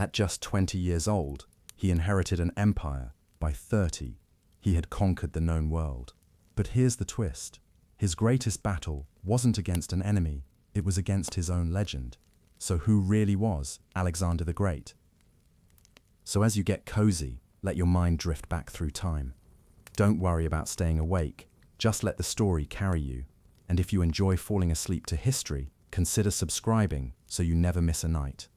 At just 20 years old, he inherited an empire. By 30, he had conquered the known world. But here's the twist. His greatest battle wasn't against an enemy, it was against his own legend. So who really was Alexander the Great? So as you get cozy, let your mind drift back through time. Don't worry about staying awake, just let the story carry you. And if you enjoy falling asleep to history, consider subscribing so you never miss a night.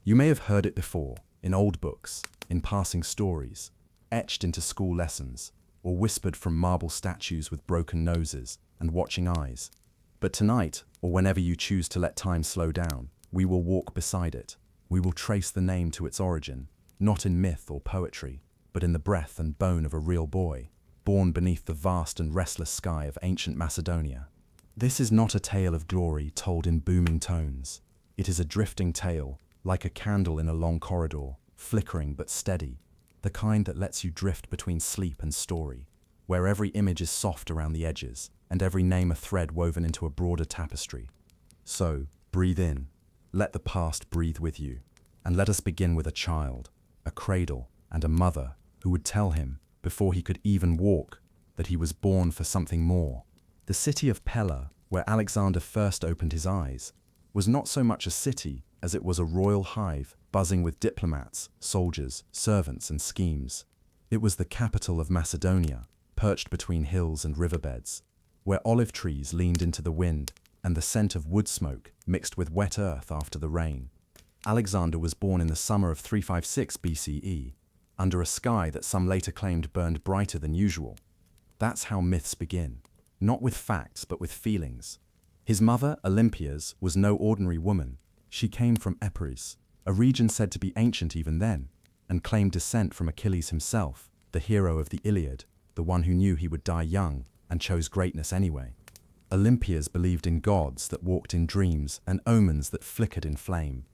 You may have heard it before, in old books, in passing stories, etched into school lessons, or whispered from marble statues with broken noses and watching eyes. But tonight, or whenever you choose to let time slow down, we will walk beside it. We will trace the name to its origin, not in myth or poetry, but in the breath and bone of a real boy, born beneath the vast and restless sky of ancient Macedonia. This is not a tale of glory told in booming tones. It is a drifting tale, like a candle in a long corridor, flickering but steady, the kind that lets you drift between sleep and story, where every image is soft around the edges, and every name a thread woven into a broader tapestry. So, breathe in, let the past breathe with you, and let us begin with a child, a cradle, and a mother who would tell him, before he could even walk, that he was born for something more. The city of Pella, where Alexander first opened his eyes, was not so much a city as it was a royal hive buzzing with diplomats, soldiers, servants, and schemes. It was the capital of Macedonia, perched between hills and riverbeds, where olive trees leaned into the wind and the scent of wood smoke mixed with wet earth after the rain. Alexander was born in the summer of 356 BCE, under a sky that some later claimed burned brighter than usual. That's how myths begin, not with facts but with feelings. His mother, Olympias, was no ordinary woman. She came from Epirus, a region said to be ancient even then, and claimed descent from Achilles himself, the hero of the Iliad, the one who knew he would die young and chose greatness anyway. Olympias believed in gods that walked in dreams and omens that flickered in flame.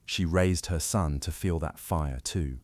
She raised her son to feel that fire too.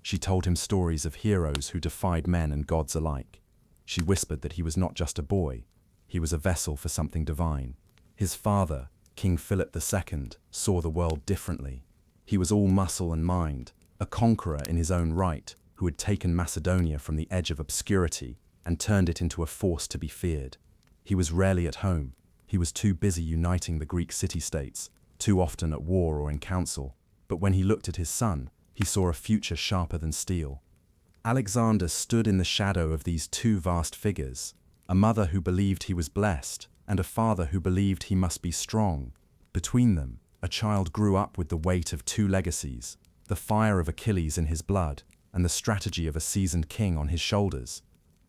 She told him stories of heroes who defied men and gods alike. She whispered that he was not just a boy, he was a vessel for something divine. His father, King Philip II, saw the world differently. He was all muscle and mind, a conqueror in his own right, who had taken Macedonia from the edge of obscurity and turned it into a force to be feared. He was rarely at home. He was too busy uniting the Greek city-states, too often at war or in council. But when he looked at his son, he saw a future sharper than steel. Alexander stood in the shadow of these two vast figures, a mother who believed he was blessed, and a father who believed he must be strong. Between them, a child grew up with the weight of two legacies, the fire of Achilles in his blood, and the strategy of a seasoned king on his shoulders.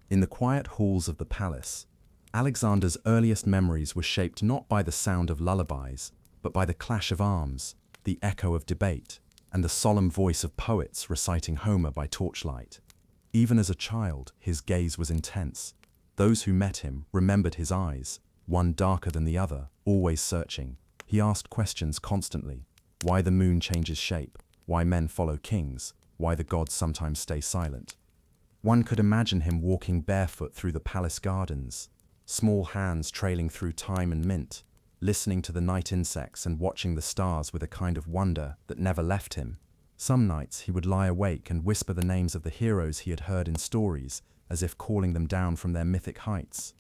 In the quiet halls of the palace, Alexander's earliest memories were shaped not by the sound of lullabies, but by the clash of arms, the echo of debate, and the solemn voice of poets reciting Homer by torchlight. Even as a child, his gaze was intense. Those who met him remembered his eyes, one darker than the other, always searching. He asked questions constantly. Why the moon changes shape, why men follow kings, why the gods sometimes stay silent. One could imagine him walking barefoot through the palace gardens, small hands trailing through thyme and mint, listening to the night insects and watching the stars with a kind of wonder that never left him. Some nights he would lie awake and whisper the names of the heroes he had heard in stories, as if calling them down from their mythic heights.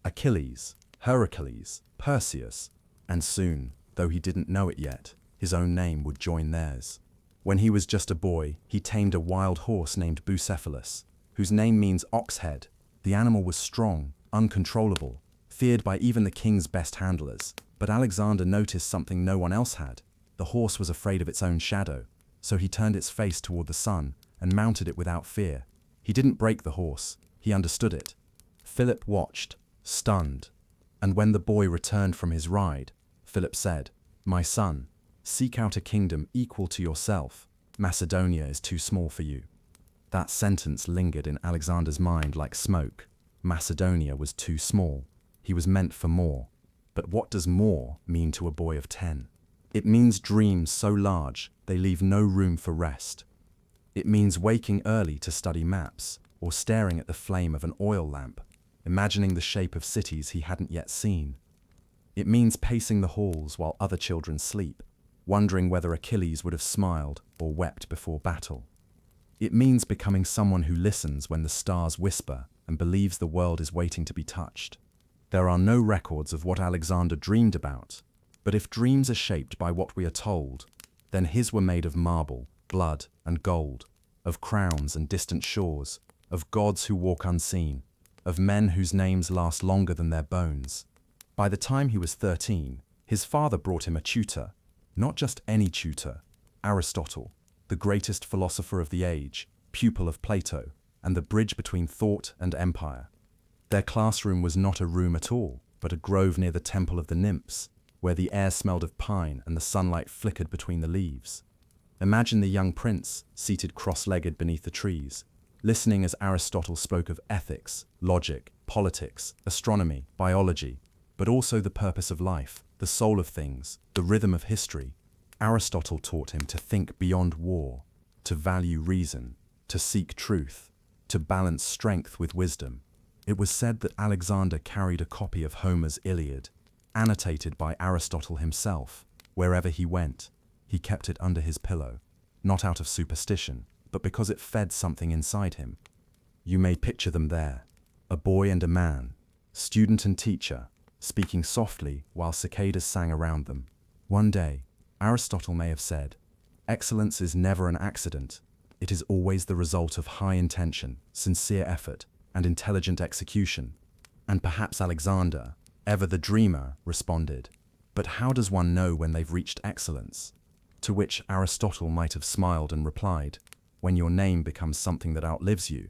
Achilles, Heracles, Perseus, and soon, though he didn't know it yet, his own name would join theirs. When he was just a boy, he tamed a wild horse named Bucephalus, whose name means ox head. The animal was strong, uncontrollable, feared by even the king's best handlers. But Alexander noticed something no one else had. The horse was afraid of its own shadow, so he turned its face toward the sun and mounted it without fear. He didn't break the horse, he understood it. Philip watched, stunned, and when the boy returned from his ride, Philip said, "My son, seek out a kingdom equal to yourself. Macedonia is too small for you." That sentence lingered in Alexander's mind like smoke. Macedonia was too small. He was meant for more. But what does more mean to a boy of 10? It means dreams so large they leave no room for rest. It means waking early to study maps, or staring at the flame of an oil lamp, imagining the shape of cities he hadn't yet seen. It means pacing the halls while other children sleep, wondering whether Achilles would have smiled or wept before battle. It means becoming someone who listens when the stars whisper and believes the world is waiting to be touched. There are no records of what Alexander dreamed about, but if dreams are shaped by what we are told, then his were made of marble, blood, and gold, of crowns and distant shores, of gods who walk unseen, of men whose names last longer than their bones. By the time he was 13, his father brought him a tutor, not just any tutor, Aristotle, the greatest philosopher of the age, pupil of Plato, and the bridge between thought and empire. Their classroom was not a room at all, but a grove near the Temple of the Nymphs, where the air smelled of pine and the sunlight flickered between the leaves. Imagine the young prince, seated cross-legged beneath the trees, listening as Aristotle spoke of ethics, logic, politics, astronomy, biology, but also the purpose of life, the soul of things, the rhythm of history. Aristotle taught him to think beyond war, to value reason, to seek truth, to balance strength with wisdom. It was said that Alexander carried a copy of Homer's Iliad, annotated by Aristotle himself. Wherever he went, he kept it under his pillow, not out of superstition, but because it fed something inside him. You may picture them there, a boy and a man, student and teacher, speaking softly while cicadas sang around them. One day, Aristotle may have said, "Excellence is never an accident. It is always the result of high intention, sincere effort, and intelligent execution." And perhaps Alexander, ever the dreamer, responded, "But how does one know when they've reached excellence?" To which Aristotle might have smiled and replied, "When your name becomes something that outlives you."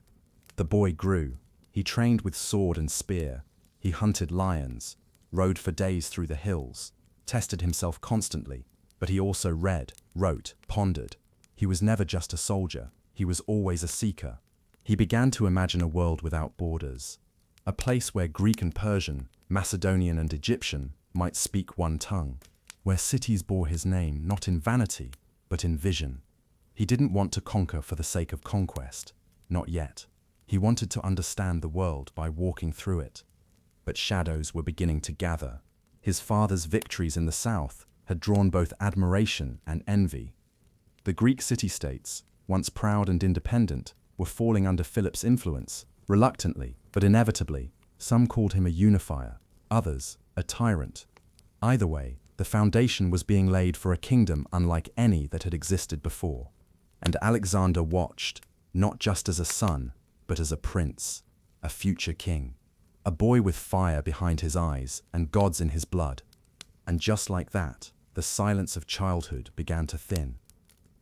The boy grew. He trained with sword and spear. He hunted lions, rode for days through the hills, tested himself constantly, but he also read, wrote, pondered. He was never just a soldier. He was always a seeker. He began to imagine a world without borders, a place where Greek and Persian, Macedonian and Egyptian might speak one tongue, where cities bore his name not in vanity, but in vision. He didn't want to conquer for the sake of conquest, not yet. He wanted to understand the world by walking through it. But shadows were beginning to gather. His father's victories in the south had drawn both admiration and envy. The Greek city-states, once proud and independent, were falling under Philip's influence, reluctantly, but inevitably. Some called him a unifier, others a tyrant. Either way, the foundation was being laid for a kingdom unlike any that had existed before. And Alexander watched, not just as a son, but as a prince, a future king. A boy with fire behind his eyes and gods in his blood. And just like that, the silence of childhood began to thin.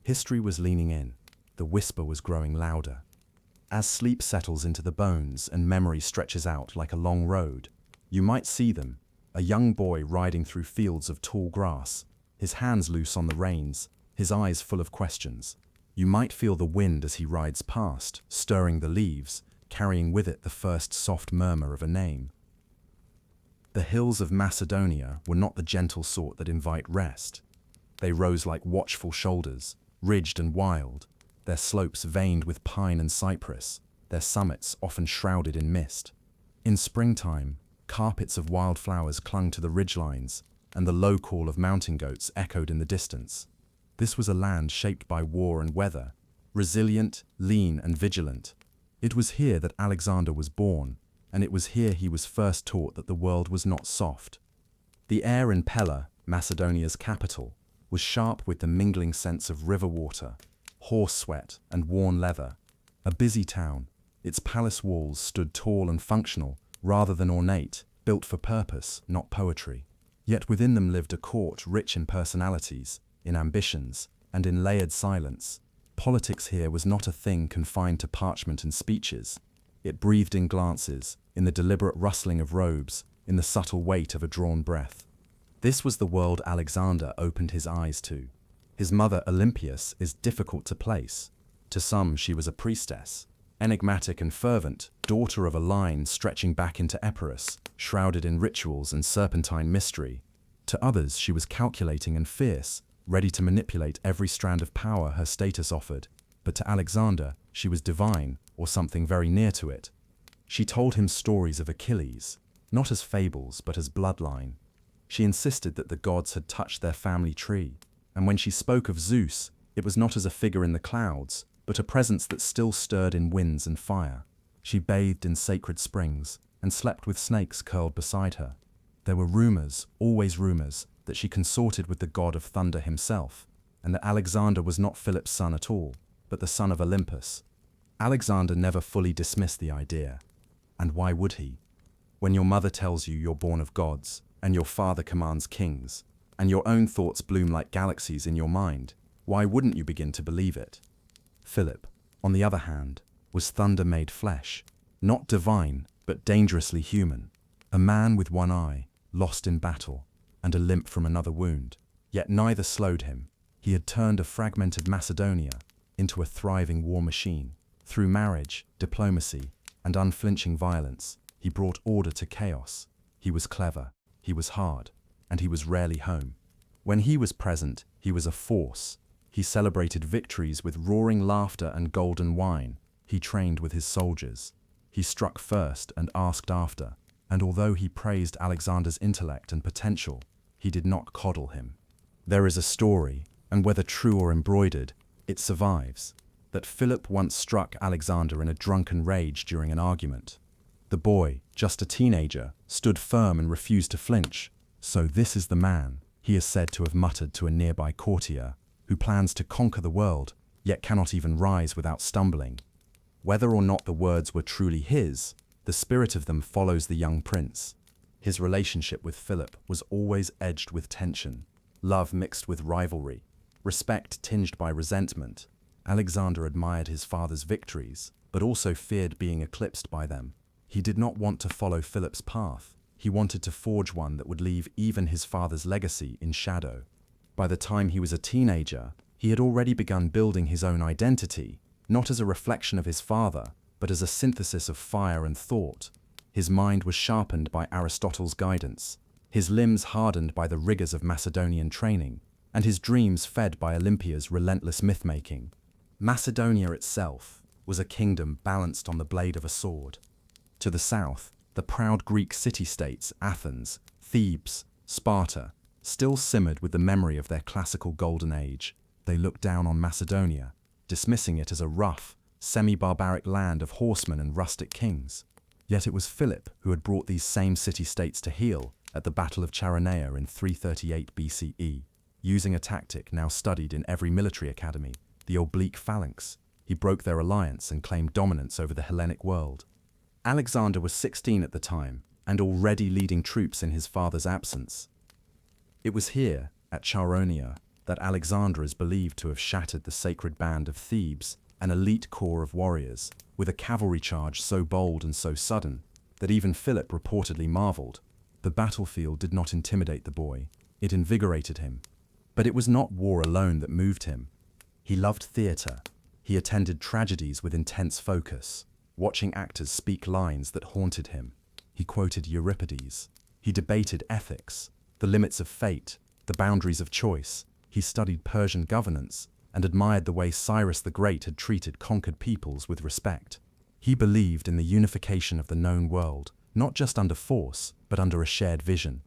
History was leaning in. The whisper was growing louder. As sleep settles into the bones and memory stretches out like a long road, you might see them, a young boy riding through fields of tall grass, his hands loose on the reins, his eyes full of questions. You might feel the wind as he rides past, stirring the leaves, carrying with it the first soft murmur of a name. The hills of Macedonia were not the gentle sort that invite rest. They rose like watchful shoulders, ridged and wild, their slopes veined with pine and cypress, their summits often shrouded in mist. In springtime, carpets of wildflowers clung to the ridgelines, and the low call of mountain goats echoed in the distance. This was a land shaped by war and weather, resilient, lean, and vigilant. It was here that Alexander was born, and it was here he was first taught that the world was not soft. The air in Pella, Macedonia's capital, was sharp with the mingling scents of river water, horse sweat, and worn leather. A busy town, its palace walls stood tall and functional rather than ornate, built for purpose, not poetry. Yet within them lived a court rich in personalities, in ambitions, and in layered silence. Politics here was not a thing confined to parchment and speeches. It breathed in glances, in the deliberate rustling of robes, in the subtle weight of a drawn breath. This was the world Alexander opened his eyes to. His mother, Olympias, is difficult to place. To some, she was a priestess, enigmatic and fervent, daughter of a line stretching back into Epirus, shrouded in rituals and serpentine mystery. To others, she was calculating and fierce, ready to manipulate every strand of power her status offered. But to Alexander, she was divine, or something very near to it. She told him stories of Achilles, not as fables but as bloodline. She insisted that the gods had touched their family tree, and when she spoke of Zeus, it was not as a figure in the clouds, but a presence that still stirred in winds and fire. She bathed in sacred springs, and slept with snakes curled beside her. There were rumors, always rumors, that she consorted with the god of thunder himself, and that Alexander was not Philip's son at all, but the son of Olympus. Alexander never fully dismissed the idea. And why would he? When your mother tells you you're born of gods, and your father commands kings, and your own thoughts bloom like galaxies in your mind, why wouldn't you begin to believe it? Philip, on the other hand, was thunder made flesh, not divine, but dangerously human. A man with one eye, lost in battle, and a limp from another wound. Yet neither slowed him. He had turned a fragmented Macedonia into a thriving war machine. Through marriage, diplomacy, and unflinching violence, he brought order to chaos. He was clever, he was hard, and he was rarely home. When he was present, he was a force. He celebrated victories with roaring laughter and golden wine. He trained with his soldiers. He struck first and asked after, and although he praised Alexander's intellect and potential, he did not coddle him. There is a story, and whether true or embroidered, it survives, that Philip once struck Alexander in a drunken rage during an argument. The boy, just a teenager, stood firm and refused to flinch. "So this is the man," he is said to have muttered to a nearby courtier, "who plans to conquer the world, yet cannot even rise without stumbling." Whether or not the words were truly his, the spirit of them follows the young prince. His relationship with Philip was always edged with tension, love mixed with rivalry, respect tinged by resentment. Alexander admired his father's victories, but also feared being eclipsed by them. He did not want to follow Philip's path. He wanted to forge one that would leave even his father's legacy in shadow. By the time he was a teenager, he had already begun building his own identity, not as a reflection of his father, but as a synthesis of fire and thought. His mind was sharpened by Aristotle's guidance, his limbs hardened by the rigors of Macedonian training, and his dreams fed by Olympia's relentless myth-making. Macedonia itself was a kingdom balanced on the blade of a sword. To the south, the proud Greek city-states Athens, Thebes, Sparta still simmered with the memory of their classical golden age. They looked down on Macedonia, dismissing it as a rough, semi-barbaric land of horsemen and rustic kings. Yet it was Philip who had brought these same city-states to heel at the Battle of Chaeronea in 338 BCE. Using a tactic now studied in every military academy, the oblique phalanx, he broke their alliance and claimed dominance over the Hellenic world. Alexander was 16 at the time, and already leading troops in his father's absence. It was here, at Chaeronea, that Alexander is believed to have shattered the sacred band of Thebes, an elite corps of warriors, with a cavalry charge so bold and so sudden that even Philip reportedly marveled. The battlefield did not intimidate the boy, it invigorated him. But it was not war alone that moved him. He loved theatre. He attended tragedies with intense focus, watching actors speak lines that haunted him. He quoted Euripides. He debated ethics, the limits of fate, the boundaries of choice. He studied Persian governance and admired the way Cyrus the Great had treated conquered peoples with respect. He believed in the unification of the known world, not just under force, but under a shared vision.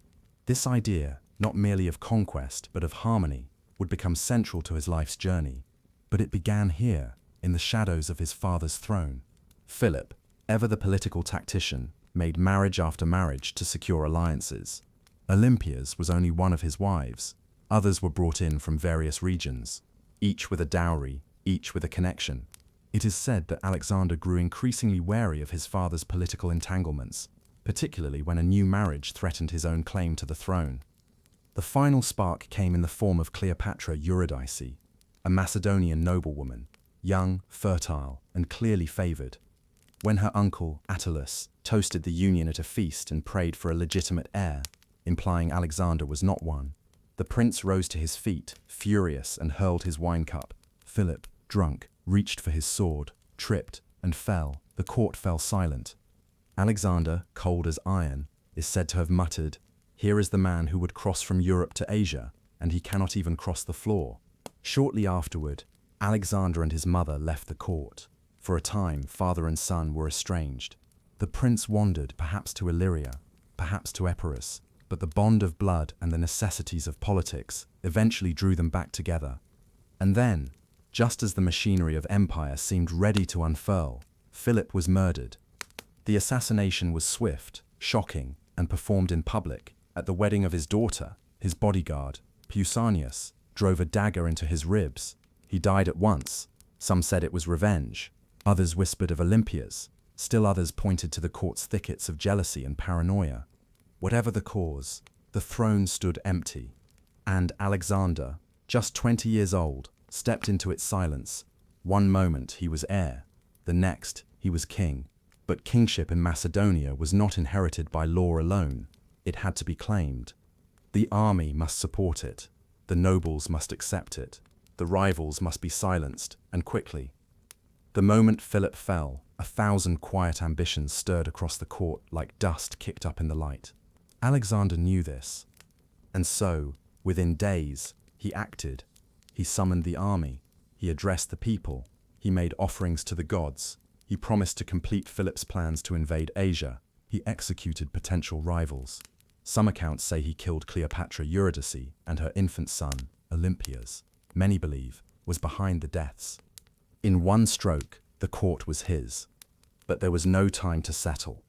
This idea, not merely of conquest, but of harmony, would become central to his life's journey. But it began here, in the shadows of his father's throne. Philip, ever the political tactician, made marriage after marriage to secure alliances. Olympia's was only one of his wives. Others were brought in from various regions, each with a dowry, each with a connection. It is said that Alexander grew increasingly wary of his father's political entanglements, particularly when a new marriage threatened his own claim to the throne. The final spark came in the form of Cleopatra Eurydice, a Macedonian noblewoman, young, fertile, and clearly favored. When her uncle, Attalus, toasted the union at a feast and prayed for a legitimate heir, implying Alexander was not one, the prince rose to his feet, furious, and hurled his wine cup. Philip, drunk, reached for his sword, tripped, and fell. The court fell silent. Alexander, cold as iron, is said to have muttered, "Here is the man who would cross from Europe to Asia, and he cannot even cross the floor." Shortly afterward, Alexander and his mother left the court. For a time, father and son were estranged. The prince wandered, perhaps to Illyria, perhaps to Epirus. but the bond of blood and the necessities of politics eventually drew them back together. And then, just as the machinery of empire seemed ready to unfurl, Philip was murdered. The assassination was swift, shocking, and performed in public. At the wedding of his daughter, his bodyguard, Pausanias, drove a dagger into his ribs. He died at once. Some said it was revenge. Others whispered of Olympias. Still others pointed to the court's thickets of jealousy and paranoia. Whatever the cause, the throne stood empty. And Alexander, just 20 years old, stepped into its silence. One moment he was heir, the next he was king. But kingship in Macedonia was not inherited by law alone. It had to be claimed. The army must support it. The nobles must accept it. The rivals must be silenced, and quickly. The moment Philip fell, 1,000 quiet ambitions stirred across the court like dust kicked up in the light. Alexander knew this. And so, within days, he acted. He summoned the army. He addressed the people. He made offerings to the gods. He promised to complete Philip's plans to invade Asia. He executed potential rivals. Some accounts say he killed Cleopatra Eurydice and her infant son, Olympias. Many believe was behind the deaths. In one stroke, the court was his. But there was no time to settle.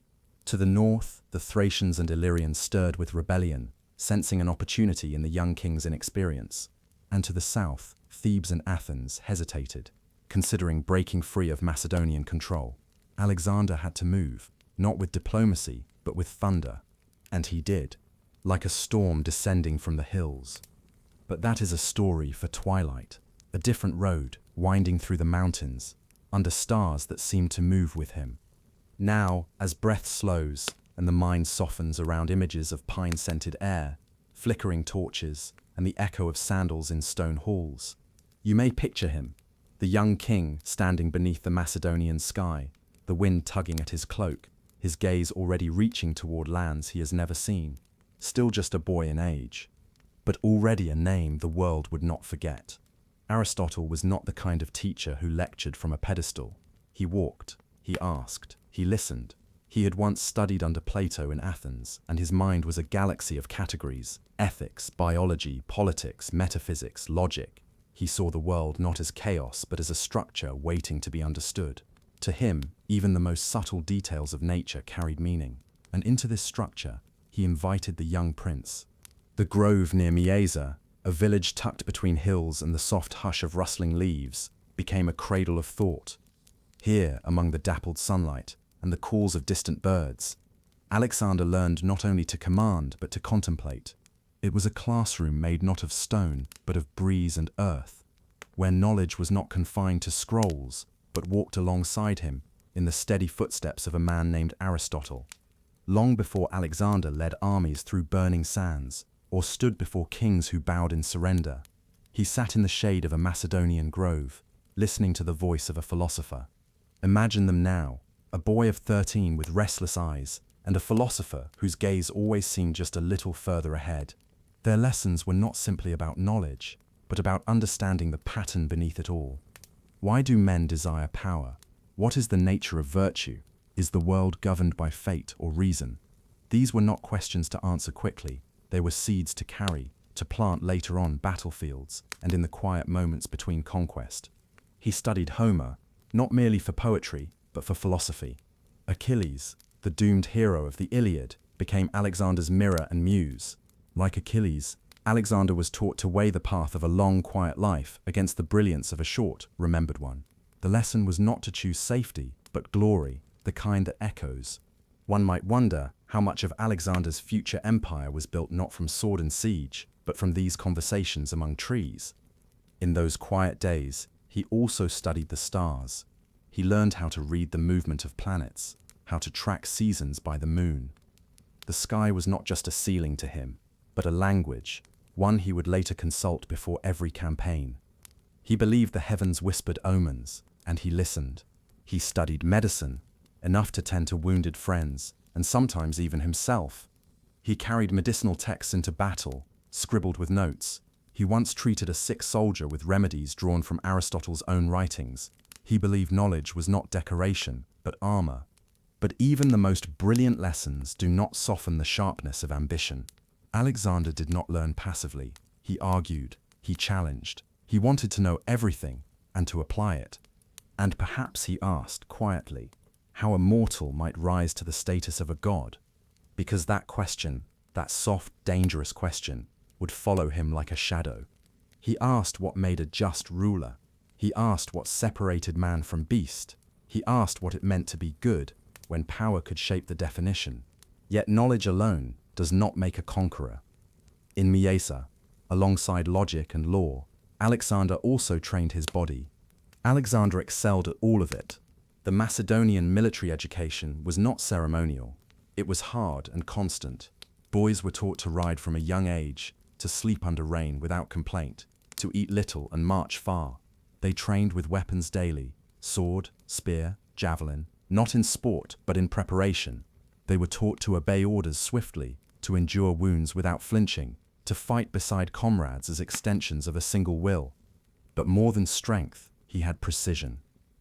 To the north, the Thracians and Illyrians stirred with rebellion, sensing an opportunity in the young king's inexperience. And to the south, Thebes and Athens hesitated, considering breaking free of Macedonian control. Alexander had to move, not with diplomacy, but with thunder. And he did, like a storm descending from the hills. But that is a story for twilight, a different road, winding through the mountains, under stars that seem to move with him. Now, as breath slows and the mind softens around images of pine-scented air, flickering torches, and the echo of sandals in stone halls, you may picture him, the young king standing beneath the Macedonian sky, the wind tugging at his cloak, his gaze already reaching toward lands he has never seen, still just a boy in age, but already a name the world would not forget. Aristotle was not the kind of teacher who lectured from a pedestal. He walked, he asked, he listened. He had once studied under Plato in Athens, and his mind was a galaxy of categories: ethics, biology, politics, metaphysics, logic. He saw the world not as chaos, but as a structure waiting to be understood. To him, even the most subtle details of nature carried meaning, and into this structure, he invited the young prince. The grove near Mieza, a village tucked between hills and the soft hush of rustling leaves, became a cradle of thought. Here, among the dappled sunlight and the calls of distant birds, Alexander learned not only to command, but to contemplate. It was a classroom made not of stone, but of breeze and earth, where knowledge was not confined to scrolls, but walked alongside him in the steady footsteps of a man named Aristotle. Long before Alexander led armies through burning sands, or stood before kings who bowed in surrender, he sat in the shade of a Macedonian grove, listening to the voice of a philosopher. Imagine them now, a boy of 13 with restless eyes, and a philosopher whose gaze always seemed just a little further ahead. Their lessons were not simply about knowledge, but about understanding the pattern beneath it all. Why do men desire power? What is the nature of virtue? Is the world governed by fate or reason? These were not questions to answer quickly. They were seeds to carry, to plant later on battlefields and in the quiet moments between conquest. He studied Homer, not merely for poetry, but for philosophy. Achilles, the doomed hero of the Iliad, became Alexander's mirror and muse. Like Achilles, Alexander was taught to weigh the path of a long, quiet life against the brilliance of a short, remembered one. The lesson was not to choose safety, but glory, the kind that echoes. One might wonder how much of Alexander's future empire was built not from sword and siege, but from these conversations among trees. In those quiet days, he also studied the stars. He learned how to read the movement of planets, how to track seasons by the moon. The sky was not just a ceiling to him, but a language, one he would later consult before every campaign. He believed the heavens whispered omens, and he listened. He studied medicine, enough to tend to wounded friends, and sometimes even himself. He carried medicinal texts into battle, scribbled with notes. He once treated a sick soldier with remedies drawn from Aristotle's own writings. He believed knowledge was not decoration, but armor. But even the most brilliant lessons do not soften the sharpness of ambition. Alexander did not learn passively. He argued, he challenged, he wanted to know everything and to apply it. And perhaps he asked quietly how a mortal might rise to the status of a god, because that question, that soft, dangerous question, would follow him like a shadow. He asked what made a just ruler. He asked what separated man from beast. He asked what it meant to be good when power could shape the definition. Yet knowledge alone does not make a conqueror. In Miesa, alongside logic and law, Alexander also trained his body. Alexander excelled at all of it. The Macedonian military education was not ceremonial. It was hard and constant. Boys were taught to ride from a young age, to sleep under rain without complaint, to eat little and march far. They trained with weapons daily, sword, spear, javelin, not in sport but in preparation. They were taught to obey orders swiftly, to endure wounds without flinching, to fight beside comrades as extensions of a single will. But more than strength, he had precision.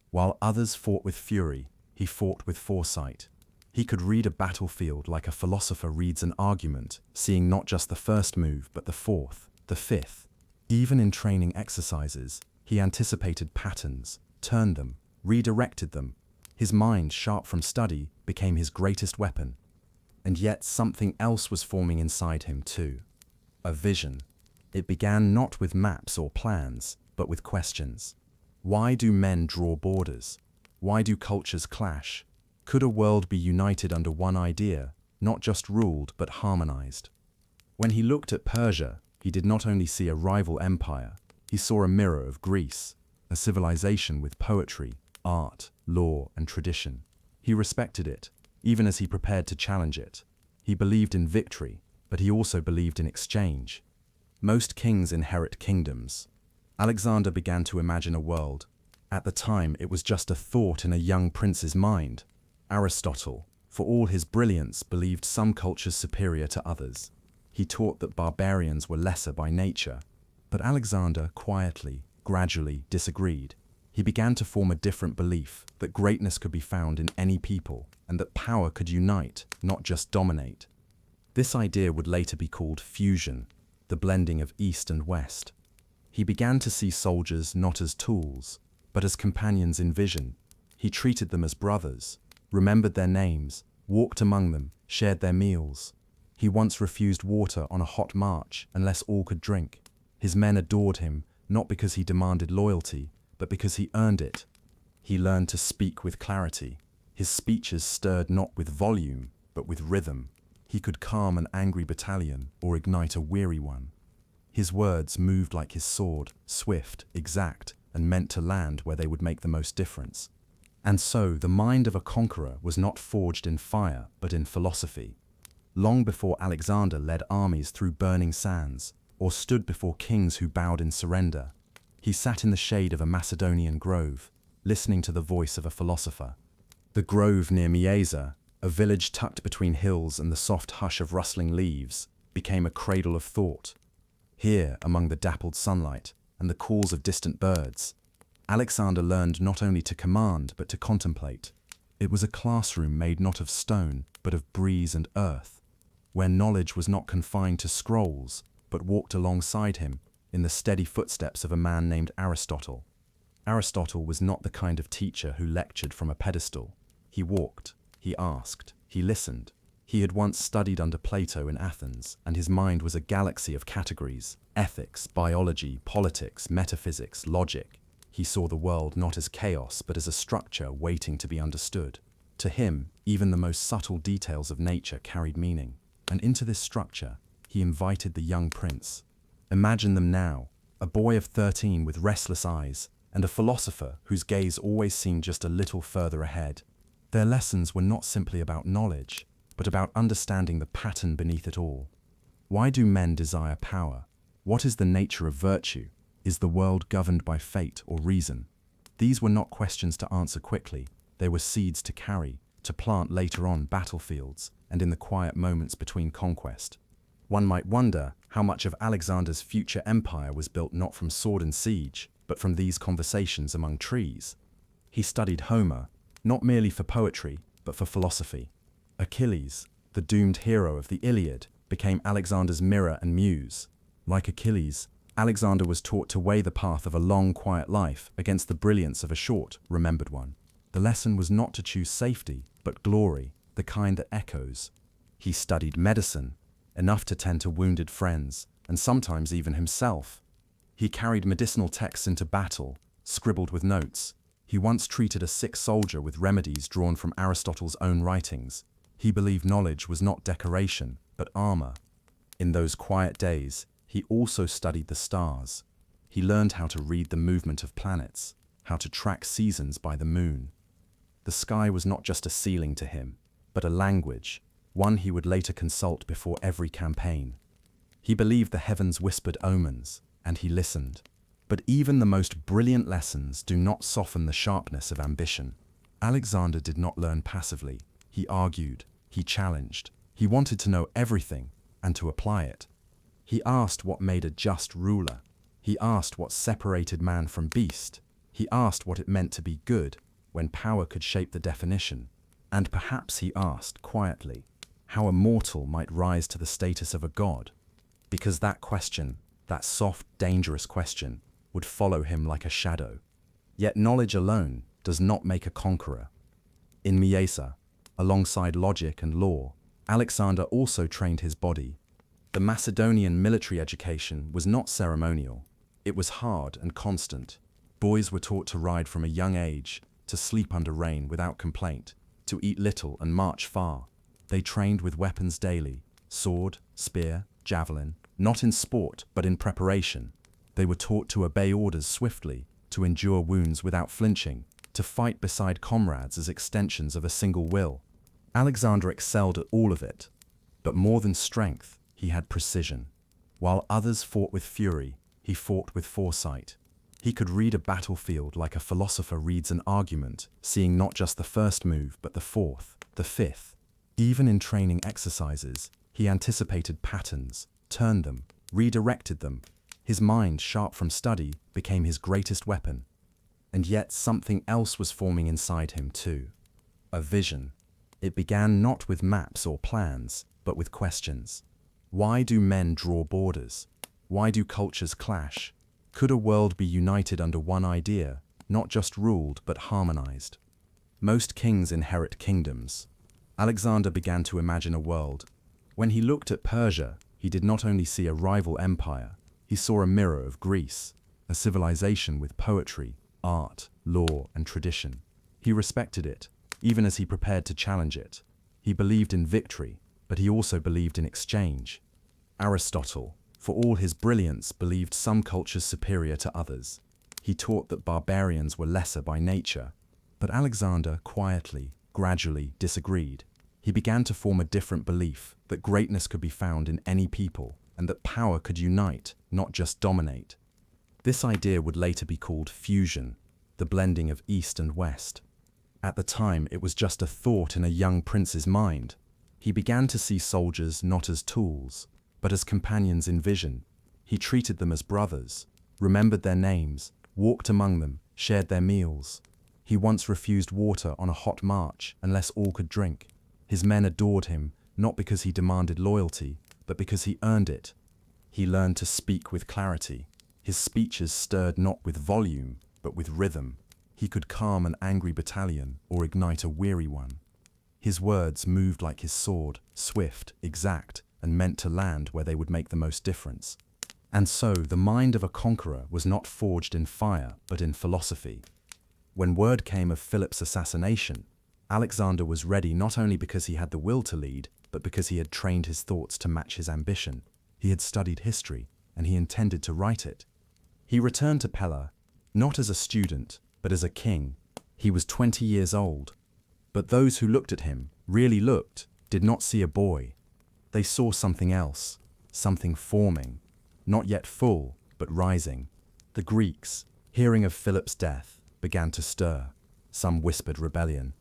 While others fought with fury, he fought with foresight. He could read a battlefield like a philosopher reads an argument, seeing not just the first move but the fourth, the fifth. Even in training exercises, he anticipated patterns, turned them, redirected them. His mind, sharp from study, became his greatest weapon. And yet something else was forming inside him too. A vision. It began not with maps or plans, but with questions. Why do men draw borders? Why do cultures clash? Could a world be united under one idea, not just ruled but harmonized? When he looked at Persia, he did not only see a rival empire, he saw a mirror of Greece, a civilization with poetry, art, law, and tradition. He respected it, even as he prepared to challenge it. He believed in victory, but he also believed in exchange. Most kings inherit kingdoms. Alexander began to imagine a world. At the time, it was just a thought in a young prince's mind. Aristotle, for all his brilliance, believed some cultures superior to others. He taught that barbarians were lesser by nature. But Alexander quietly, gradually disagreed. He began to form a different belief that greatness could be found in any people and that power could unite, not just dominate. This idea would later be called fusion, the blending of East and West. He began to see soldiers not as tools, but as companions in vision. He treated them as brothers, remembered their names, walked among them, shared their meals. He once refused water on a hot march unless all could drink. His men adored him, not because he demanded loyalty, but because he earned it. He learned to speak with clarity. His speeches stirred not with volume, but with rhythm. He could calm an angry battalion or ignite a weary one. His words moved like his sword, swift, exact, and meant to land where they would make the most difference. And so the mind of a conqueror was not forged in fire, but in philosophy. Long before Alexander led armies through burning sands, or stood before kings who bowed in surrender, he sat in the shade of a Macedonian grove, listening to the voice of a philosopher. The grove near Miesa, a village tucked between hills and the soft hush of rustling leaves, became a cradle of thought. Here, among the dappled sunlight and the calls of distant birds, Alexander learned not only to command but to contemplate. It was a classroom made not of stone but of breeze and earth, where knowledge was not confined to scrolls but walked alongside him in the steady footsteps of a man named Aristotle. Aristotle was not the kind of teacher who lectured from a pedestal. He walked, he asked, he listened. He had once studied under Plato in Athens, and his mind was a galaxy of categories: ethics, biology, politics, metaphysics, logic. He saw the world not as chaos, but as a structure waiting to be understood. To him, even the most subtle details of nature carried meaning. And into this structure, he invited the young prince. Imagine them now, a boy of 13 with restless eyes, and a philosopher whose gaze always seemed just a little further ahead. Their lessons were not simply about knowledge, but about understanding the pattern beneath it all. Why do men desire power? What is the nature of virtue? Is the world governed by fate or reason? These were not questions to answer quickly. They were seeds to carry, to plant later on battlefields and in the quiet moments between conquest. One might wonder how much of Alexander's future empire was built not from sword and siege, but from these conversations among trees. He studied Homer, not merely for poetry, but for philosophy. Achilles, the doomed hero of the Iliad, became Alexander's mirror and muse. Like Achilles, Alexander was taught to weigh the path of a long, quiet life against the brilliance of a short, remembered one. The lesson was not to choose safety, but glory, the kind that echoes. He studied medicine, enough to tend to wounded friends, and sometimes even himself. He carried medicinal texts into battle, scribbled with notes. He once treated a sick soldier with remedies drawn from Aristotle's own writings. He believed knowledge was not decoration, but armor. In those quiet days, he also studied the stars. He learned how to read the movement of planets, how to track seasons by the moon. The sky was not just a ceiling to him, but a language, one he would later consult before every campaign. He believed the heavens whispered omens, and he listened. But even the most brilliant lessons do not soften the sharpness of ambition. Alexander did not learn passively. He argued, he challenged, he wanted to know everything and to apply it. He asked what made a just ruler. He asked what separated man from beast. He asked what it meant to be good when power could shape the definition. And perhaps he asked, quietly, how a mortal might rise to the status of a god. Because that question, that soft, dangerous question, would follow him like a shadow. Yet knowledge alone does not make a conqueror. In Miesa, alongside logic and law, Alexander also trained his body. The Macedonian military education was not ceremonial. It was hard and constant. Boys were taught to ride from a young age, to sleep under rain without complaint, to eat little and march far. They trained with weapons daily, sword, spear, javelin, not in sport but in preparation. They were taught to obey orders swiftly, to endure wounds without flinching, to fight beside comrades as extensions of a single will. Alexander excelled at all of it, but more than strength, he had precision. While others fought with fury, he fought with foresight. He could read a battlefield like a philosopher reads an argument, seeing not just the first move but the fourth, the fifth. Even in training exercises, he anticipated patterns, turned them, redirected them. His mind, sharp from study, became his greatest weapon. And yet something else was forming inside him too. A vision. It began not with maps or plans, but with questions. Why do men draw borders? Why do cultures clash? Could a world be united under one idea, not just ruled but harmonized? Most kings inherit kingdoms. Alexander began to imagine a world. When he looked at Persia, he did not only see a rival empire, he saw a mirror of Greece, a civilization with poetry, art, law, and tradition. He respected it, even as he prepared to challenge it. He believed in victory, but he also believed in exchange. Aristotle, for all his brilliance, believed some cultures superior to others. He taught that barbarians were lesser by nature. But Alexander quietly, gradually disagreed. He began to form a different belief that greatness could be found in any people, and that power could unite, not just dominate. This idea would later be called fusion, the blending of East and West. At the time, it was just a thought in a young prince's mind. He began to see soldiers not as tools, but as companions in vision. He treated them as brothers, remembered their names, walked among them, shared their meals. He once refused water on a hot march unless all could drink. His men adored him, not because he demanded loyalty, but because he earned it. He learned to speak with clarity. His speeches stirred not with volume, but with rhythm. He could calm an angry battalion or ignite a weary one. His words moved like his sword, swift, exact, and meant to land where they would make the most difference. And so the mind of a conqueror was not forged in fire, but in philosophy. When word came of Philip's assassination, Alexander was ready not only because he had the will to lead, but because he had trained his thoughts to match his ambition. He had studied history, and he intended to write it. He returned to Pella, not as a student, but as a king. He was 20 years old. But those who looked at him, really looked, did not see a boy. They saw something else, something forming, not yet full, but rising. The Greeks, hearing of Philip's death, began to stir. Some whispered rebellion.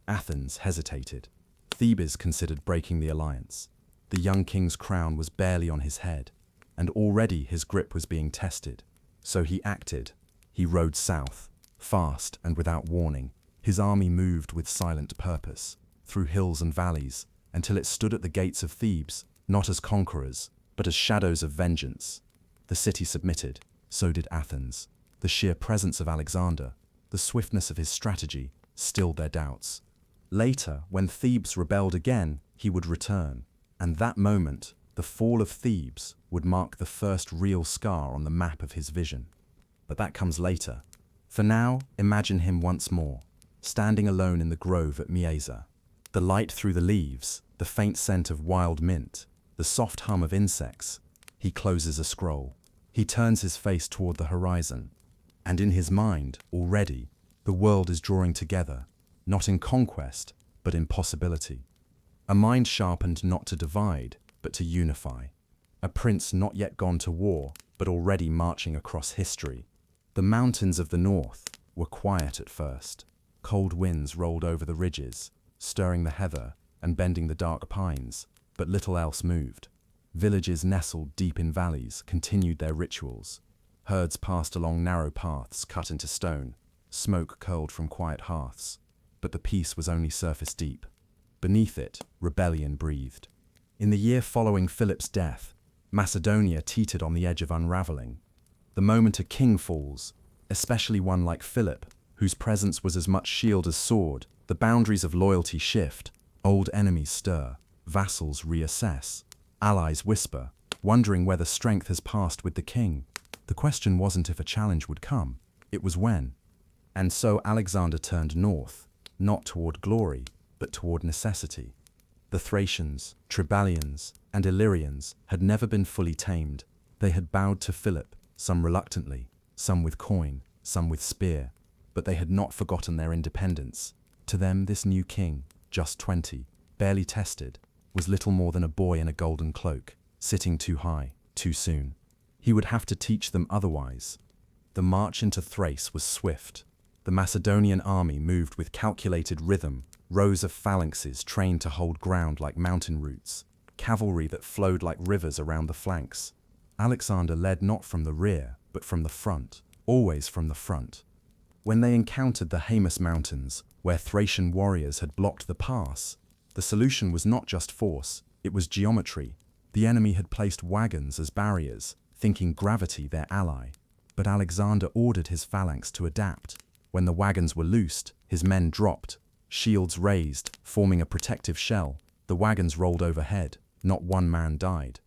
Athens hesitated. Thebes considered breaking the alliance. The young king's crown was barely on his head, and already his grip was being tested. So he acted. He rode south, fast and without warning. His army moved with silent purpose, through hills and valleys, until it stood at the gates of Thebes, not as conquerors, but as shadows of vengeance. The city submitted, so did Athens. The sheer presence of Alexander, the swiftness of his strategy, stilled their doubts. Later, when Thebes rebelled again, he would return, and that moment, the fall of Thebes, would mark the first real scar on the map of his vision. But that comes later. For now, imagine him once more, standing alone in the grove at Mieza. The light through the leaves, the faint scent of wild mint, the soft hum of insects. He closes a scroll. He turns his face toward the horizon. And in his mind, already, the world is drawing together, not in conquest, but in possibility. A mind sharpened not to divide, but to unify. A prince not yet gone to war, but already marching across history. The mountains of the north were quiet at first. Cold winds rolled over the ridges, stirring the heather and bending the dark pines, but little else moved. Villages nestled deep in valleys continued their rituals. Herds passed along narrow paths cut into stone. Smoke curled from quiet hearths. But the peace was only surface deep. Beneath it, rebellion breathed. In the year following Philip's death, Macedonia teetered on the edge of unraveling. The moment a king falls, especially one like Philip, whose presence was as much shield as sword, the boundaries of loyalty shift, old enemies stir, vassals reassess, allies whisper, wondering whether strength has passed with the king. The question wasn't if a challenge would come, it was when. And so Alexander turned north, not toward glory, but toward necessity. The Thracians, Triballians, and Illyrians had never been fully tamed. They had bowed to Philip, some reluctantly, some with coin, some with spear, but they had not forgotten their independence. To them, this new king, just 20, barely tested, was little more than a boy in a golden cloak, sitting too high, too soon. He would have to teach them otherwise. The march into Thrace was swift. The Macedonian army moved with calculated rhythm, rows of phalanxes trained to hold ground like mountain roots, cavalry that flowed like rivers around the flanks. Alexander led not from the rear, but from the front, always from the front. When they encountered the Haemus Mountains, where Thracian warriors had blocked the pass, the solution was not just force, it was geometry. The enemy had placed wagons as barriers, thinking gravity their ally. But Alexander ordered his phalanx to adapt. When the wagons were loosed, his men dropped, shields raised, forming a protective shell. The wagons rolled overhead, not one man died.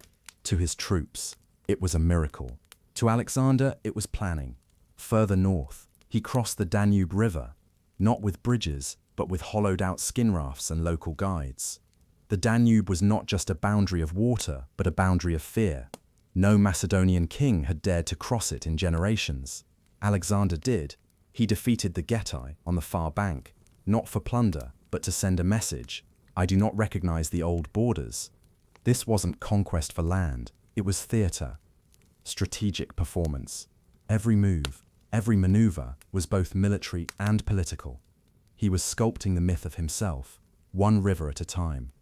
To his troops, it was a miracle. To Alexander, it was planning. Further north, he crossed the Danube River, not with bridges, but with hollowed-out skin rafts and local guides. The Danube was not just a boundary of water, but a boundary of fear. No Macedonian king had dared to cross it in generations. Alexander did. He defeated the Getae on the far bank, not for plunder, but to send a message. I do not recognize the old borders. This wasn't conquest for land, it was theater. Strategic performance. Every move, every maneuver was both military and political. He was sculpting the myth of himself, one river at a time.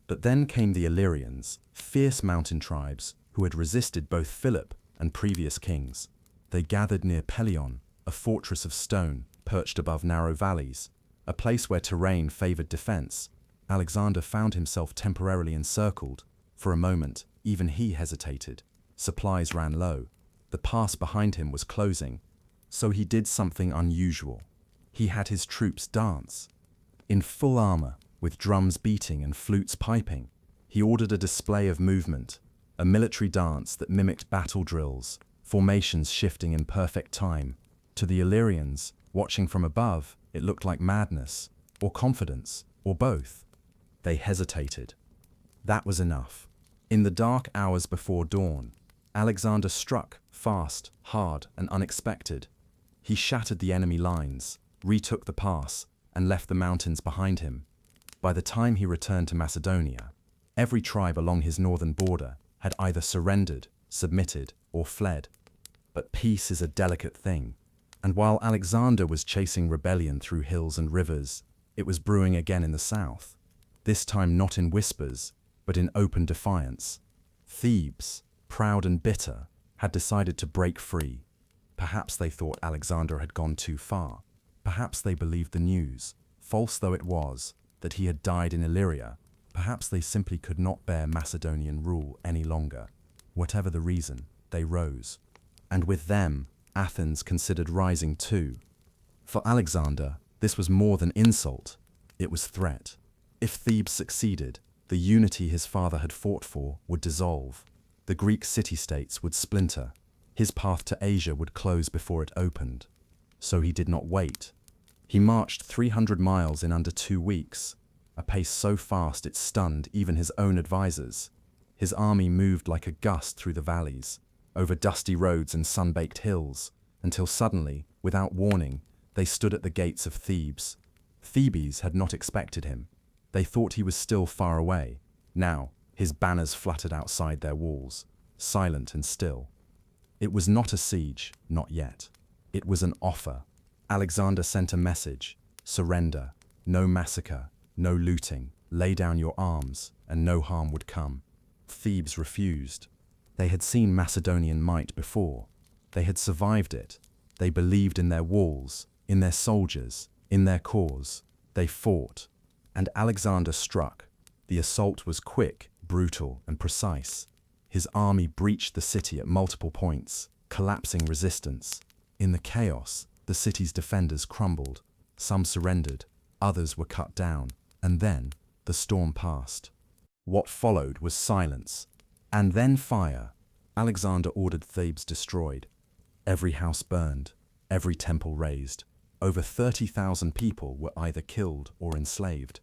But then came the Illyrians, fierce mountain tribes who had resisted both Philip and previous kings. They gathered near Pelion, a fortress of stone perched above narrow valleys, a place where terrain favored defense. Alexander found himself temporarily encircled. For a moment, even he hesitated. Supplies ran low. The pass behind him was closing. So he did something unusual. He had his troops dance. In full armor, with drums beating and flutes piping, he ordered a display of movement, a military dance that mimicked battle drills, formations shifting in perfect time. To the Illyrians, watching from above, it looked like madness, or confidence, or both. They hesitated. That was enough. In the dark hours before dawn, Alexander struck, fast, hard, and unexpected. He shattered the enemy lines, retook the pass, and left the mountains behind him. By the time he returned to Macedonia, every tribe along his northern border had either surrendered, submitted, or fled. But peace is a delicate thing, and while Alexander was chasing rebellion through hills and rivers, it was brewing again in the south, this time not in whispers, but in open defiance. Thebes, proud and bitter, had decided to break free. Perhaps they thought Alexander had gone too far. Perhaps they believed the news, false though it was, that he had died in Illyria. Perhaps they simply could not bear Macedonian rule any longer. Whatever the reason, they rose. And with them, Athens considered rising too. For Alexander, this was more than insult, it was threat. If Thebes succeeded, the unity his father had fought for would dissolve. The Greek city-states would splinter. His path to Asia would close before it opened. So he did not wait. He marched 300 miles in under 2 weeks, a pace so fast it stunned even his own advisors. His army moved like a gust through the valleys, over dusty roads and sun-baked hills, until suddenly, without warning, they stood at the gates of Thebes. Thebes had not expected him. They thought he was still far away. Now, his banners fluttered outside their walls, silent and still. It was not a siege, not yet. It was an offer. Alexander sent a message: surrender, no massacre, no looting, lay down your arms, and no harm would come. Thebes refused. They had seen Macedonian might before. They had survived it. They believed in their walls, in their soldiers, in their cause. They fought. And Alexander struck. The assault was quick, brutal, and precise. His army breached the city at multiple points, collapsing resistance. In the chaos, the city's defenders crumbled. Some surrendered, others were cut down, and then the storm passed. What followed was silence, and then fire. Alexander ordered Thebes destroyed. Every house burned, every temple razed. Over 30,000 people were either killed or enslaved.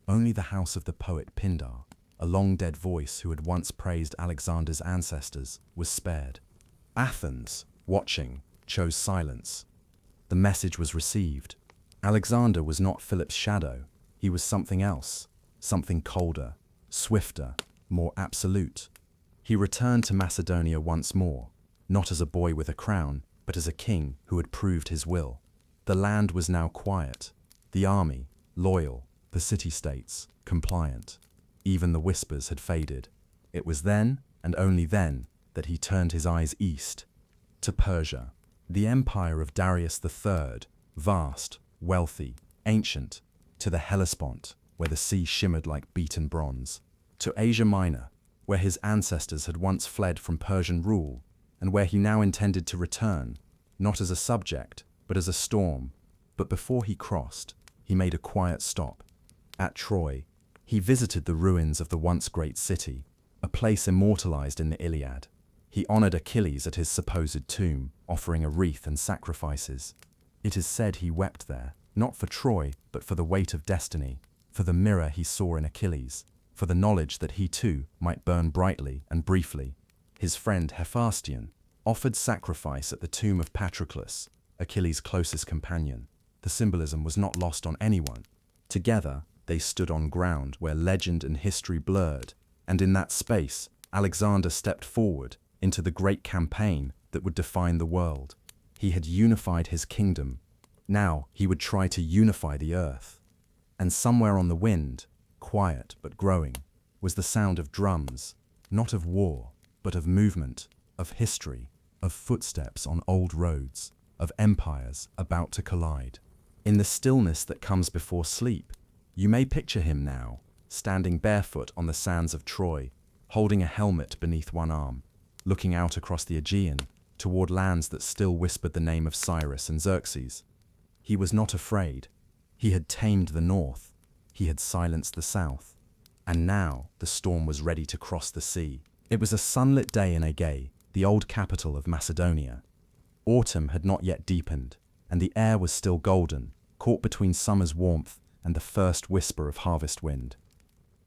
Only the house of the poet Pindar, a long-dead voice who had once praised Alexander's ancestors, was spared. Athens, watching, chose silence. The message was received. Alexander was not Philip's shadow. He was something else, something colder, swifter, more absolute. He returned to Macedonia once more, not as a boy with a crown, but as a king who had proved his will. The land was now quiet, the army loyal, the city-states compliant. Even the whispers had faded. It was then, and only then, that he turned his eyes east, to Persia. The empire of Darius III, vast, wealthy, ancient, to the Hellespont, where the sea shimmered like beaten bronze, to Asia Minor, where his ancestors had once fled from Persian rule, and where he now intended to return, not as a subject, but as a storm. But before he crossed, he made a quiet stop. At Troy, he visited the ruins of the once great city, a place immortalized in the Iliad. He honored Achilles at his supposed tomb, offering a wreath and sacrifices. It is said he wept there, not for Troy, but for the weight of destiny, for the mirror he saw in Achilles, for the knowledge that he too might burn brightly and briefly. His friend Hephaestion offered sacrifice at the tomb of Patroclus, Achilles' closest companion. The symbolism was not lost on anyone. Together, they stood on ground where legend and history blurred, and in that space, Alexander stepped forward into the great campaign that would define the world. He had unified his kingdom. Now he would try to unify the earth. And somewhere on the wind, quiet but growing, was the sound of drums, not of war, but of movement, of history, of footsteps on old roads, of empires about to collide. In the stillness that comes before sleep, you may picture him now, standing barefoot on the sands of Troy, holding a helmet beneath one arm, looking out across the Aegean, toward lands that still whispered the name of Cyrus and Xerxes. He was not afraid. He had tamed the north. He had silenced the south. And now the storm was ready to cross the sea. It was a sunlit day in Aegae, the old capital of Macedonia. Autumn had not yet deepened, and the air was still golden, caught between summer's warmth and the first whisper of harvest wind.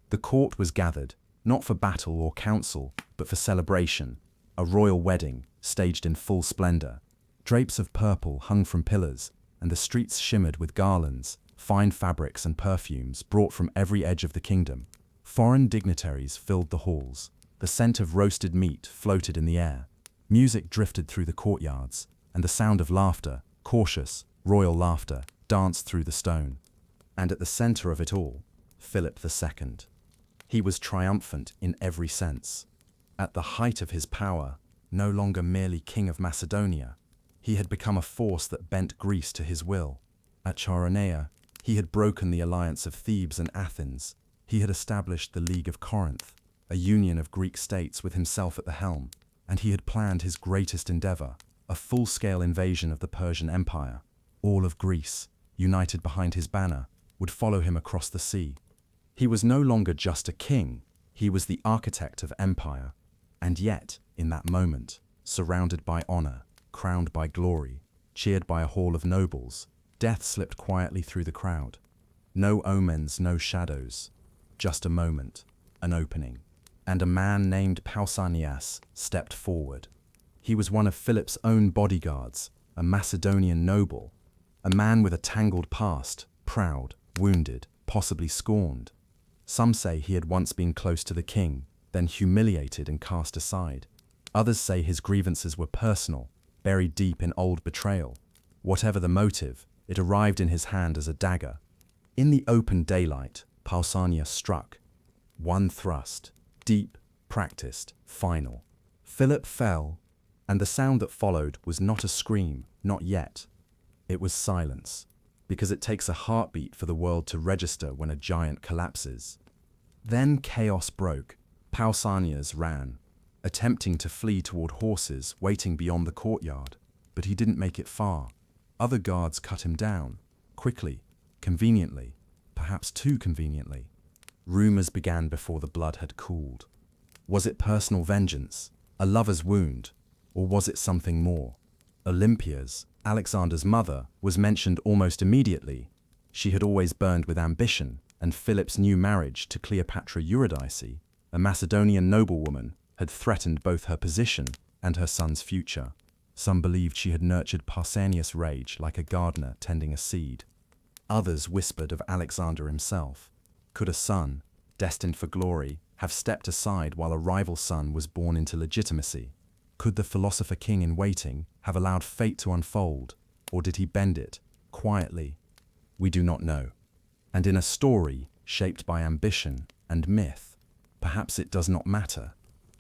The court was gathered, not for battle or council, but for celebration, a royal wedding staged in full splendor. Drapes of purple hung from pillars, and the streets shimmered with garlands, fine fabrics and perfumes brought from every edge of the kingdom. Foreign dignitaries filled the halls. The scent of roasted meat floated in the air. Music drifted through the courtyards, and the sound of laughter, cautious, royal laughter, danced through the stone. And at the center of it all, Philip II. He was triumphant in every sense. At the height of his power, no longer merely king of Macedonia, he had become a force that bent Greece to his will. At Chaeronea, he had broken the alliance of Thebes and Athens. He had established the League of Corinth, a union of Greek states with himself at the helm, and he had planned his greatest endeavor, a full-scale invasion of the Persian Empire. All of Greece, united behind his banner, would follow him across the sea. He was no longer just a king, he was the architect of empire. And yet, in that moment, surrounded by honor, crowned by glory, cheered by a hall of nobles, death slipped quietly through the crowd. No omens, no shadows, just a moment, an opening. And a man named Pausanias stepped forward. He was one of Philip's own bodyguards, a Macedonian noble, a man with a tangled past, proud, wounded, possibly scorned. Some say he had once been close to the king, then humiliated and cast aside. Others say his grievances were personal, buried deep in old betrayal. Whatever the motive, it arrived in his hand as a dagger. In the open daylight, Pausanias struck. One thrust, deep, practiced, final. Philip fell, and the sound that followed was not a scream, not yet. It was silence, because it takes a heartbeat for the world to register when a giant collapses. Then chaos broke. Pausanias ran, attempting to flee toward horses waiting beyond the courtyard, but he didn't make it far. Other guards cut him down, quickly, conveniently, perhaps too conveniently. Rumors began before the blood had cooled. Was it personal vengeance, a lover's wound, or was it something more? Olympias, Alexander's mother, was mentioned almost immediately. She had always burned with ambition, and Philip's new marriage to Cleopatra Eurydice, a Macedonian noblewoman, had threatened both her position and her son's future. Some believed she had nurtured Pausanias' rage like a gardener tending a seed. Others whispered of Alexander himself. Could a son, destined for glory, have stepped aside while a rival son was born into legitimacy? Could the philosopher king in waiting have allowed fate to unfold, or did he bend it, quietly? We do not know. And in a story shaped by ambition and myth, perhaps it does not matter.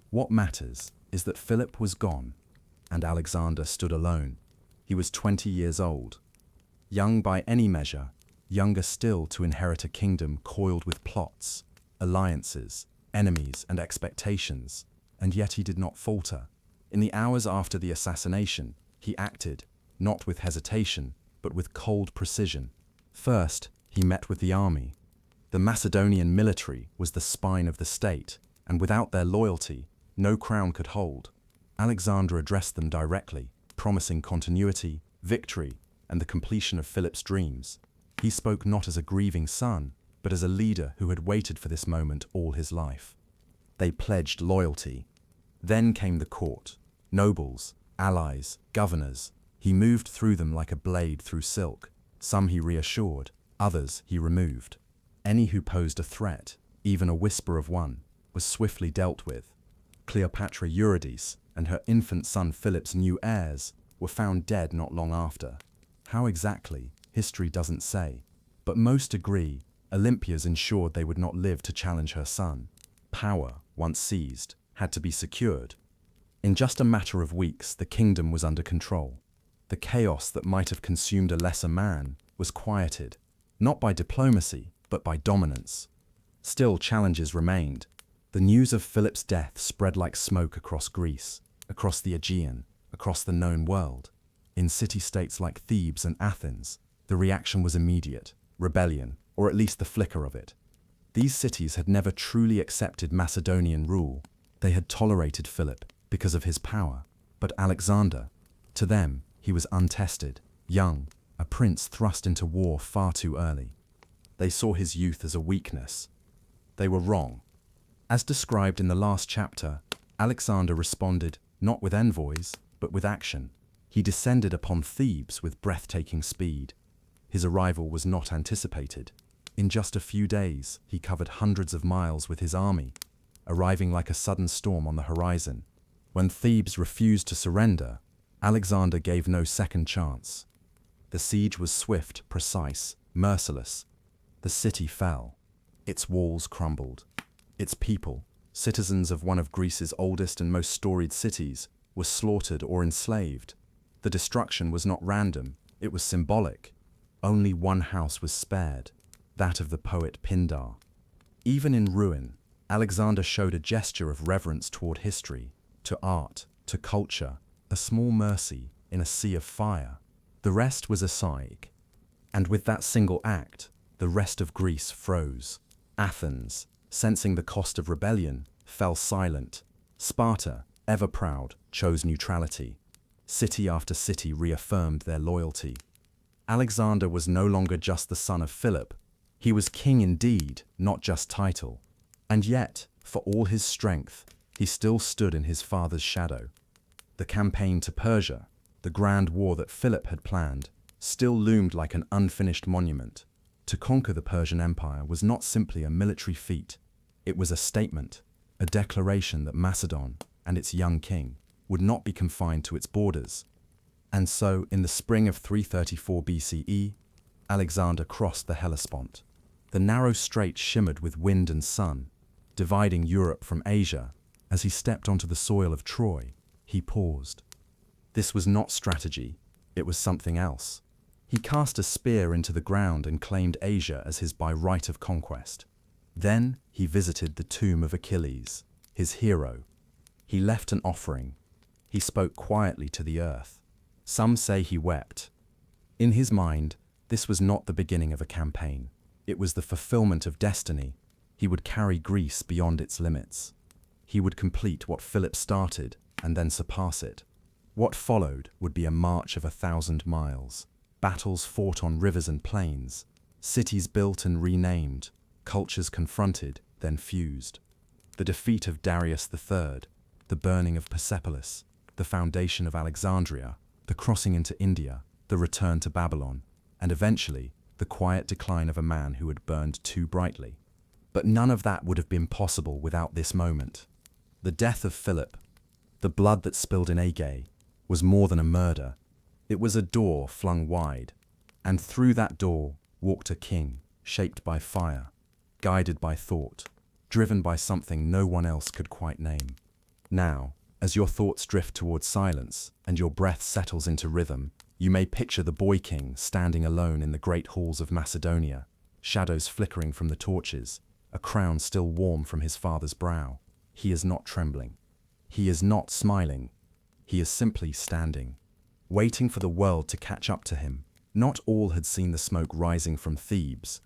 What matters is that Philip was gone, and Alexander stood alone. He was 20 years old, young by any measure, younger still to inherit a kingdom coiled with plots, alliances, enemies, and expectations, and yet he did not falter. In the hours after the assassination, he acted, not with hesitation, but with cold precision. First, he met with the army. The Macedonian military was the spine of the state, and without their loyalty, no crown could hold. Alexander addressed them directly, promising continuity, victory, and the completion of Philip's dreams. He spoke not as a grieving son, but as a leader who had waited for this moment all his life. They pledged loyalty. Then came the court. Nobles, allies, governors. He moved through them like a blade through silk. Some he reassured, others he removed. Any who posed a threat, even a whisper of one, was swiftly dealt with. Cleopatra Eurydice and her infant son Philip's new heirs were found dead not long after. How exactly, history doesn't say, but most agree Olympias ensured they would not live to challenge her son. Power, once seized, had to be secured. In just a matter of weeks, the kingdom was under control. The chaos that might have consumed a lesser man was quieted, not by diplomacy, but by dominance. Still, challenges remained. The news of Philip's death spread like smoke across Greece, across the Aegean, across the known world. In city-states like Thebes and Athens, the reaction was immediate, rebellion, or at least the flicker of it. These cities had never truly accepted Macedonian rule. They had tolerated Philip because of his power. But Alexander, to them, he was untested, young, a prince thrust into war far too early. They saw his youth as a weakness. They were wrong. As described in the last chapter, Alexander responded not with envoys, but with action. He descended upon Thebes with breathtaking speed. His arrival was not anticipated. In just a few days, he covered hundreds of miles with his army, arriving like a sudden storm on the horizon. When Thebes refused to surrender, Alexander gave no second chance. The siege was swift, precise, merciless. The city fell. Its walls crumbled. Its people, citizens of one of Greece's oldest and most storied cities, were slaughtered or enslaved. The destruction was not random, it was symbolic. Only one house was spared, that of the poet Pindar. Even in ruin, Alexander showed a gesture of reverence toward history, to art, to culture, a small mercy in a sea of fire. The rest was Asaic. And with that single act, the rest of Greece froze. Athens, sensing the cost of rebellion, fell silent. Sparta, ever proud, chose neutrality. City after city reaffirmed their loyalty. Alexander was no longer just the son of Philip. He was king indeed, not just title. And yet, for all his strength, he still stood in his father's shadow. The campaign to Persia, the grand war that Philip had planned, still loomed like an unfinished monument. To conquer the Persian Empire was not simply a military feat. It was a statement, a declaration that Macedon and its young king would not be confined to its borders. And so, in the spring of 334 BCE, Alexander crossed the Hellespont. The narrow strait shimmered with wind and sun, dividing Europe from Asia. As he stepped onto the soil of Troy, he paused. This was not strategy, it was something else. He cast a spear into the ground and claimed Asia as his by right of conquest. Then he visited the tomb of Achilles, his hero. He left an offering. He spoke quietly to the earth. Some say he wept. In his mind, this was not the beginning of a campaign. It was the fulfillment of destiny. He would carry Greece beyond its limits. He would complete what Philip started and then surpass it. What followed would be a march of 1,000 miles. Battles fought on rivers and plains, cities built and renamed, cultures confronted, then fused. The defeat of Darius III, the burning of Persepolis, the foundation of Alexandria, the crossing into India, the return to Babylon, and eventually the quiet decline of a man who had burned too brightly. But none of that would have been possible without this moment. The death of Philip, the blood that spilled in Aegae, was more than a murder. It was a door flung wide, and through that door walked a king, shaped by fire, guided by thought, driven by something no one else could quite name. Now, as your thoughts drift towards silence and your breath settles into rhythm, you may picture the boy king standing alone in the great halls of Macedonia, shadows flickering from the torches, a crown still warm from his father's brow. He is not trembling. He is not smiling. He is simply standing, waiting for the world to catch up to him. Not all had seen the smoke rising from Thebes.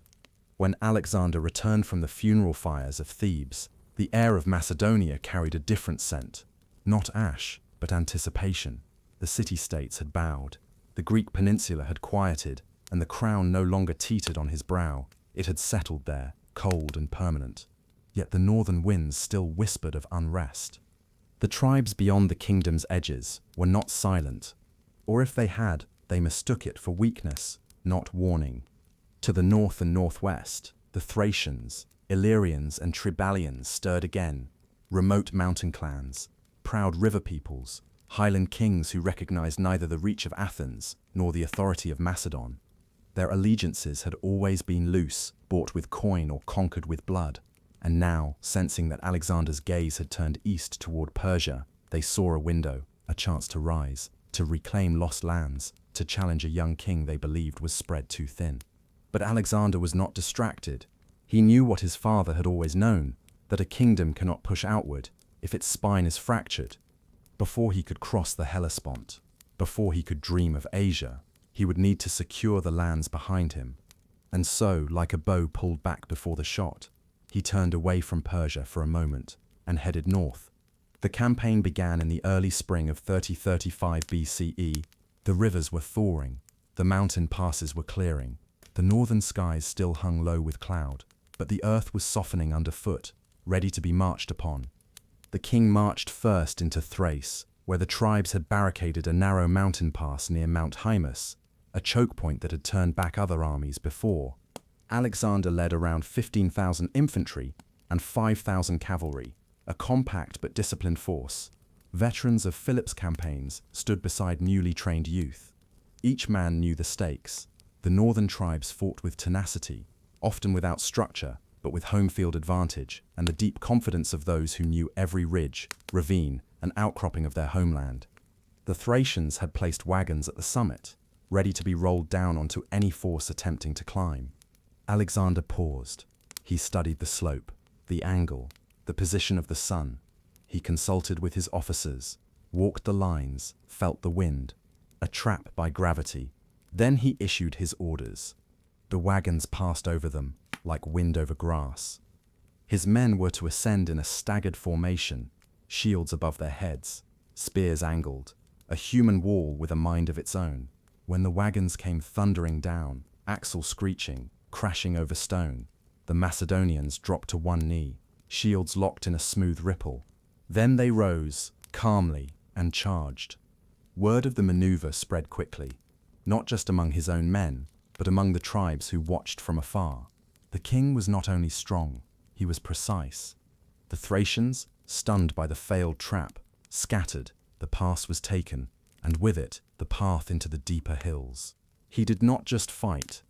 When Alexander returned from the funeral fires of Thebes, the air of Macedonia carried a different scent. Not ash, but anticipation. The city-states had bowed. The Greek peninsula had quieted, and the crown no longer teetered on his brow. It had settled there, cold and permanent. Yet the northern winds still whispered of unrest. The tribes beyond the kingdom's edges were not silent, or if they had, they mistook it for weakness, not warning. To the north and northwest, the Thracians, Illyrians and Triballians stirred again, remote mountain clans, proud river peoples, highland kings who recognized neither the reach of Athens nor the authority of Macedon. Their allegiances had always been loose, bought with coin or conquered with blood. And now, sensing that Alexander's gaze had turned east toward Persia, they saw a window, a chance to rise, to reclaim lost lands, to challenge a young king they believed was spread too thin. But Alexander was not distracted. He knew what his father had always known, that a kingdom cannot push outward if its spine is fractured. Before he could cross the Hellespont, before he could dream of Asia, he would need to secure the lands behind him. And so, like a bow pulled back before the shot, he turned away from Persia for a moment and headed north. The campaign began in the early spring of 3035 BCE. The rivers were thawing, the mountain passes were clearing, the northern skies still hung low with cloud, but the earth was softening underfoot, ready to be marched upon. The king marched first into Thrace, where the tribes had barricaded a narrow mountain pass near Mount Hymus, a choke point that had turned back other armies before. Alexander led around 15,000 infantry and 5,000 cavalry, a compact but disciplined force. Veterans of Philip's campaigns stood beside newly trained youth. Each man knew the stakes. The northern tribes fought with tenacity, often without structure, but with home field advantage and the deep confidence of those who knew every ridge, ravine, and outcropping of their homeland. The Thracians had placed wagons at the summit, ready to be rolled down onto any force attempting to climb. Alexander paused. He studied the slope, the angle, the position of the sun. He consulted with his officers, walked the lines, felt the wind, a trap by gravity. Then he issued his orders. The wagons passed over them, like wind over grass. His men were to ascend in a staggered formation, shields above their heads, spears angled, a human wall with a mind of its own. When the wagons came thundering down, axle screeching, crashing over stone, the Macedonians dropped to one knee, shields locked in a smooth ripple. Then they rose, calmly, and charged. Word of the maneuver spread quickly, not just among his own men, but among the tribes who watched from afar. The king was not only strong, he was precise. The Thracians, stunned by the failed trap, scattered, the pass was taken, and with it, the path into the deeper hills. He did not just fight.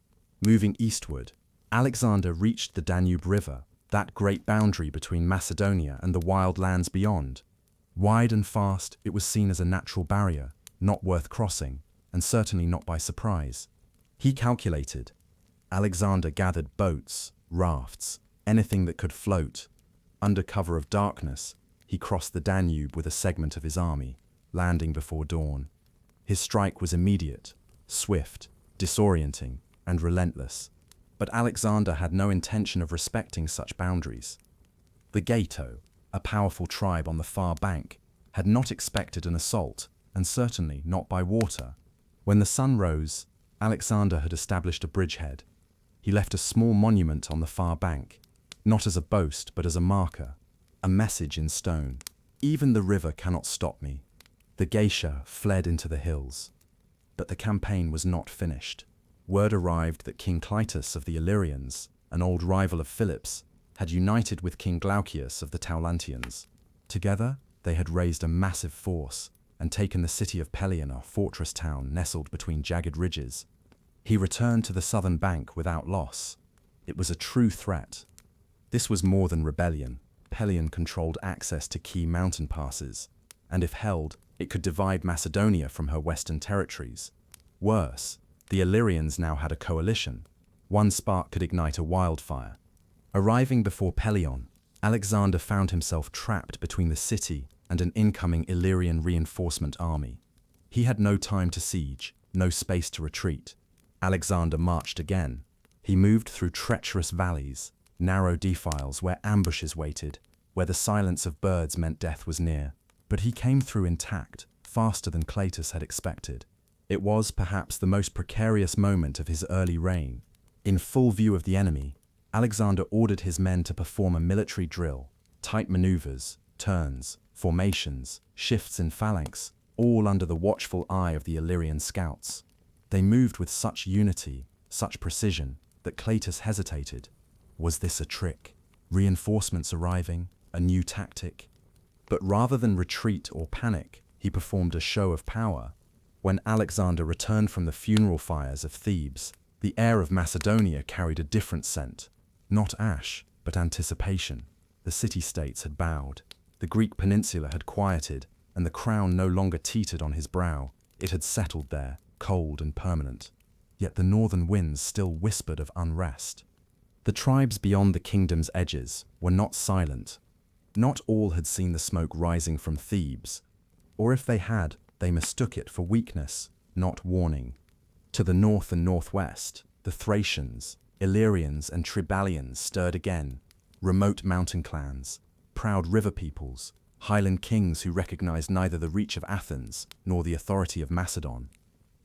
Moving eastward, Alexander reached the Danube River, that great boundary between Macedonia and the wild lands beyond. Wide and fast, it was seen as a natural barrier, not worth crossing, and certainly not by surprise. He calculated. Alexander gathered boats, rafts, anything that could float. Under cover of darkness, he crossed the Danube with a segment of his army, landing before dawn. His strike was immediate, swift, disorienting, and relentless. But Alexander had no intention of respecting such boundaries. The Gato, a powerful tribe on the far bank, had not expected an assault, and certainly not by water. When the sun rose, Alexander had established a bridgehead. He left a small monument on the far bank, not as a boast but as a marker, a message in stone. Even the river cannot stop me. The geisha fled into the hills. But the campaign was not finished. Word arrived that King Clytus of the Illyrians, an old rival of Philip's, had united with King Glaucius of the Taulantians. Together, they had raised a massive force and taken the city of Pelion, a fortress town nestled between jagged ridges. He returned to the southern bank without loss. It was a true threat. This was more than rebellion. Pelion controlled access to key mountain passes, and if held, it could divide Macedonia from her western territories. Worse, the Illyrians now had a coalition. One spark could ignite a wildfire. Arriving before Pelion, Alexander found himself trapped between the city and an incoming Illyrian reinforcement army. He had no time to siege, no space to retreat. Alexander marched again. He moved through treacherous valleys, narrow defiles where ambushes waited, where the silence of birds meant death was near. But he came through intact, faster than Clytus had expected. It was perhaps the most precarious moment of his early reign. In full view of the enemy, Alexander ordered his men to perform a military drill, tight maneuvers, turns, formations, shifts in phalanx, all under the watchful eye of the Illyrian scouts. They moved with such unity, such precision, that Clytus hesitated. Was this a trick? Reinforcements arriving? A new tactic? But rather than retreat or panic, he performed a show of power. When Alexander returned from the funeral fires of Thebes, the air of Macedonia carried a different scent. Not ash, but anticipation. The city-states had bowed. The Greek peninsula had quieted, and the crown no longer teetered on his brow. It had settled there, cold and permanent. Yet the northern winds still whispered of unrest. The tribes beyond the kingdom's edges were not silent. Not all had seen the smoke rising from Thebes, or if they had, they mistook it for weakness, not warning. To the north and northwest, the Thracians, Illyrians and Triballians stirred again, remote mountain clans, proud river peoples, highland kings who recognized neither the reach of Athens nor the authority of Macedon.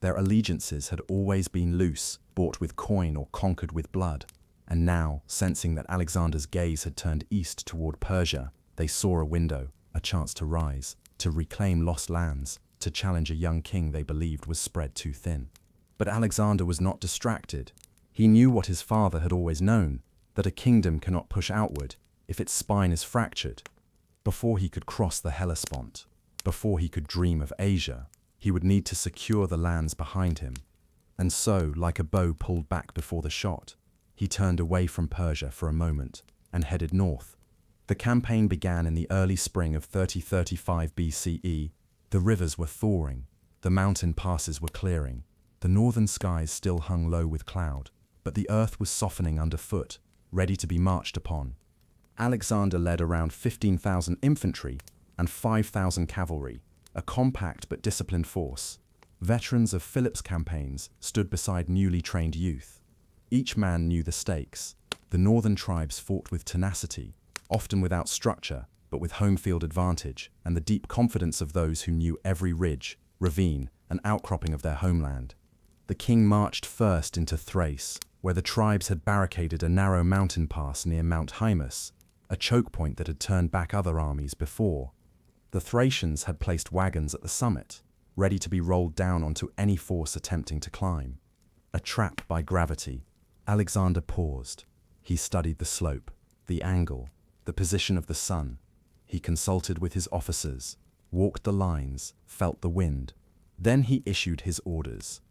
Their allegiances had always been loose, bought with coin or conquered with blood, and now, sensing that Alexander's gaze had turned east toward Persia, they saw a window, a chance to rise, to reclaim lost lands, to challenge a young king they believed was spread too thin. But Alexander was not distracted. He knew what his father had always known, that a kingdom cannot push outward if its spine is fractured. Before he could cross the Hellespont, before he could dream of Asia, he would need to secure the lands behind him. And so, like a bow pulled back before the shot, he turned away from Persia for a moment and headed north. The campaign began in the early spring of 3035 BCE. The rivers were thawing, the mountain passes were clearing, the northern skies still hung low with cloud, but the earth was softening underfoot. ready to be marched upon. Alexander led around 15,000 infantry and 5,000 cavalry, a compact but disciplined force. Veterans of Philip's campaigns stood beside newly trained youth. Each man knew the stakes. The northern tribes fought with tenacity, often without structure, but with home field advantage and the deep confidence of those who knew every ridge, ravine, and outcropping of their homeland. The king marched first into Thrace, where the tribes had barricaded a narrow mountain pass near Mount Hymus, a choke point that had turned back other armies before. The Thracians had placed wagons at the summit, ready to be rolled down onto any force attempting to climb. A trap by gravity. Alexander paused. He studied the slope, the angle, the position of the sun. He consulted with his officers, walked the lines, felt the wind. Then he issued his orders.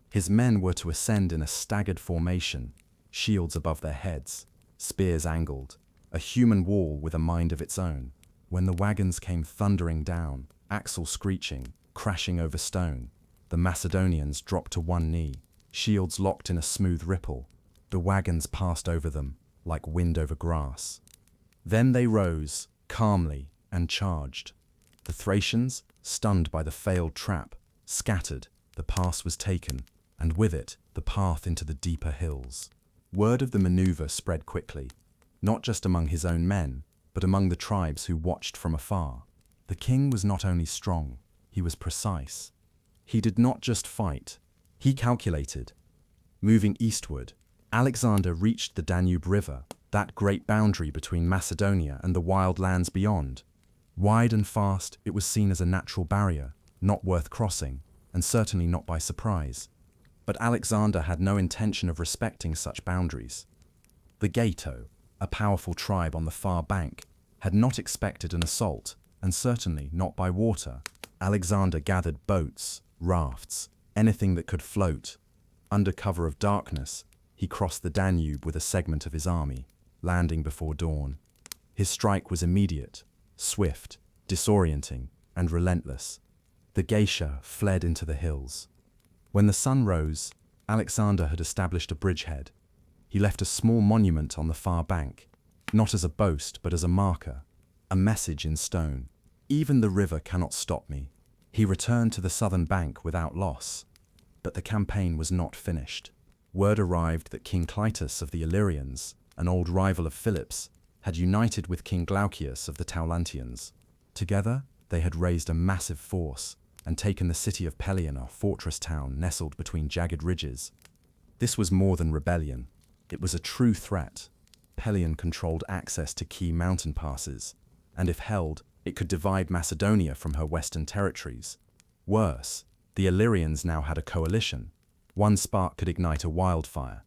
His men were to ascend in a staggered formation, shields above their heads, spears angled, a human wall with a mind of its own. When the wagons came thundering down, axles screeching, crashing over stone, the Macedonians dropped to one knee, shields locked in a smooth ripple. The wagons passed over them, like wind over grass. Then they rose, calmly, and charged. The Thracians, stunned by the failed trap, scattered. The pass was taken, and with it, the path into the deeper hills. Word of the maneuver spread quickly, not just among his own men, but among the tribes who watched from afar. The king was not only strong, he was precise. He did not just fight, he calculated. Moving eastward, Alexander reached the Danube River, that great boundary between Macedonia and the wild lands beyond. Wide and fast, it was seen as a natural barrier, not worth crossing, and certainly not by surprise. But Alexander had no intention of respecting such boundaries. The Gato, a powerful tribe on the far bank, had not expected an assault, and certainly not by water. Alexander gathered boats, rafts, anything that could float. Under cover of darkness, he crossed the Danube with a segment of his army, landing before dawn. His strike was immediate, swift, disorienting, and relentless. The geisha fled into the hills. When the sun rose, Alexander had established a bridgehead. He left a small monument on the far bank, not as a boast but as a marker, a message in stone. Even the river cannot stop me. He returned to the southern bank without loss. But the campaign was not finished. Word arrived that King Clitus of the Illyrians, an old rival of Philip's, had united with King Glaucius of the Taulantians. Together, they had raised a massive force and taken the city of Pelion, a fortress town nestled between jagged ridges. This was more than rebellion. It was a true threat. Pelion controlled access to key mountain passes, and if held, it could divide Macedonia from her western territories. Worse, the Illyrians now had a coalition. One spark could ignite a wildfire.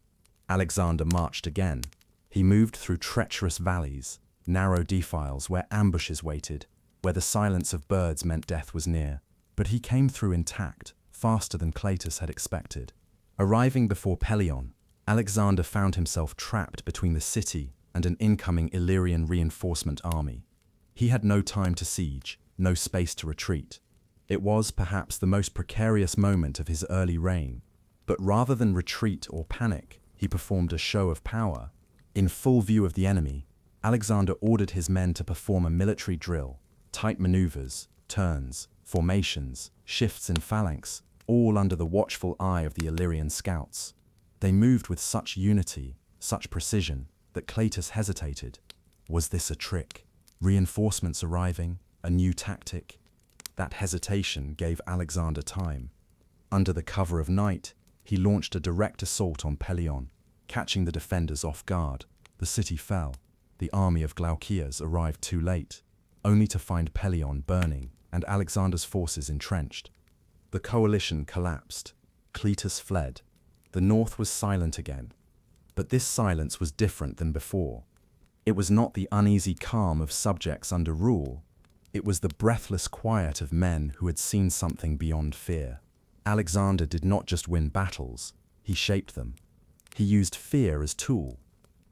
Alexander marched again. He moved through treacherous valleys, narrow defiles where ambushes waited, where the silence of birds meant death was near. But he came through intact, faster than Clitus had expected. Arriving before Pelion, Alexander found himself trapped between the city and an incoming Illyrian reinforcement army. He had no time to siege, no space to retreat. It was perhaps the most precarious moment of his early reign. But rather than retreat or panic, he performed a show of power. In full view of the enemy, Alexander ordered his men to perform a military drill, tight maneuvers, turns, formations, shifts in phalanx, all under the watchful eye of the Illyrian scouts. They moved with such unity, such precision, that Clitus hesitated. Was this a trick? Reinforcements arriving? A new tactic? That hesitation gave Alexander time. Under the cover of night, he launched a direct assault on Pelion, catching the defenders off guard. The city fell. The army of Glaucias arrived too late, only to find Pelion burning and Alexander's forces entrenched. The coalition collapsed. Clitus fled. The north was silent again. But this silence was different than before. It was not the uneasy calm of subjects under rule. It was the breathless quiet of men who had seen something beyond fear. Alexander did not just win battles, he shaped them. He used fear as tool,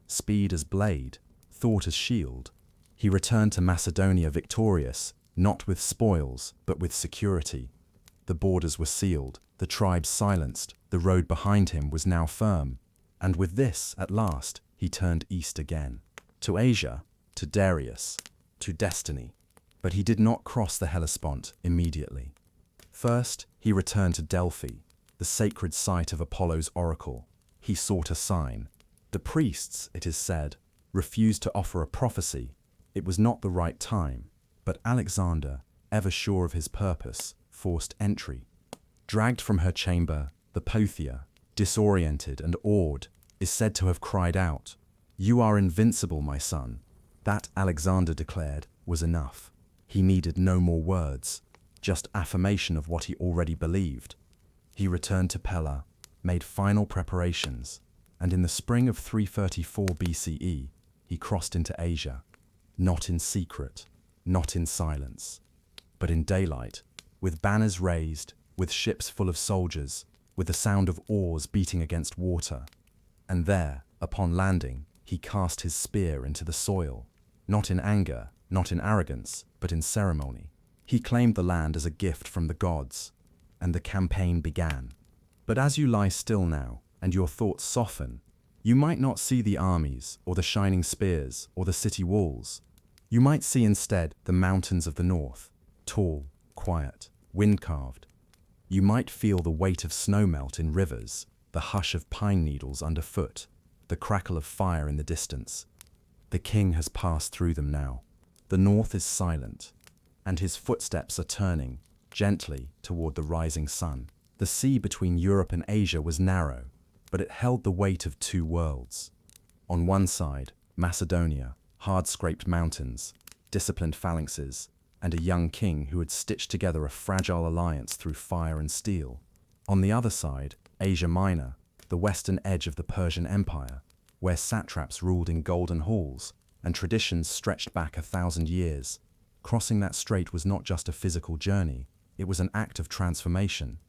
speed as blade, thought as shield. He returned to Macedonia victorious, not with spoils, but with security. The borders were sealed, the tribes silenced, the road behind him was now firm. And with this, at last, he turned east again. To Asia, to Darius, to destiny. But he did not cross the Hellespont immediately. First, he returned to Delphi, the sacred site of Apollo's oracle. He sought a sign. The priests, it is said, refused to offer a prophecy. It was not the right time, but Alexander, ever sure of his purpose, forced entry. Dragged from her chamber, the Pythia, disoriented and awed, is said to have cried out, "You are invincible, my son." That, Alexander declared, was enough. He needed no more words, just affirmation of what he already believed. He returned to Pella, made final preparations, and in the spring of 334 BCE, he crossed into Asia, not in secret, not in silence, but in daylight, with banners raised, with ships full of soldiers, with the sound of oars beating against water. And there, upon landing, he cast his spear into the soil, not in anger, not in arrogance, but in ceremony. He claimed the land as a gift from the gods, and the campaign began. But as you lie still now, and your thoughts soften, you might not see the armies, or the shining spears, or the city walls. You might see instead the mountains of the north, tall, quiet, wind-carved. You might feel the weight of snowmelt in rivers, the hush of pine needles underfoot, the crackle of fire in the distance. The king has passed through them now. The north is silent, and his footsteps are turning, gently, toward the rising sun. The sea between Europe and Asia was narrow, but it held the weight of two worlds. On one side, Macedonia, hard-scraped mountains, disciplined phalanxes, and a young king who had stitched together a fragile alliance through fire and steel. On the other side, Asia Minor, the western edge of the Persian Empire, where satraps ruled in golden halls and traditions stretched back 1,000 years. Crossing that strait was not just a physical journey, it was an act of transformation.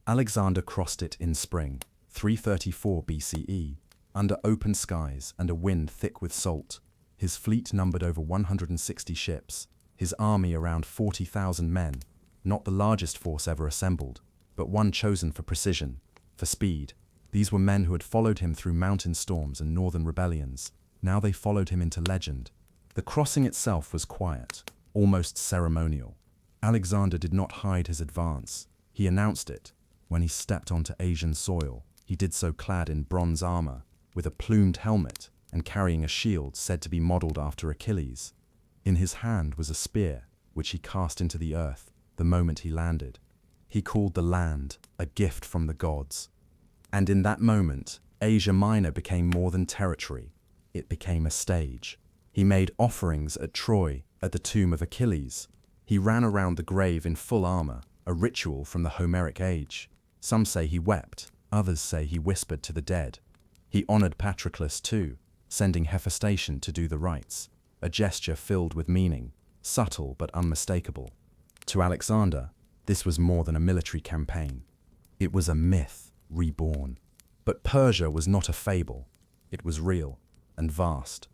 Alexander crossed it in spring, 334 BCE, under open skies and a wind thick with salt. His fleet numbered over 160 ships, his army around 40,000 men, not the largest force ever assembled, but one chosen for precision, for speed. These were men who had followed him through mountain storms and northern rebellions. Now they followed him into legend. The crossing itself was quiet, almost ceremonial. Alexander did not hide his advance. He announced it. When he stepped onto Asian soil, he did so clad in bronze armor, with a plumed helmet, and carrying a shield said to be modeled after Achilles. In his hand was a spear, which he cast into the earth the moment he landed. He called the land a gift from the gods. And in that moment, Asia Minor became more than territory. It became a stage. He made offerings at Troy, at the tomb of Achilles. He ran around the grave in full armor, a ritual from the Homeric age. Some say he wept, others say he whispered to the dead. He honored Patroclus too, sending Hephaestion to do the rites, a gesture filled with meaning, subtle but unmistakable. To Alexander, this was more than a military campaign. It was a myth reborn. But Persia was not a fable. It was real and vast.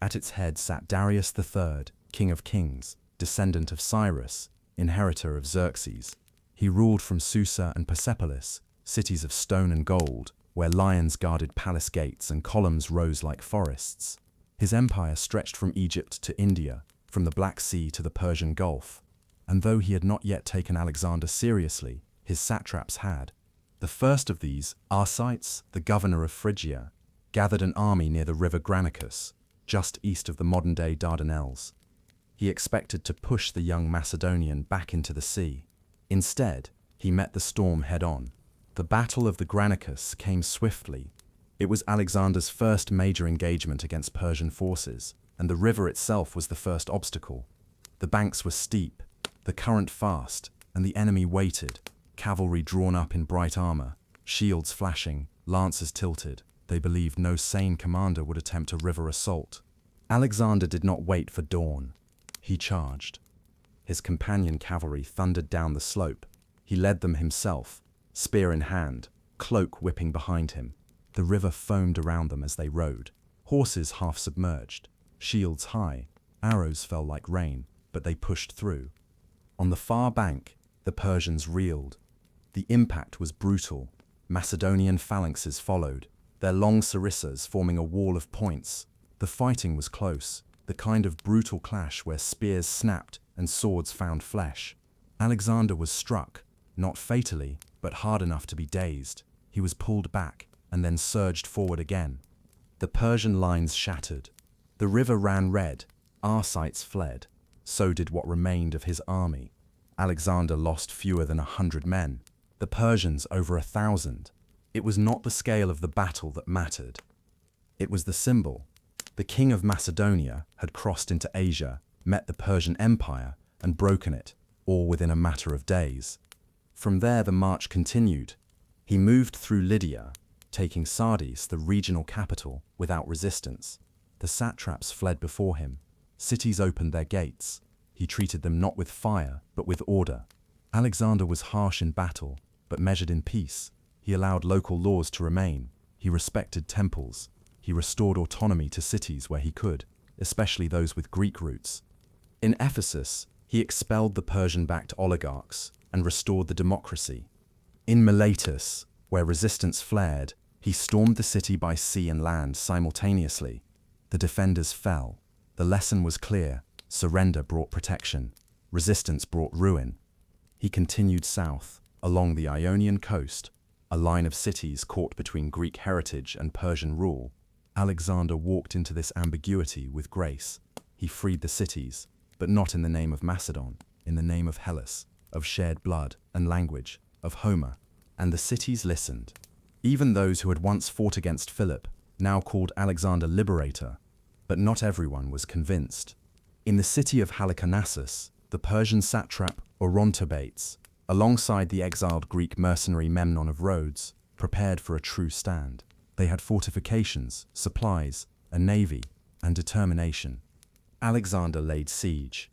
At its head sat Darius III, king of kings, descendant of Cyrus, inheritor of Xerxes. He ruled from Susa and Persepolis, cities of stone and gold, where lions guarded palace gates and columns rose like forests. His empire stretched from Egypt to India, from the Black Sea to the Persian Gulf. And though he had not yet taken Alexander seriously, his satraps had. The first of these, Arsites, the governor of Phrygia, gathered an army near the river Granicus, just east of the modern-day Dardanelles. He expected to push the young Macedonian back into the sea. Instead, he met the storm head-on. The Battle of the Granicus came swiftly. It was Alexander's first major engagement against Persian forces, and the river itself was the first obstacle. The banks were steep, the current fast, and the enemy waited, cavalry drawn up in bright armor, shields flashing, lances tilted. They believed no sane commander would attempt a river assault. Alexander did not wait for dawn. He charged. His companion cavalry thundered down the slope. He led them himself, spear in hand, cloak whipping behind him. The river foamed around them as they rode. Horses half submerged, shields high, arrows fell like rain, but they pushed through. On the far bank, the Persians reeled. The impact was brutal. Macedonian phalanxes followed, their long sarissas forming a wall of points. The fighting was close, the kind of brutal clash where spears snapped and swords found flesh. Alexander was struck, not fatally, but hard enough to be dazed. He was pulled back and then surged forward again. The Persian lines shattered. The river ran red, Arsites fled. So did what remained of his army. Alexander lost fewer than 100 men, the Persians over 1,000. It was not the scale of the battle that mattered. It was the symbol. The king of Macedonia had crossed into Asia, met the Persian Empire, and broken it, all within a matter of days. From there the march continued. He moved through Lydia, taking Sardis, the regional capital, without resistance. The satraps fled before him. Cities opened their gates. He treated them not with fire, but with order. Alexander was harsh in battle, but measured in peace. He allowed local laws to remain. He respected temples. He restored autonomy to cities where he could, especially those with Greek roots. In Ephesus, he expelled the Persian-backed oligarchs and restored the democracy. In Miletus, where resistance flared, he stormed the city by sea and land simultaneously. The defenders fell. The lesson was clear. Surrender brought protection. Resistance brought ruin. He continued south, along the Ionian coast, a line of cities caught between Greek heritage and Persian rule. Alexander walked into this ambiguity with grace. He freed the cities, but not in the name of Macedon, in the name of Hellas, of shared blood and language, of Homer. And the cities listened. Even those who had once fought against Philip now called Alexander liberator, but not everyone was convinced. In the city of Halicarnassus, the Persian satrap Orontobates, alongside the exiled Greek mercenary Memnon of Rhodes, prepared for a true stand. They had fortifications, supplies, a navy, and determination. Alexander laid siege.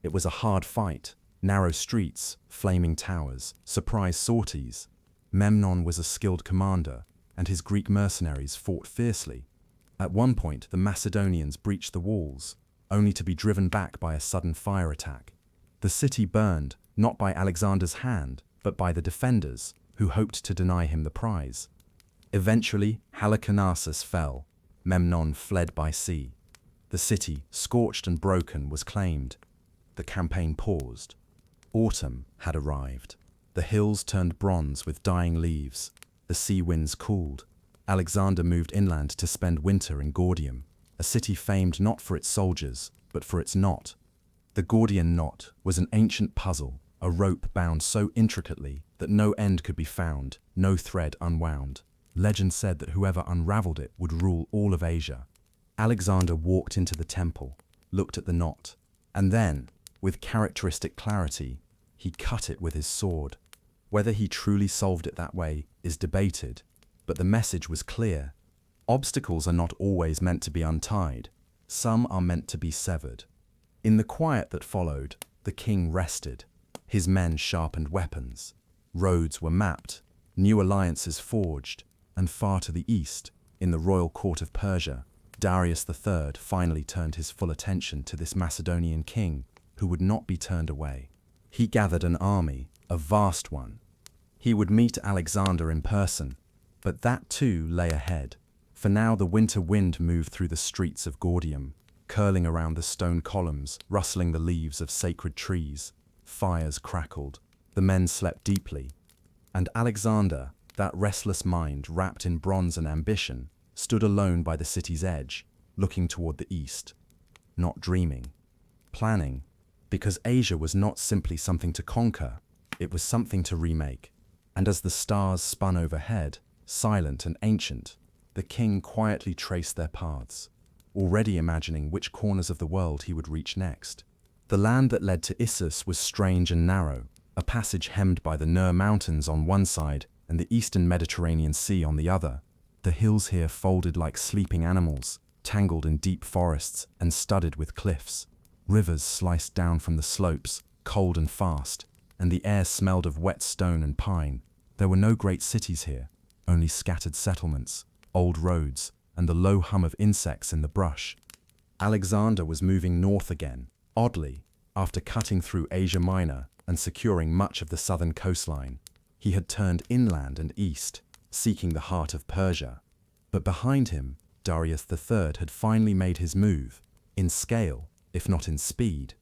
It was a hard fight, narrow streets, flaming towers, surprise sorties. Memnon was a skilled commander, and his Greek mercenaries fought fiercely. At one point, the Macedonians breached the walls, only to be driven back by a sudden fire attack. The city burned, not by Alexander's hand, but by the defenders, who hoped to deny him the prize. Eventually, Halicarnassus fell. Memnon fled by sea. The city, scorched and broken, was claimed. The campaign paused. Autumn had arrived. The hills turned bronze with dying leaves. The sea winds cooled. Alexander moved inland to spend winter in Gordium, a city famed not for its soldiers, but for its knot. The Gordian knot was an ancient puzzle, a rope bound so intricately that no end could be found, no thread unwound. Legend said that whoever unraveled it would rule all of Asia. Alexander walked into the temple, looked at the knot, and then, with characteristic clarity, he cut it with his sword. Whether he truly solved it that way is debated, but the message was clear. Obstacles are not always meant to be untied. Some are meant to be severed. In the quiet that followed, the king rested. His men sharpened weapons. Roads were mapped, new alliances forged, and far to the east, in the royal court of Persia, Darius III finally turned his full attention to this Macedonian king, who would not be turned away. He gathered an army, a vast one. He would meet Alexander in person, but that too lay ahead. For now the winter wind moved through the streets of Gordium, curling around the stone columns, rustling the leaves of sacred trees. Fires crackled. The men slept deeply. And Alexander, that restless mind wrapped in bronze and ambition, stood alone by the city's edge, looking toward the east. Not dreaming. Planning. Because Asia was not simply something to conquer, it was something to remake. And as the stars spun overhead, silent and ancient, the king quietly traced their paths, already imagining which corners of the world he would reach next. The land that led to Issus was strange and narrow, a passage hemmed by the Nur Mountains on one side and the eastern Mediterranean Sea on the other. The hills here folded like sleeping animals, tangled in deep forests and studded with cliffs. Rivers sliced down from the slopes, cold and fast, and the air smelled of wet stone and pine. There were no great cities here, only scattered settlements, old roads, and the low hum of insects in the brush. Alexander was moving north again, oddly, after cutting through Asia Minor and securing much of the southern coastline. He had turned inland and east, seeking the heart of Persia. But behind him, Darius III had finally made his move, in scale, if not in speed.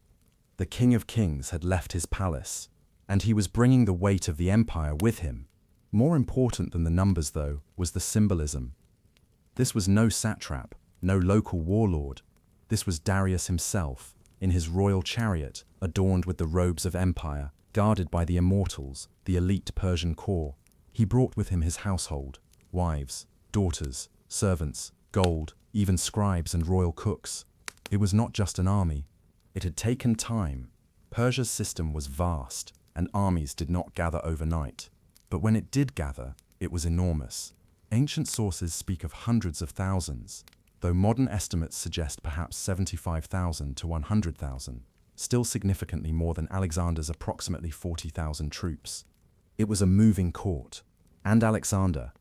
The King of Kings had left his palace, and he was bringing the weight of the empire with him. More important than the numbers, though, was the symbolism. This was no satrap, no local warlord. This was Darius himself, in his royal chariot, adorned with the robes of empire, guarded by the immortals, the elite Persian corps. He brought with him his household, wives, daughters, servants, gold, even scribes and royal cooks. It was not just an army. It had taken time. Persia's system was vast, and armies did not gather overnight. But when it did gather, it was enormous. Ancient sources speak of hundreds of thousands, though modern estimates suggest perhaps 75,000 to 100,000, still significantly more than Alexander's approximately 40,000 troops. It was a moving court. And Alexander.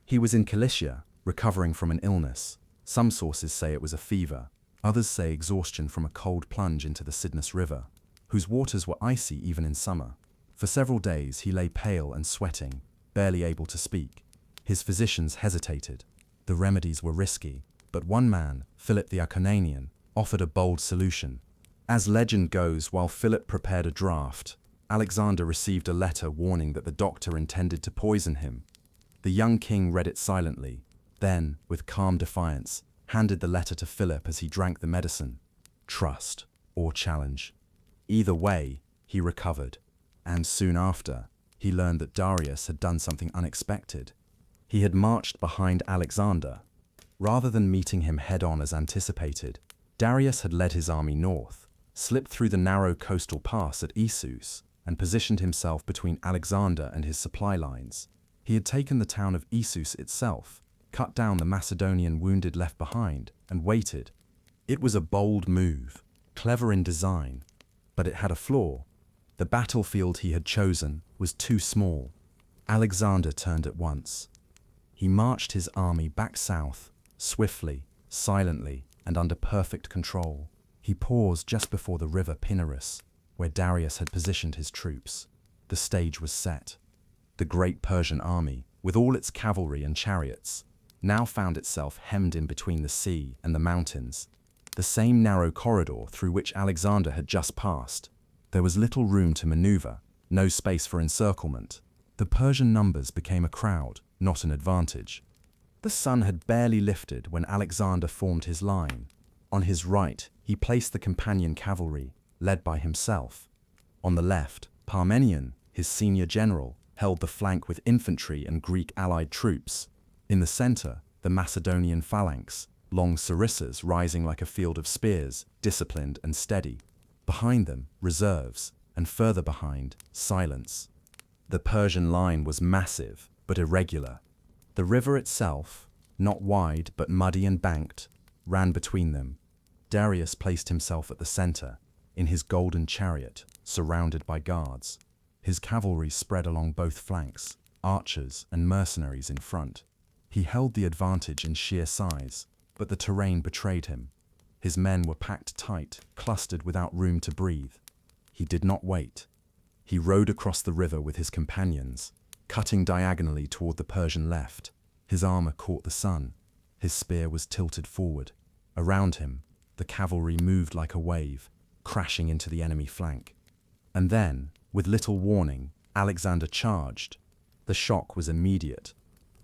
He was in Cilicia, recovering from an illness. Some sources say it was a fever. Others say exhaustion from a cold plunge into the Cydnus River, whose waters were icy even in summer. For several days he lay pale and sweating, barely able to speak. His physicians hesitated. The remedies were risky, but one man, Philip the Acarnanian, offered a bold solution. As legend goes, while Philip prepared a draft, Alexander received a letter warning that the doctor intended to poison him. The young king read it silently, then, with calm defiance, handed the letter to Philip as he drank the medicine. Trust or challenge. Either way, he recovered, and soon after, he learned that Darius had done something unexpected. He had marched behind Alexander. Rather than meeting him head-on as anticipated, Darius had led his army north, slipped through the narrow coastal pass at Issus, and positioned himself between Alexander and his supply lines. He had taken the town of Issus itself, cut down the Macedonian wounded left behind, and waited. It was a bold move, clever in design, but it had a flaw. The battlefield he had chosen was too small. Alexander turned at once. He marched his army back south, swiftly, silently, and under perfect control. He paused just before the river Pinarus, where Darius had positioned his troops. The stage was set. The great Persian army, with all its cavalry and chariots, now found itself hemmed in between the sea and the mountains, the same narrow corridor through which Alexander had just passed. There was little room to maneuver, no space for encirclement. The Persian numbers became a crowd, not an advantage. The sun had barely lifted when Alexander formed his line. On his right, he placed the companion cavalry, led by himself. On the left, Parmenion, his senior general, held the flank with infantry and Greek allied troops. In the center, the Macedonian phalanx, long sarissas rising like a field of spears, disciplined and steady. Behind them, reserves, and further behind, silence. The Persian line was massive, but irregular. The river itself, not wide but muddy and banked, ran between them. Darius placed himself at the center, in his golden chariot, surrounded by guards. His cavalry spread along both flanks, archers and mercenaries in front. He held the advantage in sheer size, but the terrain betrayed him. His men were packed tight, clustered without room to breathe. He did not wait. He rode across the river with his companions, cutting diagonally toward the Persian left. His armor caught the sun. His spear was tilted forward. Around him, the cavalry moved like a wave, crashing into the enemy flank. And then, with little warning, Alexander charged. The shock was immediate.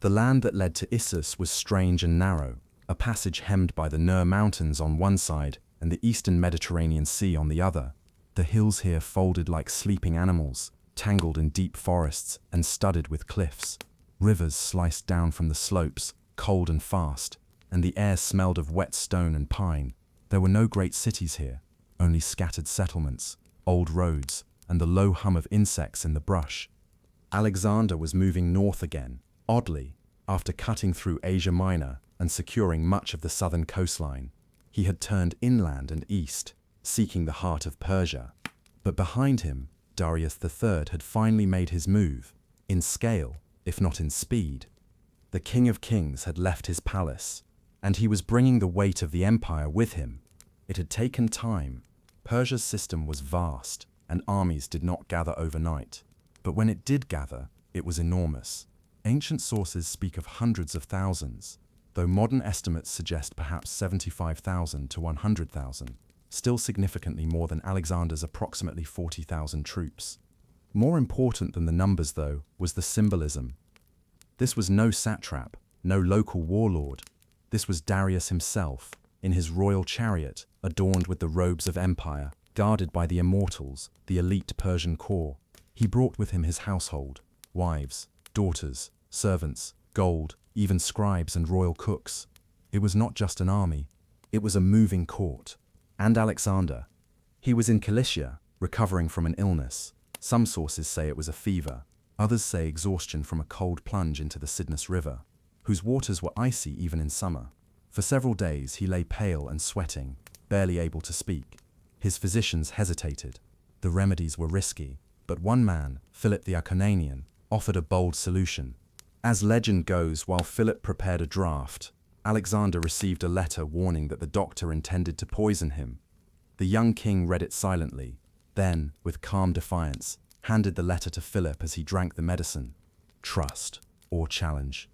The land that led to Issus was strange and narrow, a passage hemmed by the Nur Mountains on one side and the eastern Mediterranean Sea on the other. The hills here folded like sleeping animals, tangled in deep forests and studded with cliffs. Rivers sliced down from the slopes, cold and fast, and the air smelled of wet stone and pine. There were no great cities here, only scattered settlements, old roads, and the low hum of insects in the brush. Alexander was moving north again, oddly, after cutting through Asia Minor and securing much of the southern coastline. He had turned inland and east, seeking the heart of Persia. But behind him, Darius III had finally made his move, in scale, if not in speed. The King of Kings had left his palace, and he was bringing the weight of the empire with him. It had taken time. Persia's system was vast, and armies did not gather overnight. But when it did gather, it was enormous. Ancient sources speak of hundreds of thousands, though modern estimates suggest perhaps 75,000 to 100,000, still significantly more than Alexander's approximately 40,000 troops. More important than the numbers, though, was the symbolism. This was no satrap, no local warlord. This was Darius himself, in his royal chariot, adorned with the robes of empire, guarded by the immortals, the elite Persian corps. He brought with him his household, wives, daughters, servants, gold, even scribes and royal cooks. It was not just an army, it was a moving court. And Alexander. He was in Cilicia, recovering from an illness. Some sources say it was a fever, others say exhaustion from a cold plunge into the Cydnus River, whose waters were icy even in summer. For several days he lay pale and sweating, barely able to speak. His physicians hesitated. The remedies were risky, but one man, Philip the Acarnanian, offered a bold solution. As legend goes, while Philip prepared a draft, Alexander received a letter warning that the doctor intended to poison him. The young king read it silently, then, with calm defiance, handed the letter to Philip as he drank the medicine. Trust or challenge.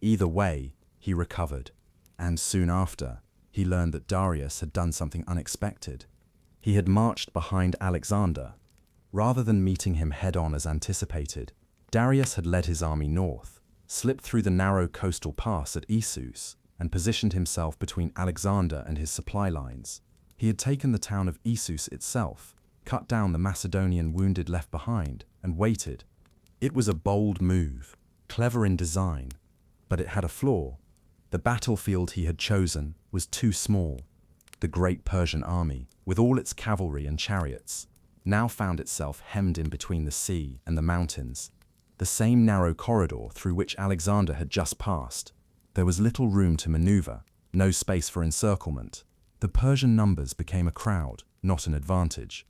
Either way, he recovered, and soon after, he learned that Darius had done something unexpected. He had marched behind Alexander. Rather than meeting him head-on as anticipated, Darius had led his army north, slipped through the narrow coastal pass at Issus, and positioned himself between Alexander and his supply lines. He had taken the town of Issus itself, cut down the Macedonian wounded left behind, and waited. It was a bold move, clever in design, but it had a flaw. The battlefield he had chosen was too small. The great Persian army, with all its cavalry and chariots, now found itself hemmed in between the sea and the mountains, the same narrow corridor through which Alexander had just passed. There was little room to maneuver, no space for encirclement. The Persian numbers became a crowd, not an advantage.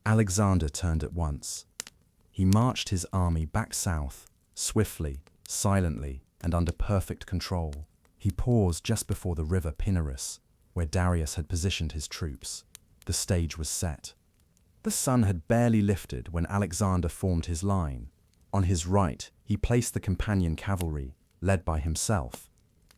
Alexander turned at once. He marched his army back south, swiftly, silently, and under perfect control. He paused just before the river Pinarus, where Darius had positioned his troops. The stage was set. The sun had barely lifted when Alexander formed his line. On his right, he placed the companion cavalry, led by himself.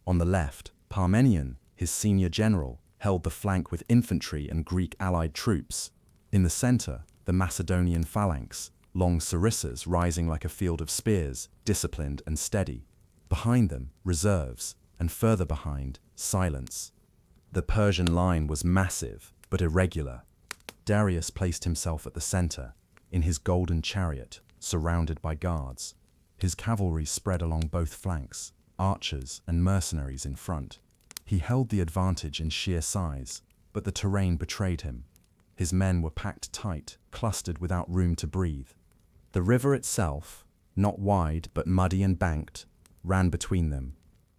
On the left, Parmenion, his senior general, held the flank with infantry and Greek allied troops. In the center, the Macedonian phalanx, long sarissas rising like a field of spears, disciplined and steady. Behind them, reserves, and further behind, silence. The Persian line was massive, but irregular. Darius placed himself at the center, in his golden chariot, surrounded by guards. His cavalry spread along both flanks, archers and mercenaries in front. He held the advantage in sheer size, but the terrain betrayed him. His men were packed tight, clustered without room to breathe. The river itself, not wide but muddy and banked, ran between them.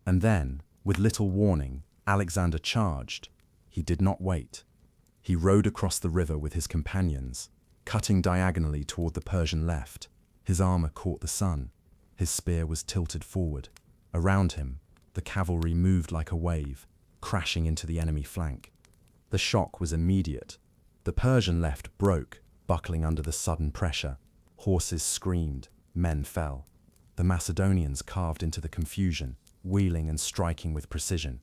And then, with little warning, Alexander charged. He did not wait. He rode across the river with his companions, cutting diagonally toward the Persian left. His armor caught the sun. His spear was tilted forward. Around him, the cavalry moved like a wave, crashing into the enemy flank. The shock was immediate. The Persian left broke, buckling under the sudden pressure. Horses screamed, men fell. The Macedonians carved into the confusion, wheeling and striking with precision.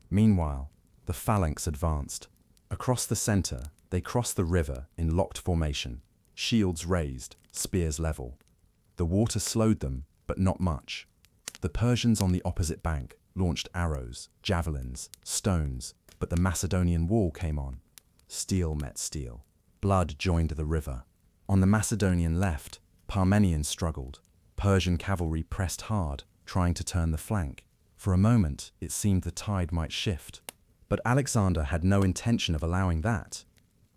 Meanwhile, the phalanx advanced. Across the center, they crossed the river in locked formation, shields raised, spears level. The water slowed them, but not much. The Persians on the opposite bank launched arrows, javelins, stones, but the Macedonian wall came on. Steel met steel. Blood joined the river. On the Macedonian left, Parmenion struggled. Persian cavalry pressed hard, trying to turn the flank. For a moment, it seemed the tide might shift. But Alexander had no intention of allowing that.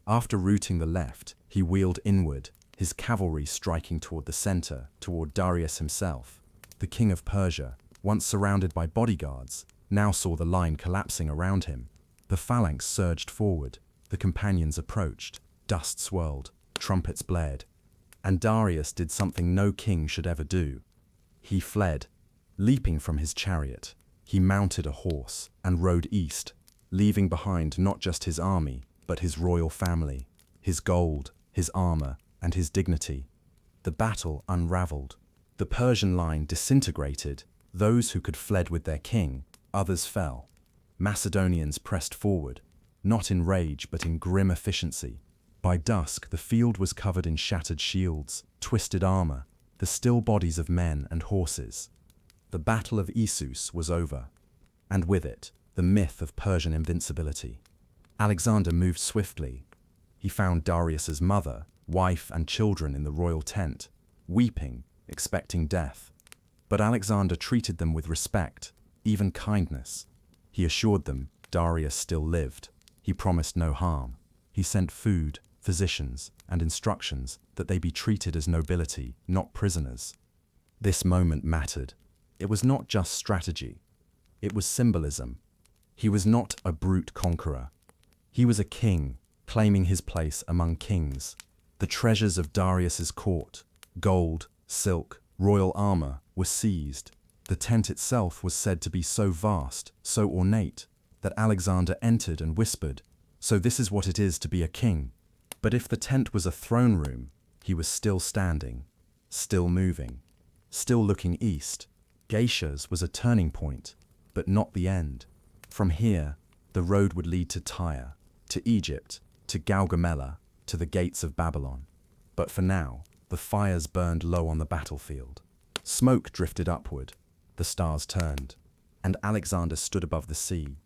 After routing the left, he wheeled inward, his cavalry striking toward the center, toward Darius himself. The king of Persia, once surrounded by bodyguards, now saw the line collapsing around him. The phalanx surged forward. The companions approached. Dust swirled. Trumpets blared. And Darius did something no king should ever do. He fled. Leaping from his chariot, he mounted a horse and rode east, leaving behind not just his army, but his royal family, his gold, his armor, and his dignity. The battle unraveled. The Persian line disintegrated. Those who could fled with their king, Others fell. Macedonians pressed forward, not in rage but in grim efficiency. By dusk, the field was covered in shattered shields, twisted armor, the still bodies of men and horses. The Battle of Issus was over, and with it, the myth of Persian invincibility. Alexander moved swiftly. He found Darius's mother, wife, and children in the royal tent, weeping, expecting death. But Alexander treated them with respect, even kindness. He assured them Darius still lived. He promised no harm. He sent food, physicians, and instructions that they be treated as nobility, not prisoners. This moment mattered. It was not just strategy. It was symbolism. He was not a brute conqueror. He was a king, claiming his place among kings. The treasures of Darius's court, gold, silk, royal armor, were seized. The tent itself was said to be so vast, so ornate, that Alexander entered and whispered, "So this is what it is to be a king." But if the tent was a throne room, he was still standing, still moving, still looking east. Geishas was a turning point, but not the end. From here, the road would lead to Tyre, to Egypt, to Gaugamela, to the gates of Babylon. But for now, the fires burned low on the battlefield. Smoke drifted upward, the stars turned, and Alexander stood above the sea,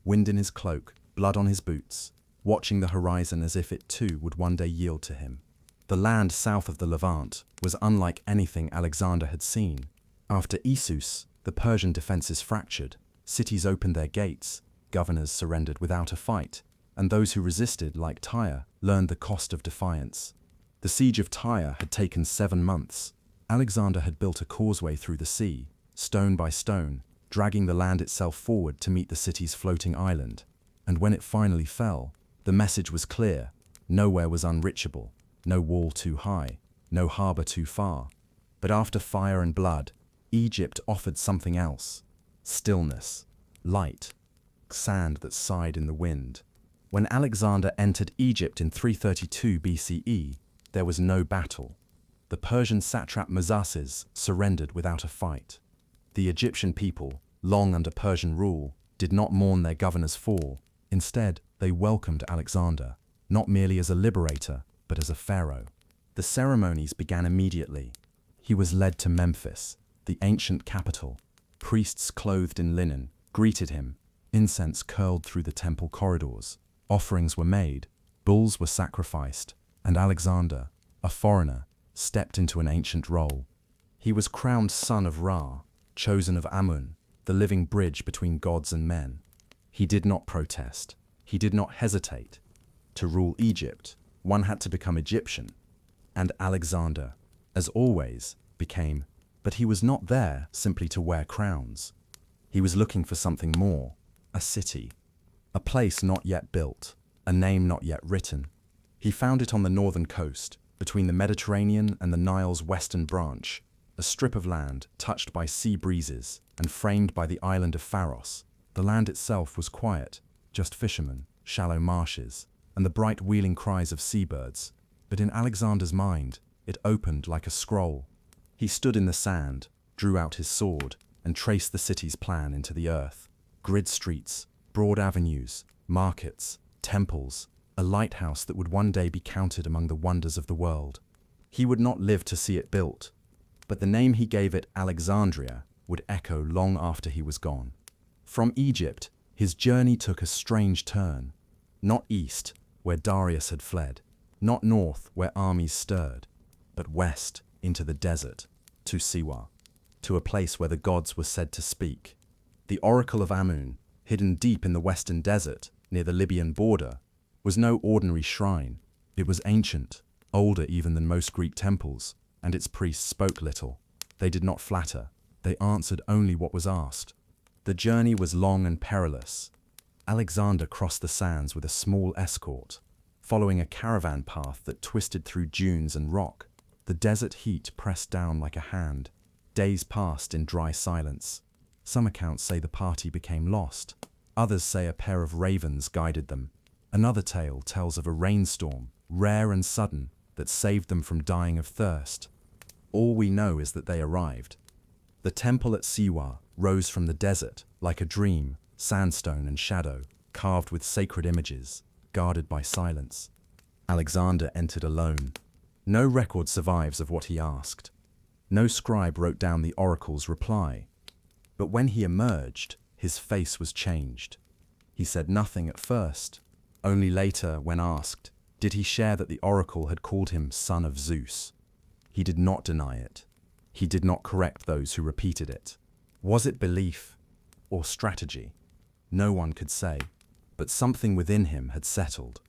wind in his cloak, blood on his boots, watching the horizon as if it too would one day yield to him. The land south of the Levant was unlike anything Alexander had seen. After Issus, the Persian defenses fractured, cities opened their gates, governors surrendered without a fight, and those who resisted, like Tyre, learned the cost of defiance. The siege of Tyre had taken 7 months. Alexander had built a causeway through the sea, stone by stone, dragging the land itself forward to meet the city's floating island. And when it finally fell, the message was clear: nowhere was unreachable, no wall too high, no harbor too far. But after fire and blood, Egypt offered something else: stillness, light, sand that sighed in the wind. When Alexander entered Egypt in 332 BCE, there was no battle. The Persian satrap Mzasis surrendered without a fight. The Egyptian people, long under Persian rule, did not mourn their governor's fall. Instead, they welcomed Alexander, not merely as a liberator, but as a pharaoh. The ceremonies began immediately. He was led to Memphis, the ancient capital. Priests clothed in linen greeted him. Incense curled through the temple corridors. Offerings were made, bulls were sacrificed, and Alexander, a foreigner, stepped into an ancient role. He was crowned son of Ra, chosen of Amun, the living bridge between gods and men. He did not protest. He did not hesitate. To rule Egypt, one had to become Egyptian. And Alexander, as always, became. But he was not there simply to wear crowns. He was looking for something more: a city, a place not yet built, a name not yet written. He found it on the northern coast, between the Mediterranean and the Nile's western branch, a strip of land touched by sea breezes and framed by the island of Pharos. The land itself was quiet, just fishermen, shallow marshes, and the bright wheeling cries of seabirds. But in Alexander's mind, it opened like a scroll. He stood in the sand, drew out his sword, and traced the city's plan into the earth. Grid streets, broad avenues, markets, temples, a lighthouse that would one day be counted among the wonders of the world. He would not live to see it built, but the name he gave it, Alexandria, would echo long after he was gone. From Egypt, his journey took a strange turn. Not east, where Darius had fled, not north, where armies stirred, but west, into the desert, to Siwa, to a place where the gods were said to speak. The Oracle of Amun, hidden deep in the western desert, near the Libyan border, was no ordinary shrine. It was ancient, older even than most Greek temples, and its priests spoke little. They did not flatter. They answered only what was asked. The journey was long and perilous. Alexander crossed the sands with a small escort, following a caravan path that twisted through dunes and rock. The desert heat pressed down like a hand. Days passed in dry silence. Some accounts say the party became lost. Others say a pair of ravens guided them. Another tale tells of a rainstorm, rare and sudden, that saved them from dying of thirst. All we know is that they arrived. The temple at Siwa, rose from the desert like a dream, sandstone and shadow, carved with sacred images, guarded by silence. Alexander entered alone. No record survives of what he asked. No scribe wrote down the oracle's reply. But when he emerged, his face was changed. He said nothing at first. Only later, when asked, did he share that the oracle had called him son of Zeus. He did not deny it. He did not correct those who repeated it. Was it belief or strategy? No one could say, but something within him had settled.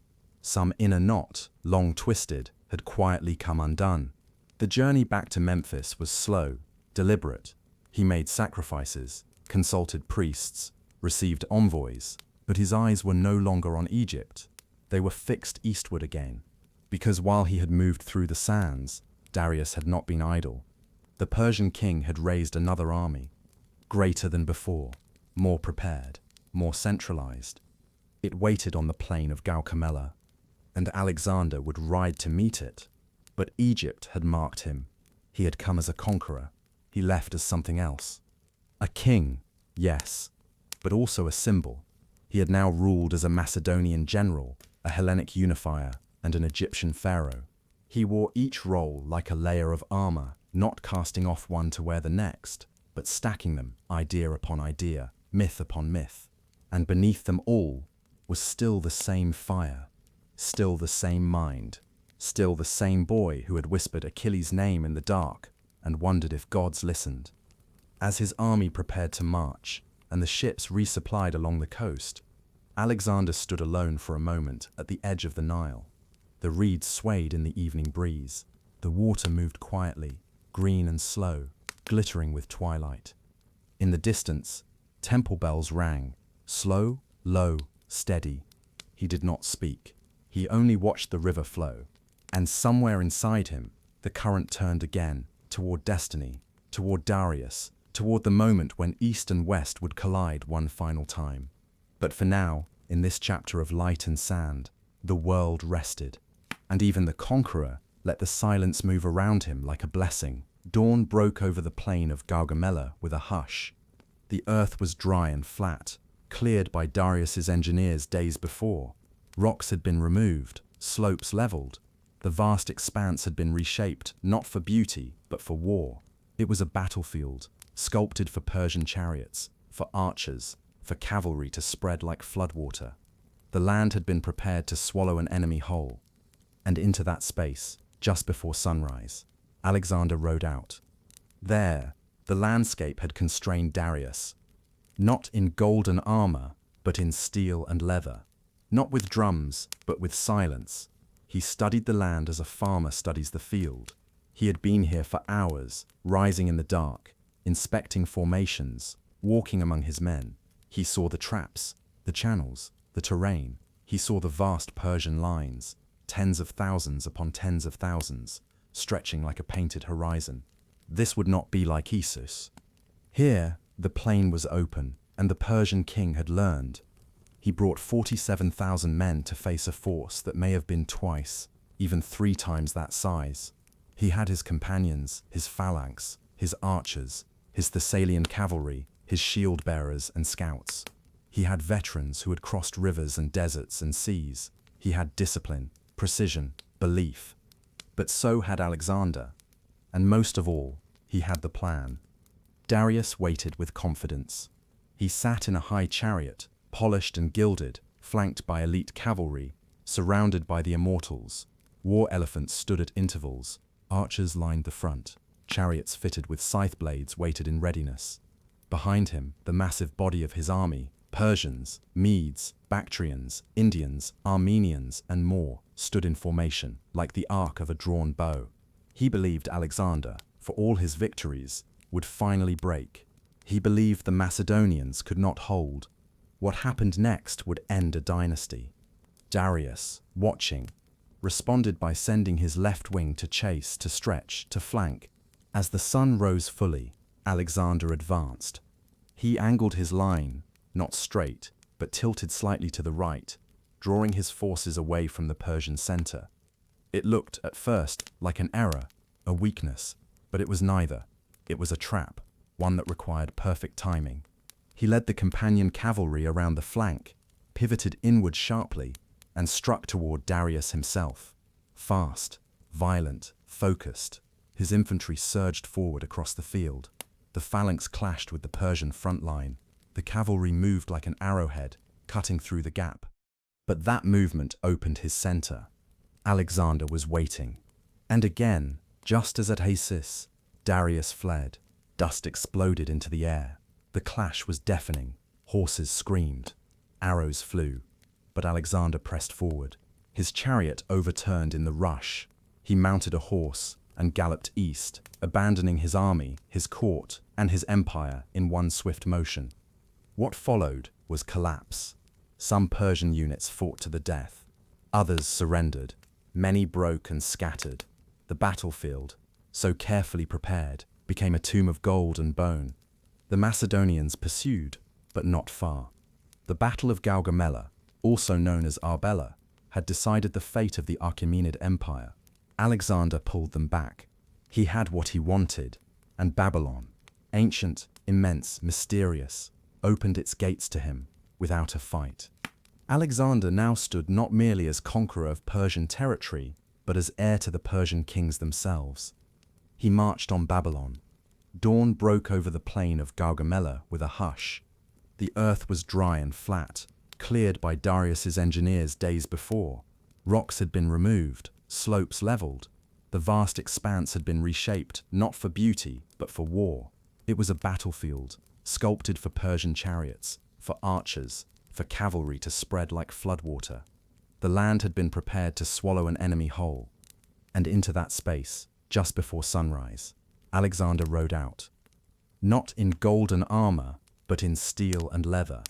Some inner knot, long twisted, had quietly come undone. The journey back to Memphis was slow, deliberate. He made sacrifices, consulted priests, received envoys, but his eyes were no longer on Egypt. They were fixed eastward again, because while he had moved through the sands, Darius had not been idle. The Persian king had raised another army, greater than before, more prepared, more centralized. It waited on the plain of Gaugamela, and Alexander would ride to meet it. But Egypt had marked him. He had come as a conqueror. He left as something else. A king, yes, but also a symbol. He had now ruled as a Macedonian general, a Hellenic unifier, and an Egyptian pharaoh. He wore each role like a layer of armor, not casting off one to wear the next, but stacking them, idea upon idea, myth upon myth. And beneath them all was still the same fire, still the same mind, still the same boy who had whispered Achilles' name in the dark and wondered if gods listened. As his army prepared to march and the ships resupplied along the coast, Alexander stood alone for a moment at the edge of the Nile. The reeds swayed in the evening breeze. The water moved quietly, green and slow, glittering with twilight. In the distance, temple bells rang, slow, low, steady. He did not speak. He only watched the river flow. And somewhere inside him, the current turned again, toward destiny, toward Darius, toward the moment when East and West would collide one final time. But for now, in this chapter of light and sand, the world rested. And even the conqueror let the silence move around him like a blessing. Dawn broke over the plain of Gaugamela with a hush. The earth was dry and flat, cleared by Darius's engineers days before. Rocks had been removed, slopes leveled. The vast expanse had been reshaped, not for beauty, but for war. It was a battlefield, sculpted for Persian chariots, for archers, for cavalry to spread like floodwater. The land had been prepared to swallow an enemy whole. And into that space, just before sunrise, Alexander rode out. There, the landscape had constrained Darius, not in golden armor, but in steel and leather, not with drums, but with silence. He studied the land as a farmer studies the field. He had been here for hours, rising in the dark, inspecting formations, walking among his men. He saw the traps, the channels, the terrain. He saw the vast Persian lines, tens of thousands upon tens of thousands, stretching like a painted horizon. This would not be like Issus. Here, the plain was open, and the Persian king had learned. He brought 47,000 men to face a force that may have been twice, even 3 times that size. He had his companions, his phalanx, his archers, his Thessalian cavalry, his shield-bearers and scouts. He had veterans who had crossed rivers and deserts and seas. He had discipline, precision, belief. But so had Alexander. And most of all, he had the plan. Darius waited with confidence. He sat in a high chariot, polished and gilded, flanked by elite cavalry, surrounded by the immortals. War elephants stood at intervals, archers lined the front, chariots fitted with scythe blades waited in readiness. Behind him, the massive body of his army, Persians, Medes, Bactrians, Indians, Armenians, and more, stood in formation, like the arc of a drawn bow. He believed Alexander, for all his victories, would finally break. He believed the Macedonians could not hold. What happened next would end a dynasty. Darius, watching, responded by sending his left wing to chase, to stretch, to flank. As the sun rose fully, Alexander advanced. He angled his line, not straight, but tilted slightly to the right, drawing his forces away from the Persian center. It looked, at first, like an error, a weakness, but it was neither. It was a trap. one that required perfect timing. He led the companion cavalry around the flank, pivoted inward sharply, and struck toward Darius himself. Fast, violent, focused, his infantry surged forward across the field. The phalanx clashed with the Persian front line. The cavalry moved like an arrowhead, cutting through the gap. But that movement opened his center. Alexander was waiting. And again, just as at Assis, Darius fled. Dust exploded into the air. The clash was deafening. Horses screamed. Arrows flew. But Alexander pressed forward. His chariot overturned in the rush. He mounted a horse and galloped east, abandoning his army, his court, and his empire in one swift motion. What followed was collapse. Some Persian units fought to the death. Others surrendered. Many broke and scattered. The battlefield, so carefully prepared, became a tomb of gold and bone. The Macedonians pursued, but not far. The Battle of Gaugamela, also known as Arbela, had decided the fate of the Achaemenid Empire. Alexander pulled them back. He had what he wanted, and Babylon, ancient, immense, mysterious, opened its gates to him without a fight. Alexander now stood not merely as conqueror of Persian territory, but as heir to the Persian kings themselves. He marched on Babylon. Dawn broke over the plain of Gaugamela with a hush. The earth was dry and flat, cleared by Darius's engineers days before. Rocks had been removed, slopes leveled. The vast expanse had been reshaped, not for beauty, but for war. It was a battlefield, sculpted for Persian chariots, for archers, for cavalry to spread like floodwater. The land had been prepared to swallow an enemy whole. And into that space, just before sunrise, Alexander rode out. Not in golden armor, but in steel and leather.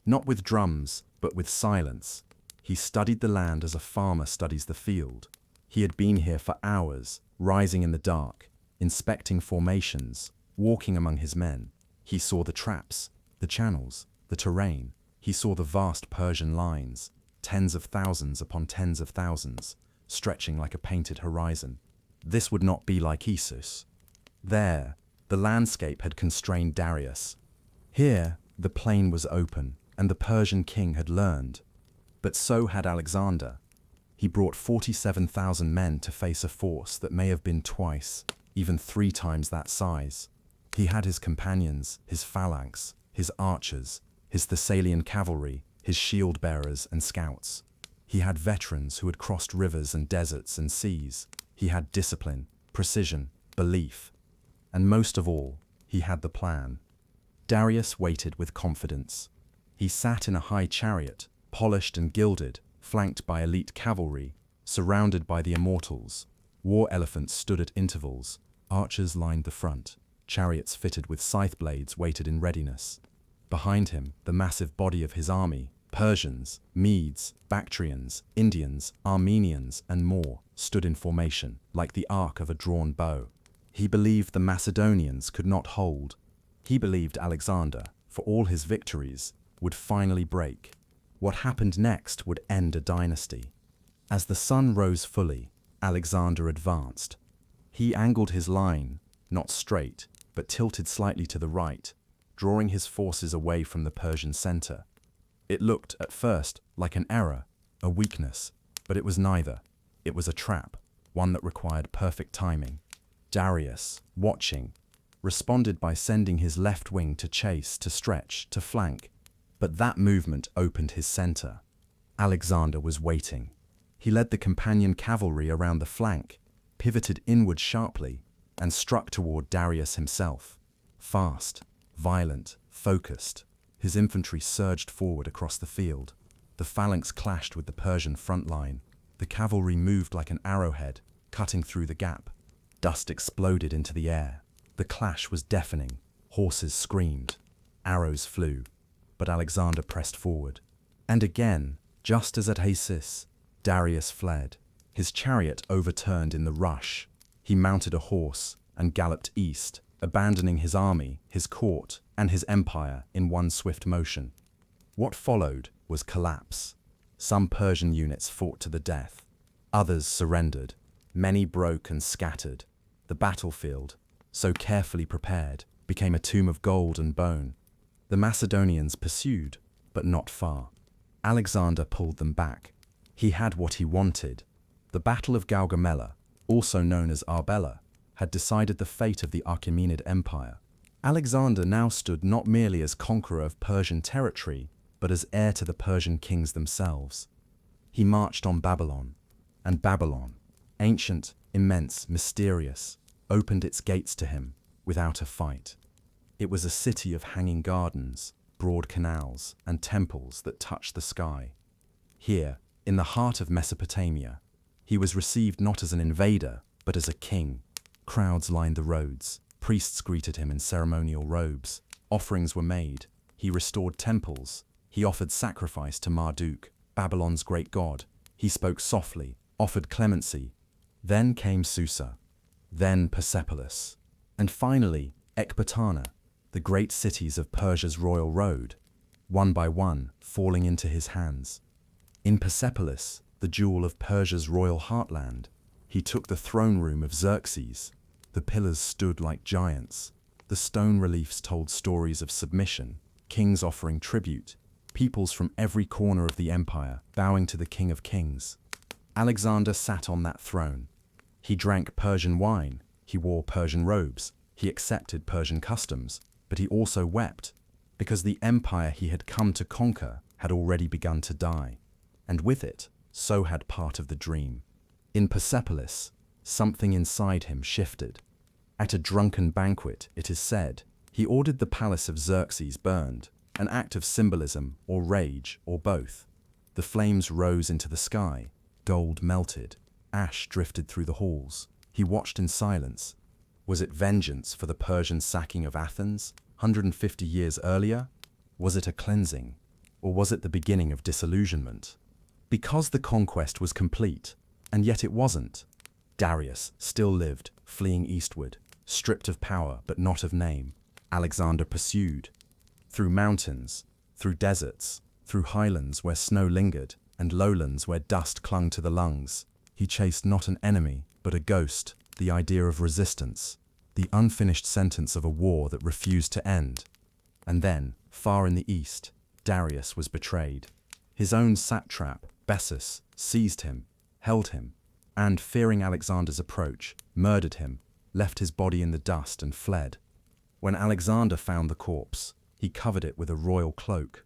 Not with drums, but with silence. He studied the land as a farmer studies the field. He had been here for hours, rising in the dark, inspecting formations, walking among his men. He saw the traps, the channels, the terrain. He saw the vast Persian lines, tens of thousands upon tens of thousands, stretching like a painted horizon. This would not be like Assis. There, the landscape had constrained Darius. Here, the plain was open, and the Persian king had learned. But so had Alexander. He brought 47,000 men to face a force that may have been twice, even 3 times that size. He had his companions, his phalanx, his archers, his Thessalian cavalry, his shield-bearers and scouts. He had veterans who had crossed rivers and deserts and seas. He had discipline, precision, belief. And most of all, he had the plan. Darius waited with confidence. He sat in a high chariot, polished and gilded, flanked by elite cavalry, surrounded by the immortals. War elephants stood at intervals. Archers lined the front. Chariots fitted with scythe blades waited in readiness. Behind him, the massive body of his army, Persians, Medes, Bactrians, Indians, Armenians, and more, stood in formation, like the arc of a drawn bow. He believed the Macedonians could not hold. He believed Alexander, for all his victories, would finally break. What happened next would end a dynasty. As the sun rose fully, Alexander advanced. He angled his line, not straight, but tilted slightly to the right, drawing his forces away from the Persian center. It looked, at first, like an error, a weakness, but it was neither. It was a trap, one that required perfect timing. Darius, watching, responded by sending his left wing to chase, to stretch, to flank. But that movement opened his center. Alexander was waiting. He led the companion cavalry around the flank, pivoted inward sharply, and struck toward Darius himself. Fast, violent, focused, his infantry surged forward across the field. The phalanx clashed with the Persian front line. The cavalry moved like an arrowhead, cutting through the gap. Dust exploded into the air. The clash was deafening. Horses screamed. Arrows flew. But Alexander pressed forward. And again, just as at Assis, Darius fled. His chariot overturned in the rush. He mounted a horse and galloped east, abandoning his army, his court, and his empire in one swift motion. What followed was collapse. Some Persian units fought to the death. Others surrendered. Many broke and scattered. The battlefield, so carefully prepared, became a tomb of gold and bone. The Macedonians pursued, but not far. Alexander pulled them back. He had what he wanted. The Battle of Gaugamela, also known as Arbela, had decided the fate of the Achaemenid Empire. Alexander now stood not merely as conqueror of Persian territory, but as heir to the Persian kings themselves. He marched on Babylon, and Babylon, ancient, immense, mysterious, opened its gates to him without a fight. It was a city of hanging gardens, broad canals, and temples that touched the sky. Here, in the heart of Mesopotamia, he was received not as an invader, but as a king. Crowds lined the roads, priests greeted him in ceremonial robes, offerings were made, he restored temples, he offered sacrifice to Marduk, Babylon's great god, he spoke softly, offered clemency. Then came Susa, then Persepolis, and finally Ecbatana, the great cities of Persia's royal road, one by one falling into his hands. In Persepolis, the jewel of Persia's royal heartland, he took the throne room of Xerxes. The pillars stood like giants. The stone reliefs told stories of submission, kings offering tribute, peoples from every corner of the empire bowing to the King of Kings. Alexander sat on that throne. He drank Persian wine, he wore Persian robes, he accepted Persian customs, but he also wept, because the empire he had come to conquer had already begun to die, and with it, so had part of the dream. In Persepolis, something inside him shifted. At a drunken banquet, it is said, he ordered the palace of Xerxes burned, an act of symbolism or rage or both. The flames rose into the sky, gold melted, ash drifted through the halls. He watched in silence. Was it vengeance for the Persian sacking of Athens 150 years earlier? Was it a cleansing, or was it the beginning of disillusionment? Because the conquest was complete, and yet it wasn't. Darius still lived, fleeing eastward, stripped of power but not of name. Alexander pursued. Through mountains, through deserts, through highlands where snow lingered, and lowlands where dust clung to the lungs. He chased not an enemy, but a ghost, the idea of resistance, the unfinished sentence of a war that refused to end. And then, far in the east, Darius was betrayed. His own satrap, Bessus, seized him, held him, and, fearing Alexander's approach, murdered him, left his body in the dust and fled. When Alexander found the corpse, he covered it with a royal cloak.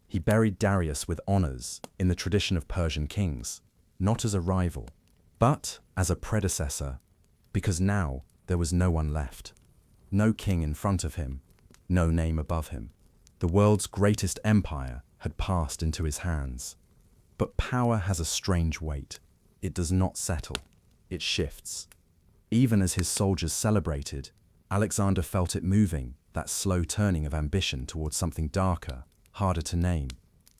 He buried Darius with honors, in the tradition of Persian kings, not as a rival, but as a predecessor, because now there was no one left. No king in front of him, no name above him. The world's greatest empire had passed into his hands. But power has a strange weight. It does not settle, it shifts. Even as his soldiers celebrated, Alexander felt it moving, that slow turning of ambition towards something darker, harder to name.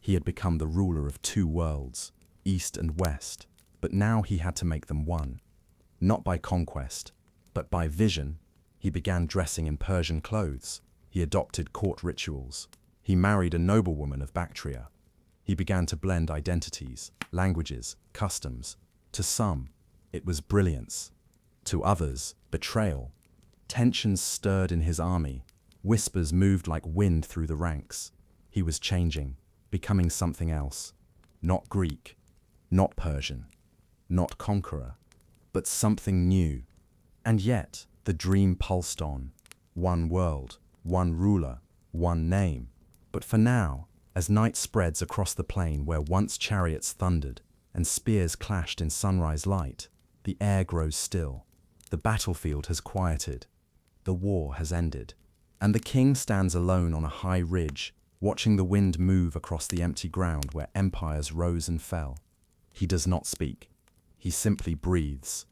He had become the ruler of two worlds, east and west, but now he had to make them one. Not by conquest, but by vision. He began dressing in Persian clothes. He adopted court rituals. He married a noblewoman of Bactria. He began to blend identities, languages, customs. To some, it was brilliance. To others, betrayal. Tensions stirred in his army. Whispers moved like wind through the ranks. He was changing, becoming something else. Not Greek, not Persian, not conqueror, but something new. And yet, the dream pulsed on. One world, one ruler, one name. But for now, as night spreads across the plain where once chariots thundered and spears clashed in sunrise light, the air grows still. The battlefield has quieted. The war has ended. And the king stands alone on a high ridge, watching the wind move across the empty ground where empires rose and fell. He does not speak. He simply breathes.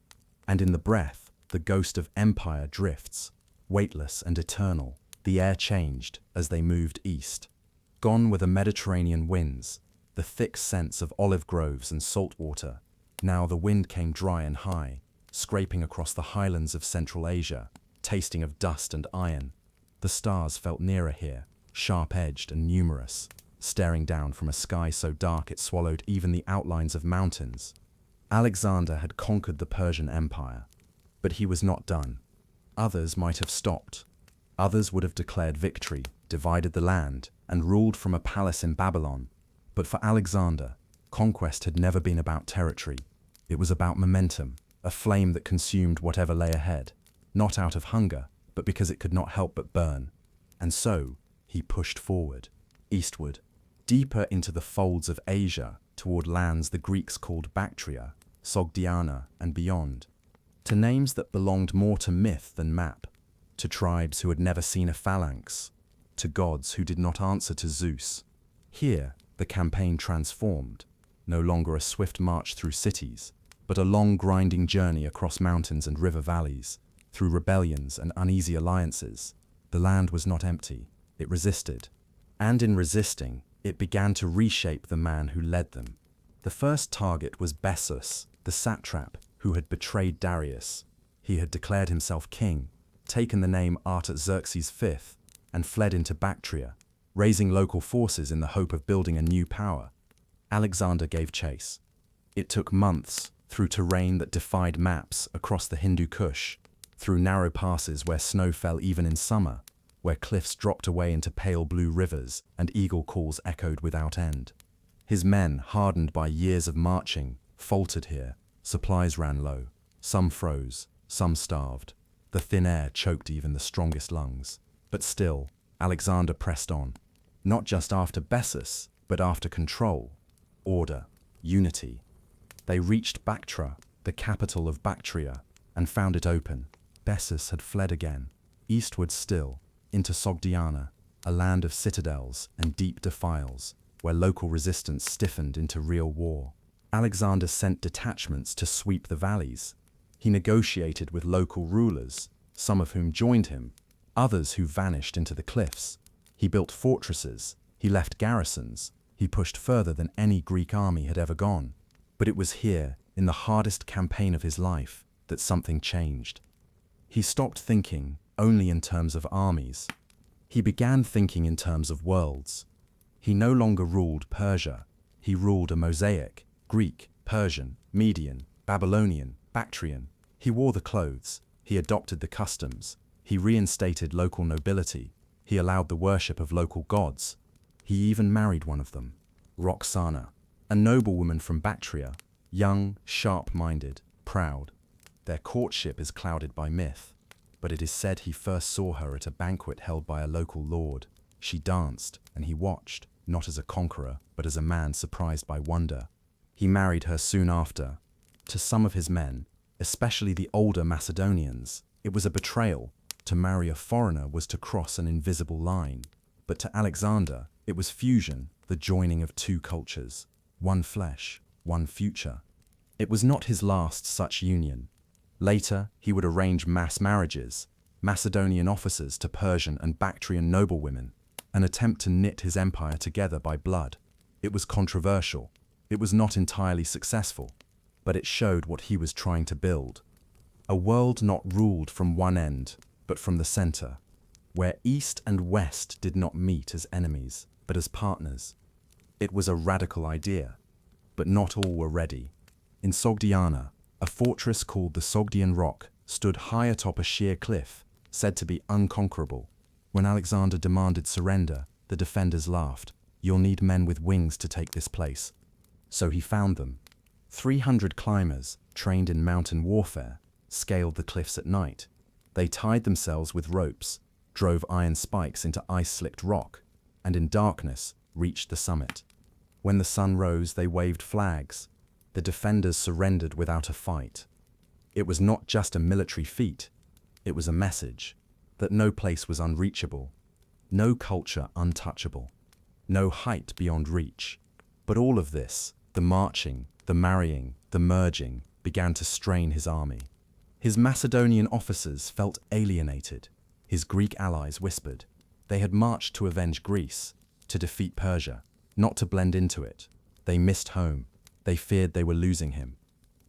And in the breath, the ghost of empire drifts, weightless and eternal. The air changed as they moved east. Gone were the Mediterranean winds, the thick scents of olive groves and salt water. Now the wind came dry and high, scraping across the highlands of Central Asia, tasting of dust and iron. The stars felt nearer here, sharp-edged and numerous, staring down from a sky so dark it swallowed even the outlines of mountains. Alexander had conquered the Persian Empire, but he was not done. Others might have stopped. Others would have declared victory, divided the land, and ruled from a palace in Babylon. But for Alexander, conquest had never been about territory. It was about momentum, a flame that consumed whatever lay ahead, not out of hunger, but because it could not help but burn. And so, he pushed forward, eastward, deeper into the folds of Asia, toward lands the Greeks called Bactria, Sogdiana, and beyond, to names that belonged more to myth than map, to tribes who had never seen a phalanx, to gods who did not answer to Zeus. Here, the campaign transformed, no longer a swift march through cities, but a long grinding journey across mountains and river valleys, through rebellions and uneasy alliances. The land was not empty, it resisted. And in resisting, it began to reshape the man who led them. The first target was Bessus, the satrap who had betrayed Darius. He had declared himself king, taken the name Artaxerxes V, and fled into Bactria, raising local forces in the hope of building a new power. Alexander gave chase. It took months, through terrain that defied maps, across the Hindu Kush, through narrow passes where snow fell even in summer, where cliffs dropped away into pale blue rivers and eagle calls echoed without end. His men, hardened by years of marching, faltered here. Supplies ran low. Some froze, some starved. The thin air choked even the strongest lungs. But still, Alexander pressed on. Not just after Bessus, but after control, order, unity. They reached Bactra, the capital of Bactria, and found it open. Bessus had fled again, eastward still, into Sogdiana, a land of citadels and deep defiles, where local resistance stiffened into real war. Alexander sent detachments to sweep the valleys. He negotiated with local rulers, some of whom joined him, others who vanished into the cliffs. He built fortresses, he left garrisons, he pushed further than any Greek army had ever gone. But it was here, in the hardest campaign of his life, that something changed. He stopped thinking only in terms of armies. He began thinking in terms of worlds. He no longer ruled Persia. He ruled a mosaic: Greek, Persian, Median, Babylonian, Bactrian. He wore the clothes. He adopted the customs. He reinstated local nobility. He allowed the worship of local gods. He even married one of them, Roxana, a noblewoman from Bactria, young, sharp-minded, proud. Their courtship is clouded by myth, but it is said he first saw her at a banquet held by a local lord. She danced, and he watched, not as a conqueror, but as a man surprised by wonder. He married her soon after. To some of his men, especially the older Macedonians, it was a betrayal. To marry a foreigner was to cross an invisible line. But to Alexander, it was fusion, the joining of two cultures, one flesh, one future. It was not his last such union. Later, he would arrange mass marriages, Macedonian officers to Persian and Bactrian noblewomen, an attempt to knit his empire together by blood. It was controversial. It was not entirely successful, but it showed what he was trying to build. A world not ruled from one end, but from the center, where East and West did not meet as enemies, but as partners. It was a radical idea, but not all were ready. In Sogdiana, a fortress called the Sogdian Rock stood high atop a sheer cliff, said to be unconquerable. When Alexander demanded surrender, the defenders laughed. "You'll need men with wings to take this place." So he found them. 300 climbers, trained in mountain warfare, scaled the cliffs at night. They tied themselves with ropes, drove iron spikes into ice-slicked rock, and in darkness reached the summit. When the sun rose, they waved flags. The defenders surrendered without a fight. It was not just a military feat, it was a message that no place was unreachable, no culture untouchable, no height beyond reach. But all of this, the marching, the marrying, the merging, began to strain his army. His Macedonian officers felt alienated. His Greek allies whispered. They had marched to avenge Greece, to defeat Persia, not to blend into it. They missed home. They feared they were losing him.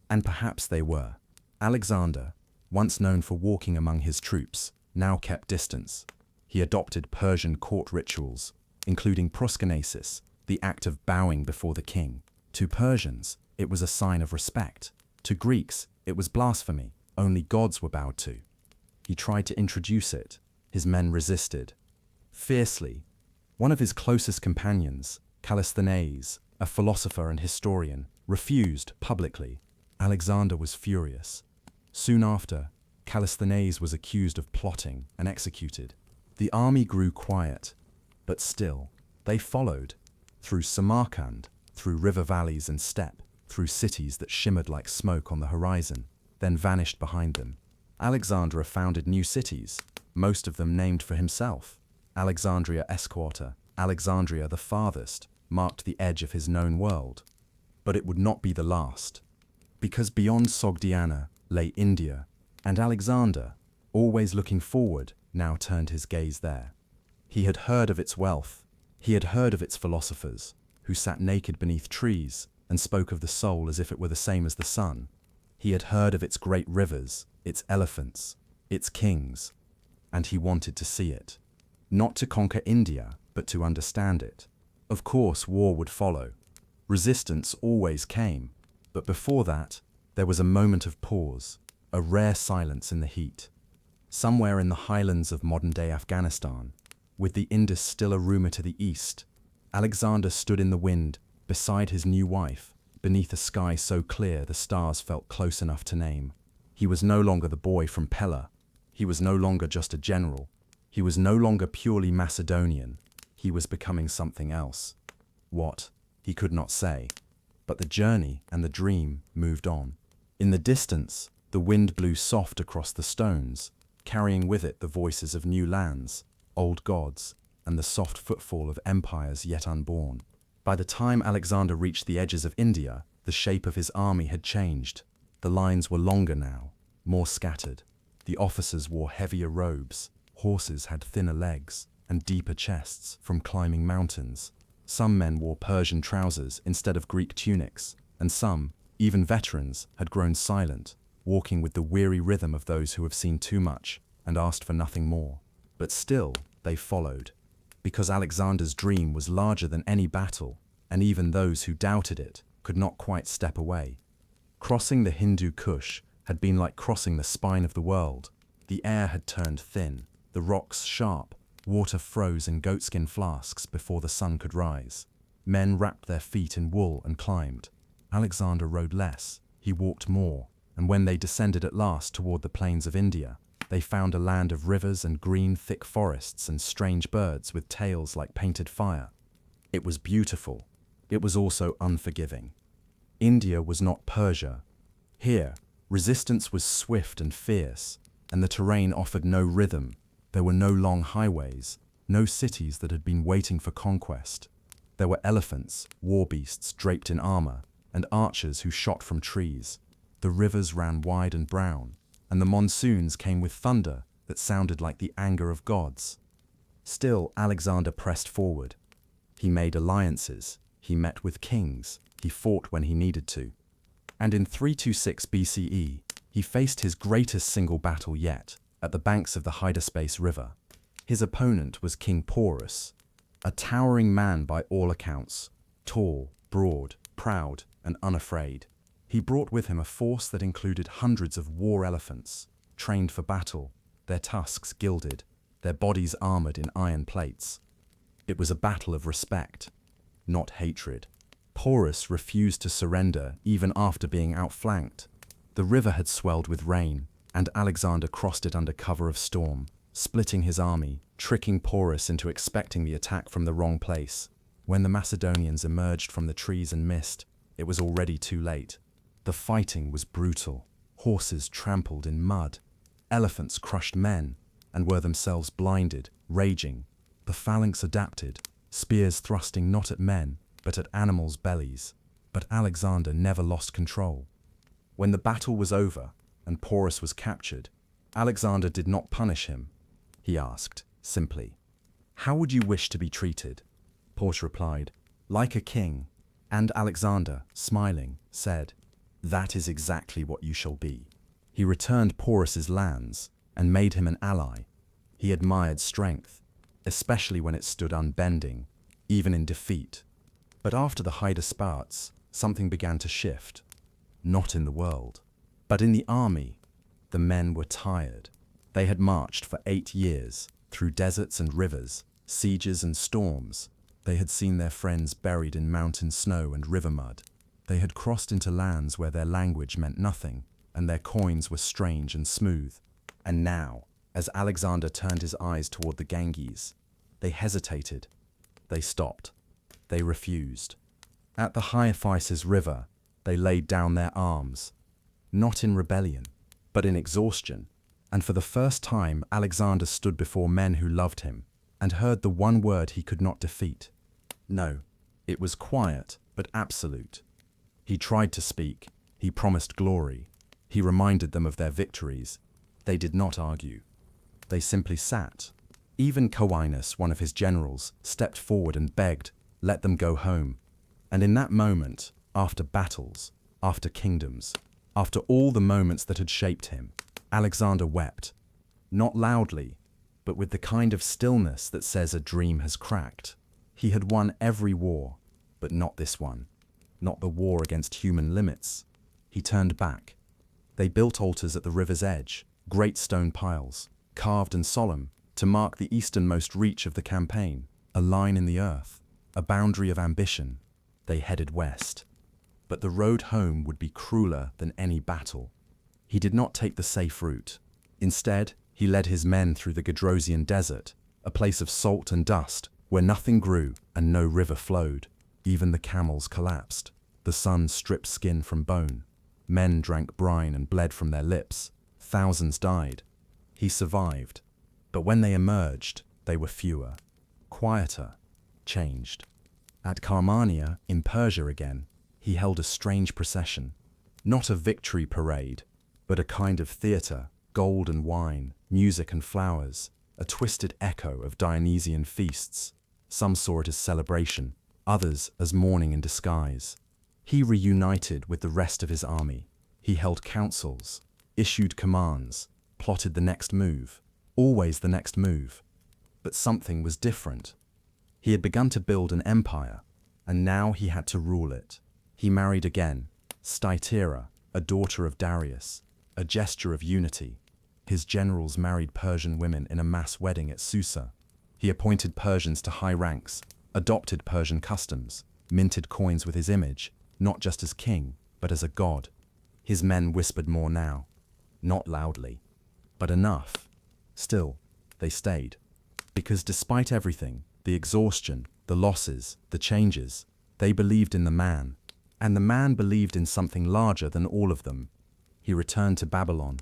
And perhaps they were. Alexander, once known for walking among his troops, now kept distance. He adopted Persian court rituals, including proskynesis, the act of bowing before the king. To Persians, it was a sign of respect. To Greeks, it was blasphemy. Only gods were bowed to. He tried to introduce it. His men resisted. Fiercely, one of his closest companions, Callisthenes, a philosopher and historian, refused publicly. Alexander was furious. Soon after, Callisthenes was accused of plotting and executed. The army grew quiet, but still, they followed, through Samarkand, through river valleys and steppe, through cities that shimmered like smoke on the horizon, then vanished behind them. Alexander founded new cities, most of them named for himself. Alexandria Esquarta, Alexandria the farthest, marked the edge of his known world. But it would not be the last, because beyond Sogdiana lay India, and Alexander, always looking forward, now turned his gaze there. He had heard of its wealth, he had heard of its philosophers, who sat naked beneath trees and spoke of the soul as if it were the same as the sun. He had heard of its great rivers, its elephants, its kings, and he wanted to see it. Not to conquer India, but to understand it. Of course, war would follow. Resistance always came, but before that, there was a moment of pause, a rare silence in the heat. Somewhere in the highlands of modern-day Afghanistan, with the Indus still a rumor to the east, Alexander stood in the wind, beside his new wife, beneath a sky so clear the stars felt close enough to name. He was no longer the boy from Pella. He was no longer just a general. He was no longer purely Macedonian. He was becoming something else. What? He could not say. But the journey and the dream moved on. In the distance, the wind blew soft across the stones, carrying with it the voices of new lands, old gods, and the soft footfall of empires yet unborn. By the time Alexander reached the edges of India, the shape of his army had changed. The lines were longer now, more scattered. The officers wore heavier robes, horses had thinner legs and deeper chests from climbing mountains. Some men wore Persian trousers instead of Greek tunics, and some, even veterans, had grown silent, walking with the weary rhythm of those who have seen too much and asked for nothing more. But still, they followed, because Alexander's dream was larger than any battle, and even those who doubted it could not quite step away. Crossing the Hindu Kush had been like crossing the spine of the world. The air had turned thin, the rocks sharp, water froze in goatskin flasks before the sun could rise. Men wrapped their feet in wool and climbed. Alexander rode less, he walked more, and when they descended at last toward the plains of India, they found a land of rivers and green, thick forests and strange birds with tails like painted fire. It was beautiful. It was also unforgiving. India was not Persia. Here, resistance was swift and fierce, and the terrain offered no rhythm. There were no long highways, no cities that had been waiting for conquest. There were elephants, war beasts draped in armor, and archers who shot from trees. The rivers ran wide and brown, and the monsoons came with thunder that sounded like the anger of gods. Still, Alexander pressed forward. He made alliances, he met with kings, he fought when he needed to. And in 326 BCE, he faced his greatest single battle yet, at the banks of the Hydaspes River. His opponent was King Porus, a towering man by all accounts, tall, broad, proud, and unafraid. He brought with him a force that included hundreds of war elephants, trained for battle, their tusks gilded, their bodies armored in iron plates. It was a battle of respect, not hatred. Porus refused to surrender even after being outflanked. The river had swelled with rain, and Alexander crossed it under cover of storm, splitting his army, tricking Porus into expecting the attack from the wrong place. When the Macedonians emerged from the trees and mist, it was already too late. The fighting was brutal. Horses trampled in mud. Elephants crushed men, and were themselves blinded, raging. The phalanx adapted, spears thrusting not at men, but at animals' bellies. But Alexander never lost control. When the battle was over, and Porus was captured, Alexander did not punish him. He asked, simply, "How would you wish to be treated?" Porus replied, "Like a king." And Alexander, smiling, said, "That is exactly what you shall be." He returned Porus's lands and made him an ally. He admired strength, especially when it stood unbending, even in defeat. But after the Hydaspes, something began to shift. Not in the world, but in the army. The men were tired. They had marched for 8 years, through deserts and rivers, sieges and storms. They had seen their friends buried in mountain snow and river mud. They had crossed into lands where their language meant nothing, and their coins were strange and smooth. And now, as Alexander turned his eyes toward the Ganges, they hesitated. They stopped. They refused. At the Hyphasis River, they laid down their arms, not in rebellion, but in exhaustion. And for the first time, Alexander stood before men who loved him and heard the one word he could not defeat. No, it was quiet, but absolute. He tried to speak. He promised glory. He reminded them of their victories. They did not argue. They simply sat. Even Coinus, one of his generals, stepped forward and begged, "Let them go home." And in that moment, after battles, after kingdoms, after all the moments that had shaped him, Alexander wept. Not loudly, but with the kind of stillness that says a dream has cracked. He had won every war, but not this one. Not the war against human limits. He turned back. They built altars at the river's edge, great stone piles, carved and solemn, to mark the easternmost reach of the campaign, a line in the earth, a boundary of ambition. They headed west. But the road home would be crueler than any battle. He did not take the safe route. Instead, he led his men through the Gedrosian desert, a place of salt and dust, where nothing grew and no river flowed. Even the camels collapsed. The sun stripped skin from bone. Men drank brine and bled from their lips. Thousands died. He survived. But when they emerged, they were fewer, quieter, changed. At Carmania, in Persia again, he held a strange procession. Not a victory parade, but a kind of theatre, gold and wine, music and flowers, a twisted echo of Dionysian feasts. Some saw it as celebration, others as mourning in disguise. He reunited with the rest of his army. He held councils, issued commands, plotted the next move, always the next move. But something was different. He had begun to build an empire, and now he had to rule it. He married again, Stytira, a daughter of Darius, a gesture of unity. His generals married Persian women in a mass wedding at Susa. He appointed Persians to high ranks, adopted Persian customs, minted coins with his image, not just as king, but as a god. His men whispered more now, not loudly, but enough. Still, they stayed. Because despite everything, the exhaustion, the losses, the changes, they believed in the man, and the man believed in something larger than all of them. He returned to Babylon.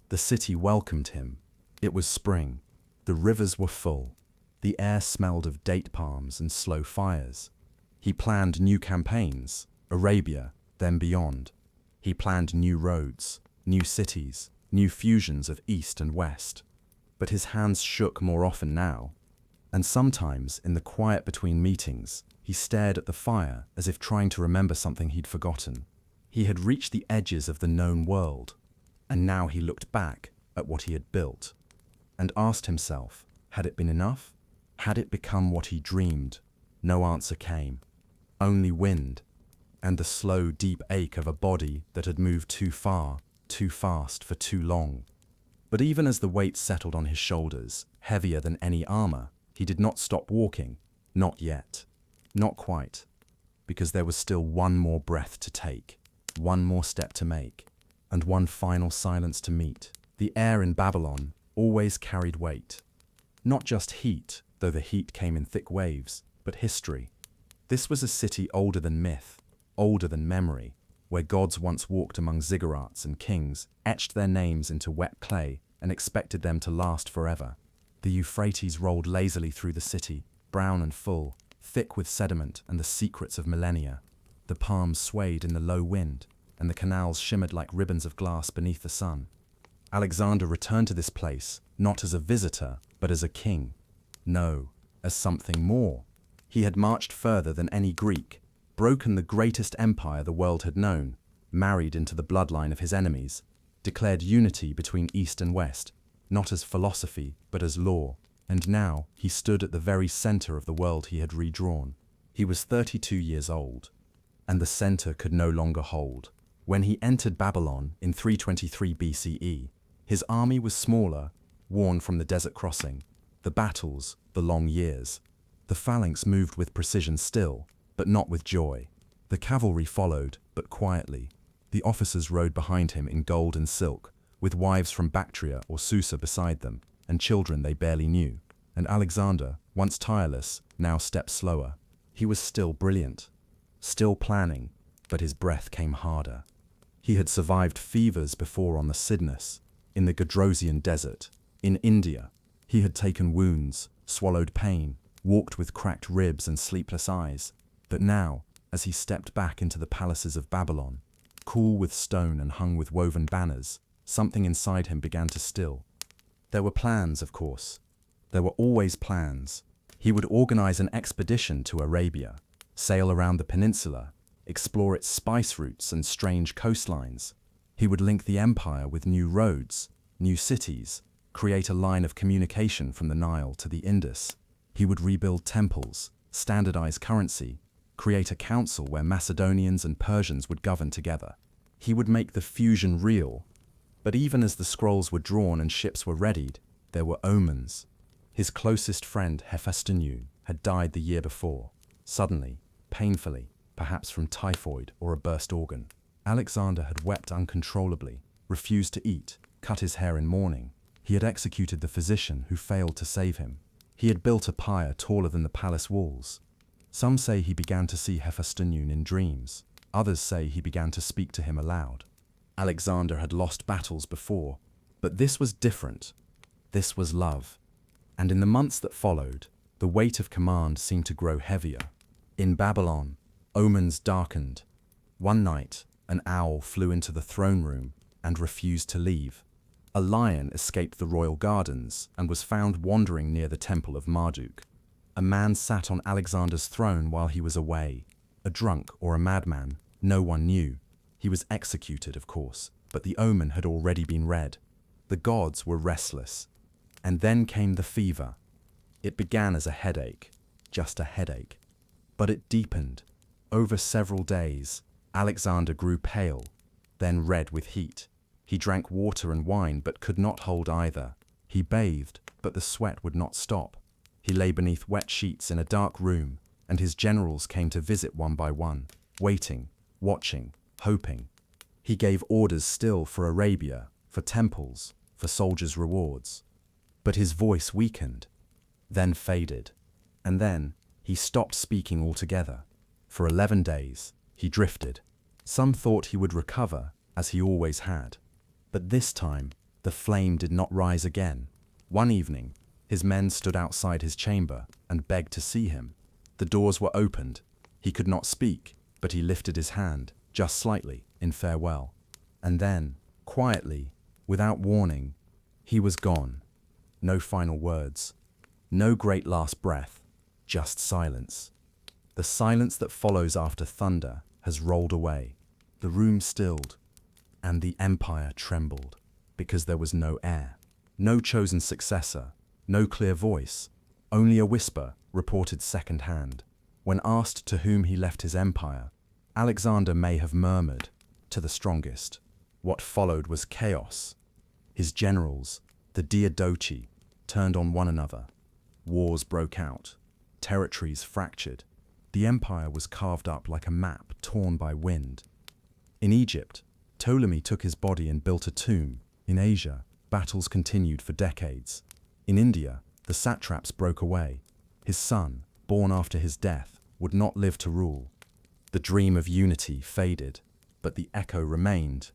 The city welcomed him. It was spring. The rivers were full. The air smelled of date palms and slow fires. He planned new campaigns, Arabia, then beyond. He planned new roads, new cities, new fusions of East and West. But his hands shook more often now. And sometimes, in the quiet between meetings, he stared at the fire as if trying to remember something he'd forgotten. He had reached the edges of the known world, and now he looked back at what he had built and asked himself, had it been enough? Had it become what he dreamed? No answer came. Only wind, and the slow, deep ache of a body that had moved too far, too fast for too long. But even as the weight settled on his shoulders, heavier than any armor, he did not stop walking. Not yet. Not quite. Because there was still one more breath to take, one more step to make, and one final silence to meet. The air in Babylon always carried weight. Not just heat, though the heat came in thick waves, but history. This was a city older than myth, older than memory, where gods once walked among ziggurats and kings etched their names into wet clay and expected them to last forever. The Euphrates rolled lazily through the city, brown and full, thick with sediment and the secrets of millennia. The palms swayed in the low wind, and the canals shimmered like ribbons of glass beneath the sun. Alexander returned to this place, not as a visitor, but as a king. No, as something more. He had marched further than any Greek, broken the greatest empire the world had known, married into the bloodline of his enemies, declared unity between East and West, not as philosophy, but as law. And now he stood at the very center of the world he had redrawn. He was 32 years old, and the center could no longer hold. When he entered Babylon in 323 BCE, his army was smaller, worn from the desert crossing. the battles, the long years. The phalanx moved with precision still, but not with joy. The cavalry followed, but quietly. The officers rode behind him in gold and silk, with wives from Bactria or Susa beside them, and children they barely knew. And Alexander, once tireless, now stepped slower. He was still brilliant, still planning, but his breath came harder. He had survived fevers before on the Cydnus, in the Gadrosian desert, in India. He had taken wounds, swallowed pain, walked with cracked ribs and sleepless eyes. But now, as he stepped back into the palaces of Babylon, cool with stone and hung with woven banners, something inside him began to still. There were plans, of course. There were always plans. He would organize an expedition to Arabia, sail around the peninsula, explore its spice routes and strange coastlines. He would link the empire with new roads, new cities, create a line of communication from the Nile to the Indus. He would rebuild temples, standardize currency, create a council where Macedonians and Persians would govern together. He would make the fusion real. But even as the scrolls were drawn and ships were readied, there were omens. His closest friend Hephaestion had died the year before, suddenly, painfully, perhaps from typhoid or a burst organ. Alexander had wept uncontrollably, refused to eat, cut his hair in mourning. He had executed the physician who failed to save him. He had built a pyre taller than the palace walls. Some say he began to see Hephaestion in dreams. Others say he began to speak to him aloud. Alexander had lost battles before, but this was different. This was love. And in the months that followed, the weight of command seemed to grow heavier. In Babylon, omens darkened. One night, an owl flew into the throne room and refused to leave. A lion escaped the royal gardens and was found wandering near the temple of Marduk. A man sat on Alexander's throne while he was away. A drunk or a madman, no one knew. He was executed, of course, but the omen had already been read. The gods were restless. And then came the fever. It began as a headache, just a headache. But it deepened. Over several days, Alexander grew pale, then red with heat. He drank water and wine but could not hold either. He bathed, but the sweat would not stop. He lay beneath wet sheets in a dark room, and his generals came to visit one by one, waiting, watching, hoping. He gave orders still for Arabia, for temples, for soldiers' rewards. But his voice weakened, then faded, and then he stopped speaking altogether. For 11 days, he drifted. Some thought he would recover, as he always had. But this time, the flame did not rise again. One evening, his men stood outside his chamber and begged to see him. The doors were opened. He could not speak, but he lifted his hand, just slightly, in farewell. And then, quietly, without warning, he was gone. No final words. No great last breath. Just silence. The silence that follows after thunder has rolled away. The room stilled, and the empire trembled, because there was no heir, no chosen successor, no clear voice, only a whisper reported second-hand. When asked to whom he left his empire, Alexander may have murmured, "To the strongest." What followed was chaos. His generals, the Diadochi, turned on one another. Wars broke out. Territories fractured. The empire was carved up like a map torn by wind. In Egypt, Ptolemy took his body and built a tomb. In Asia, battles continued for decades. In India, the satraps broke away. His son, born after his death, would not live to rule. The dream of unity faded, but the echo remained.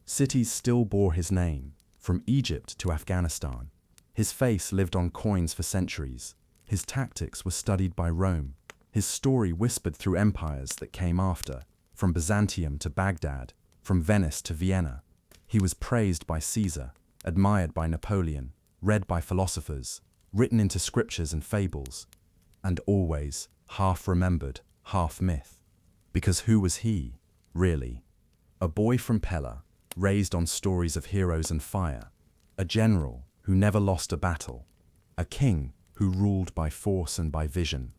Cities still bore his name, from Egypt to Afghanistan. His face lived on coins for centuries. His tactics were studied by Rome. His story whispered through empires that came after, from Byzantium to Baghdad, from Venice to Vienna. He was praised by Caesar, admired by Napoleon, read by philosophers, written into scriptures and fables, and always half remembered, half myth. Because who was he, really? A boy from Pella, raised on stories of heroes and fire, a general who never lost a battle, a king who ruled by force and by vision,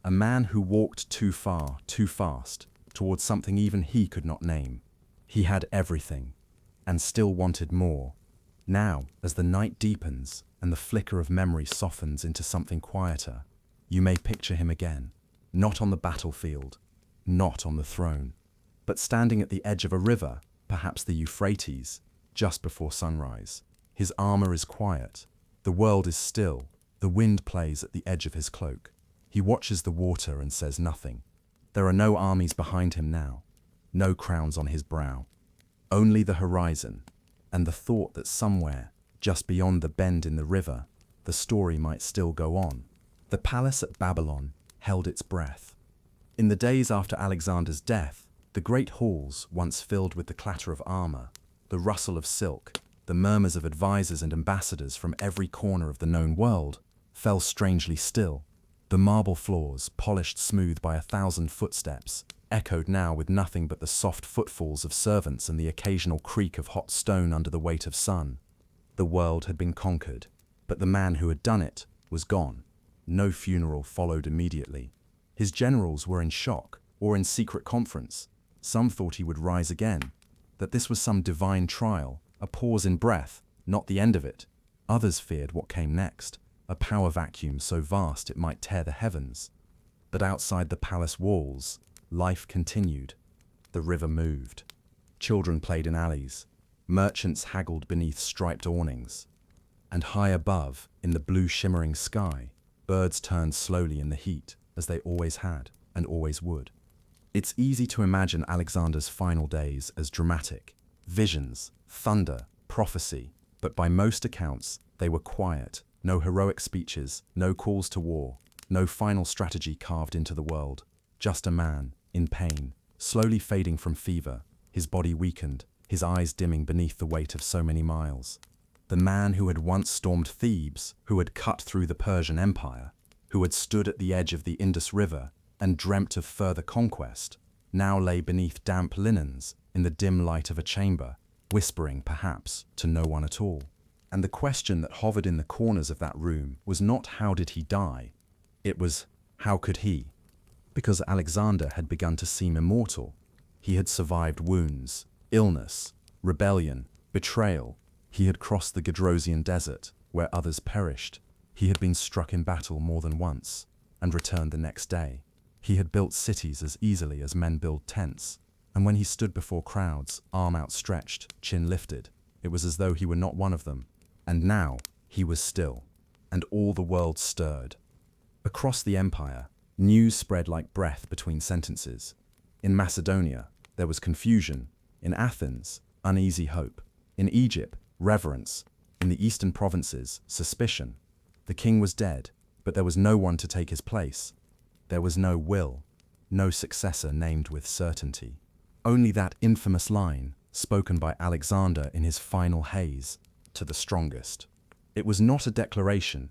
a man who walked too far, too fast, towards something even he could not name. He had everything, and still wanted more. Now, as the night deepens, and the flicker of memory softens into something quieter. You may picture him again, not on the battlefield, not on the throne, but standing at the edge of a river, perhaps the Euphrates, just before sunrise. His armor is quiet. The world is still. The wind plays at the edge of his cloak. He watches the water and says nothing. There are no armies behind him now, no crowns on his brow. Only the horizon, and the thought that somewhere, just beyond the bend in the river, the story might still go on. The palace at Babylon held its breath. In the days after Alexander's death, the great halls, once filled with the clatter of armor, the rustle of silk, the murmurs of advisors and ambassadors from every corner of the known world, fell strangely still. The marble floors, polished smooth by 1,000 footsteps, echoed now with nothing but the soft footfalls of servants and the occasional creak of hot stone under the weight of sun. The world had been conquered, but the man who had done it was gone. No funeral followed immediately. His generals were in shock or in secret conference. Some thought he would rise again, that this was some divine trial, a pause in breath, not the end of it. Others feared what came next, a power vacuum so vast it might tear the heavens. But outside the palace walls, life continued. The river moved. Children played in alleys. Merchants haggled beneath striped awnings. And high above, in the blue shimmering sky, birds turned slowly in the heat, as they always had and always would. It's easy to imagine Alexander's final days as dramatic. Visions, thunder, prophecy, but by most accounts, they were quiet. No heroic speeches, no calls to war, no final strategy carved into the world. Just a man, in pain, slowly fading from fever, his body weakened, his eyes dimming beneath the weight of so many miles. The man who had once stormed Thebes, who had cut through the Persian Empire, who had stood at the edge of the Indus River and dreamt of further conquest, now lay beneath damp linens in the dim light of a chamber, whispering, perhaps, to no one at all. And the question that hovered in the corners of that room was not how did he die, it was how could he? Because Alexander had begun to seem immortal. He had survived wounds, illness, rebellion, betrayal. He had crossed the Gedrosian desert, where others perished. He had been struck in battle more than once, and returned the next day. He had built cities as easily as men build tents, and when he stood before crowds, arm outstretched, chin lifted, it was as though he were not one of them. And now he was still, and all the world stirred. Across the empire, news spread like breath between sentences. In Macedonia, there was confusion. In Athens, uneasy hope. In Egypt, reverence. In the eastern provinces, suspicion. The king was dead, but there was no one to take his place. There was no will, no successor named with certainty. Only that infamous line, spoken by Alexander in his final haze, to the strongest. It was not a declaration,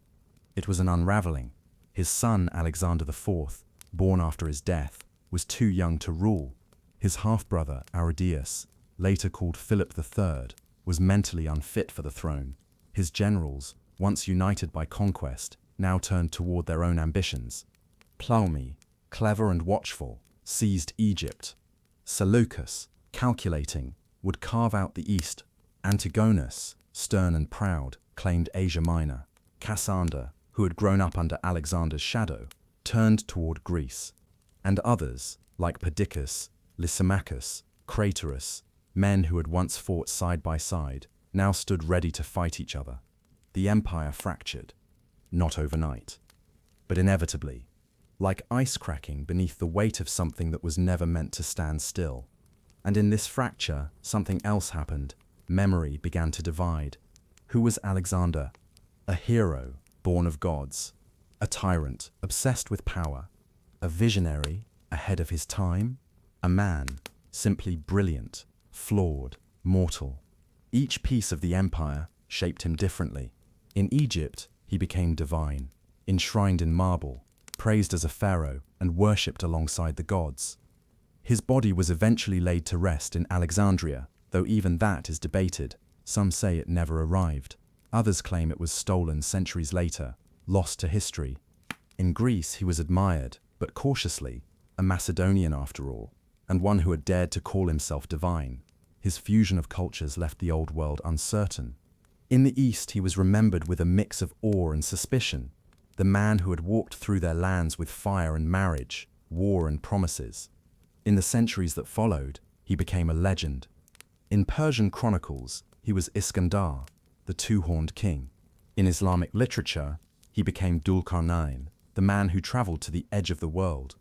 it was an unraveling. His son, Alexander IV, born after his death, was too young to rule. His half-brother, Darius, later called Philip III, was mentally unfit for the throne. His generals, once united by conquest, now turned toward their own ambitions. Ptolemy, clever and watchful, seized Egypt. Seleucus, calculating, would carve out the east. Antigonus, stern and proud, claimed Asia Minor. Cassander, who had grown up under Alexander's shadow, turned toward Greece. And others, like Perdiccas, Lysimachus, Craterus, men who had once fought side by side, now stood ready to fight each other. The empire fractured, not overnight, but inevitably, like ice cracking beneath the weight of something that was never meant to stand still. And in this fracture, something else happened. Memory began to divide. Who was Alexander? A hero, born of gods. A tyrant, obsessed with power. A visionary, ahead of his time. A man, simply brilliant, flawed, mortal. Each piece of the empire shaped him differently. In Egypt, he became divine, enshrined in marble, praised as a pharaoh, and worshipped alongside the gods. His body was eventually laid to rest in Alexandria, though even that is debated. Some say it never arrived. Others claim it was stolen centuries later, lost to history. In Greece, he was admired, but cautiously, a Macedonian after all, and one who had dared to call himself divine. His fusion of cultures left the old world uncertain. In the East, he was remembered with a mix of awe and suspicion, the man who had walked through their lands with fire and marriage, war and promises. In the centuries that followed, he became a legend. In Persian chronicles, he was Iskandar, the two-horned king. In Islamic literature, he became Dulkarnain, the man who traveled to the edge of the world.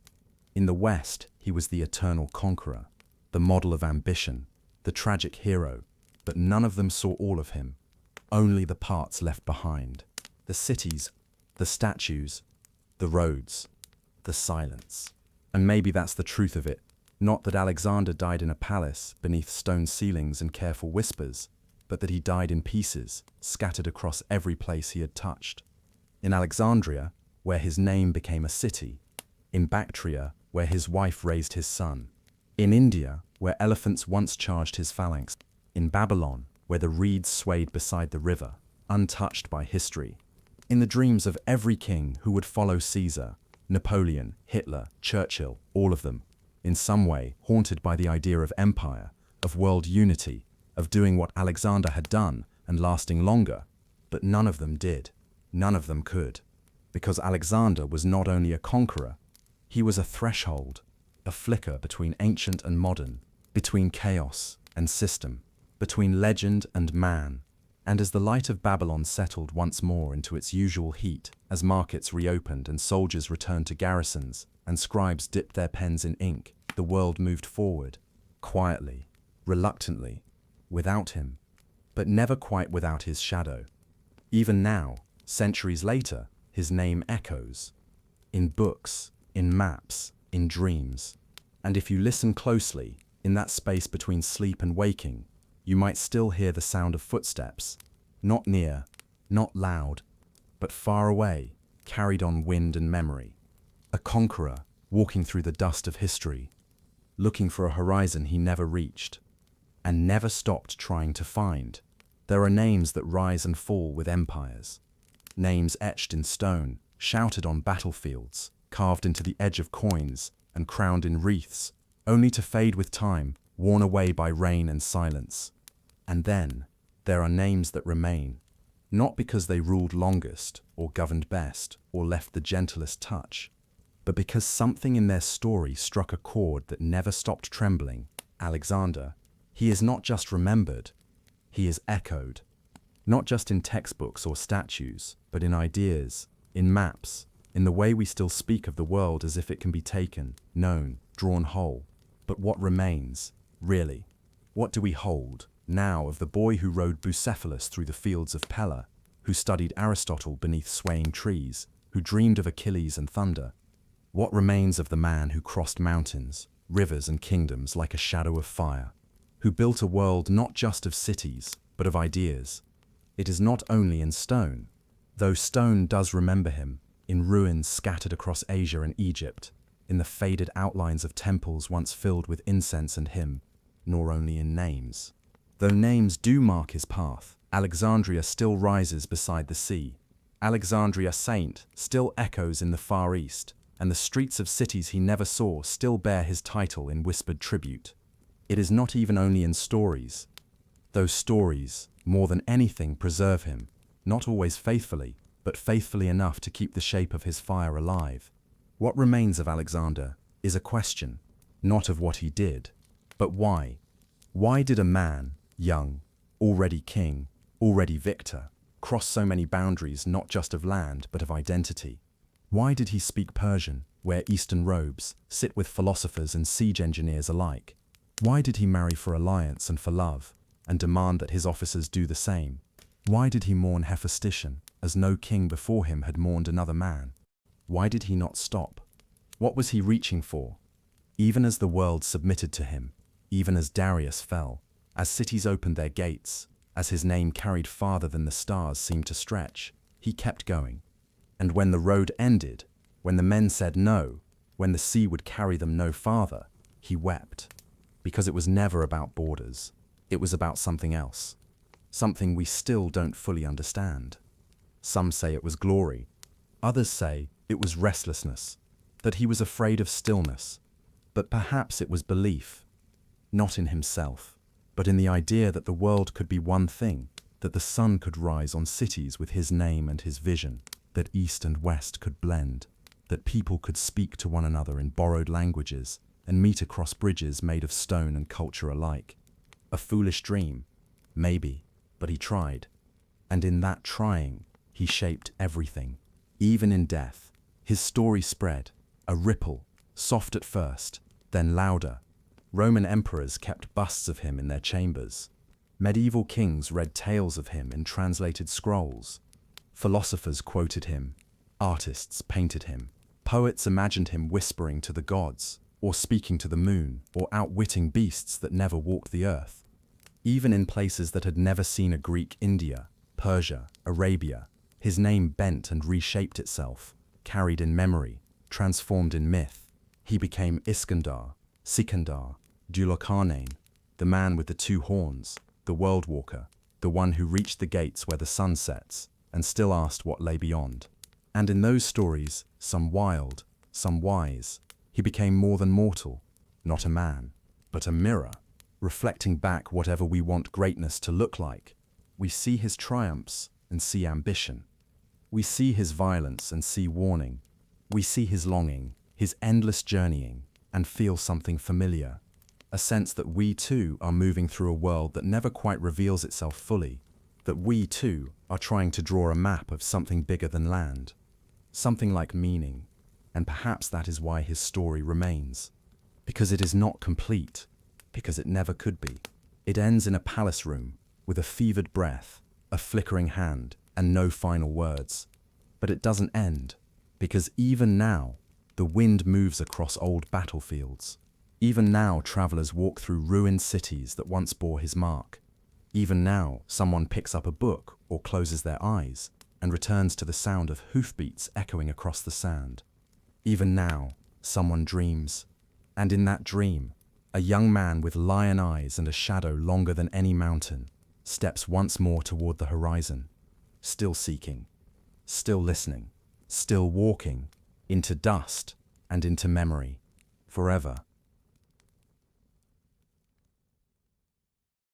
In the West, he was the eternal conqueror, the model of ambition, the tragic hero, but none of them saw all of him, only the parts left behind. The cities, the statues, the roads, the silence. And maybe that's the truth of it. Not that Alexander died in a palace beneath stone ceilings and careful whispers, but that he died in pieces, scattered across every place he had touched. In Alexandria, where his name became a city. In Bactria, where his wife raised his son. In India, where elephants once charged his phalanx. In Babylon, where the reeds swayed beside the river, untouched by history. In the dreams of every king who would follow Caesar, Napoleon, Hitler, Churchill, all of them, in some way haunted by the idea of empire, of world unity, of doing what Alexander had done and lasting longer. But none of them did. None of them could. Because Alexander was not only a conqueror, he was a threshold, a flicker between ancient and modern, between chaos and system, between legend and man. And as the light of Babylon settled once more into its usual heat, as markets reopened and soldiers returned to garrisons, and scribes dipped their pens in ink, the world moved forward, quietly, reluctantly, without him, but never quite without his shadow. Even now, centuries later, his name echoes. In books, in maps, in dreams. And if you listen closely, in that space between sleep and waking, you might still hear the sound of footsteps, not near, not loud, but far away, carried on wind and memory. A conqueror walking through the dust of history, looking for a horizon he never reached, and never stopped trying to find. There are names that rise and fall with empires. Names etched in stone, shouted on battlefields, carved into the edge of coins, and crowned in wreaths, only to fade with time, worn away by rain and silence. And then, there are names that remain, not because they ruled longest, or governed best, or left the gentlest touch, but because something in their story struck a chord that never stopped trembling. Alexander, he is not just remembered, he is echoed, not just in textbooks or statues, but in ideas, in maps, in the way we still speak of the world as if it can be taken, known, drawn whole. But what remains, really? What do we hold, now, of the boy who rode Bucephalus through the fields of Pella, who studied Aristotle beneath swaying trees, who dreamed of Achilles and thunder? What remains of the man who crossed mountains, rivers and kingdoms like a shadow of fire, who built a world not just of cities, but of ideas? It is not only in stone, though stone does remember him, in ruins scattered across Asia and Egypt, in the faded outlines of temples once filled with incense and hymn, nor only in names. Though names do mark his path, Alexandria still rises beside the sea. Alexandria Saint still echoes in the Far East, and the streets of cities he never saw still bear his title in whispered tribute. It is not even only in stories. Those stories, more than anything, preserve him, not always faithfully, but faithfully enough to keep the shape of his fire alive. What remains of Alexander is a question, not of what he did, but why. Why did a man, young, already king, already victor, cross so many boundaries not just of land but of identity? Why did he speak Persian, wear Eastern robes, sit with philosophers and siege engineers alike? Why did he marry for alliance and for love, and demand that his officers do the same? Why did he mourn Hephaestion, as no king before him had mourned another man? Why did he not stop? What was he reaching for? Even as the world submitted to him, even as Darius fell, as cities opened their gates, as his name carried farther than the stars seemed to stretch, he kept going. And when the road ended, when the men said no, when the sea would carry them no farther, he wept. Because it was never about borders. It was about something else. Something we still don't fully understand. Some say it was glory. Others say it was restlessness, that he was afraid of stillness. But perhaps it was belief, not in himself, but in the idea that the world could be one thing, that the sun could rise on cities with his name and his vision, that east and west could blend, that people could speak to one another in borrowed languages and meet across bridges made of stone and culture alike. A foolish dream, maybe, but he tried. And in that trying, he shaped everything. Even in death, his story spread, a ripple, soft at first, then louder. Roman emperors kept busts of him in their chambers. Medieval kings read tales of him in translated scrolls. Philosophers quoted him. Artists painted him. Poets imagined him whispering to the gods, or speaking to the moon, or outwitting beasts that never walked the earth. Even in places that had never seen a Greek India, Persia, Arabia, his name bent and reshaped itself, carried in memory, transformed in myth. He became Iskandar, Sikandar, Dulcarnain, the man with the two horns, the world walker, the one who reached the gates where the sun sets, and still asked what lay beyond. And in those stories, some wild, some wise, he became more than mortal, not a man, but a mirror, reflecting back whatever we want greatness to look like. We see his triumphs and see ambition. We see his violence and see warning. We see his longing, his endless journeying, and feel something familiar. A sense that we too are moving through a world that never quite reveals itself fully, that we too are trying to draw a map of something bigger than land. Something like meaning, and perhaps that is why his story remains. Because it is not complete, because it never could be. It ends in a palace room, with a fevered breath, a flickering hand, and no final words. But it doesn't end, because even now, the wind moves across old battlefields. Even now, travelers walk through ruined cities that once bore his mark. Even now, someone picks up a book or closes their eyes and returns to the sound of hoofbeats echoing across the sand. Even now, someone dreams. And in that dream, a young man with lion eyes and a shadow longer than any mountain steps once more toward the horizon, still seeking, still listening, still walking, into dust and into memory, forever.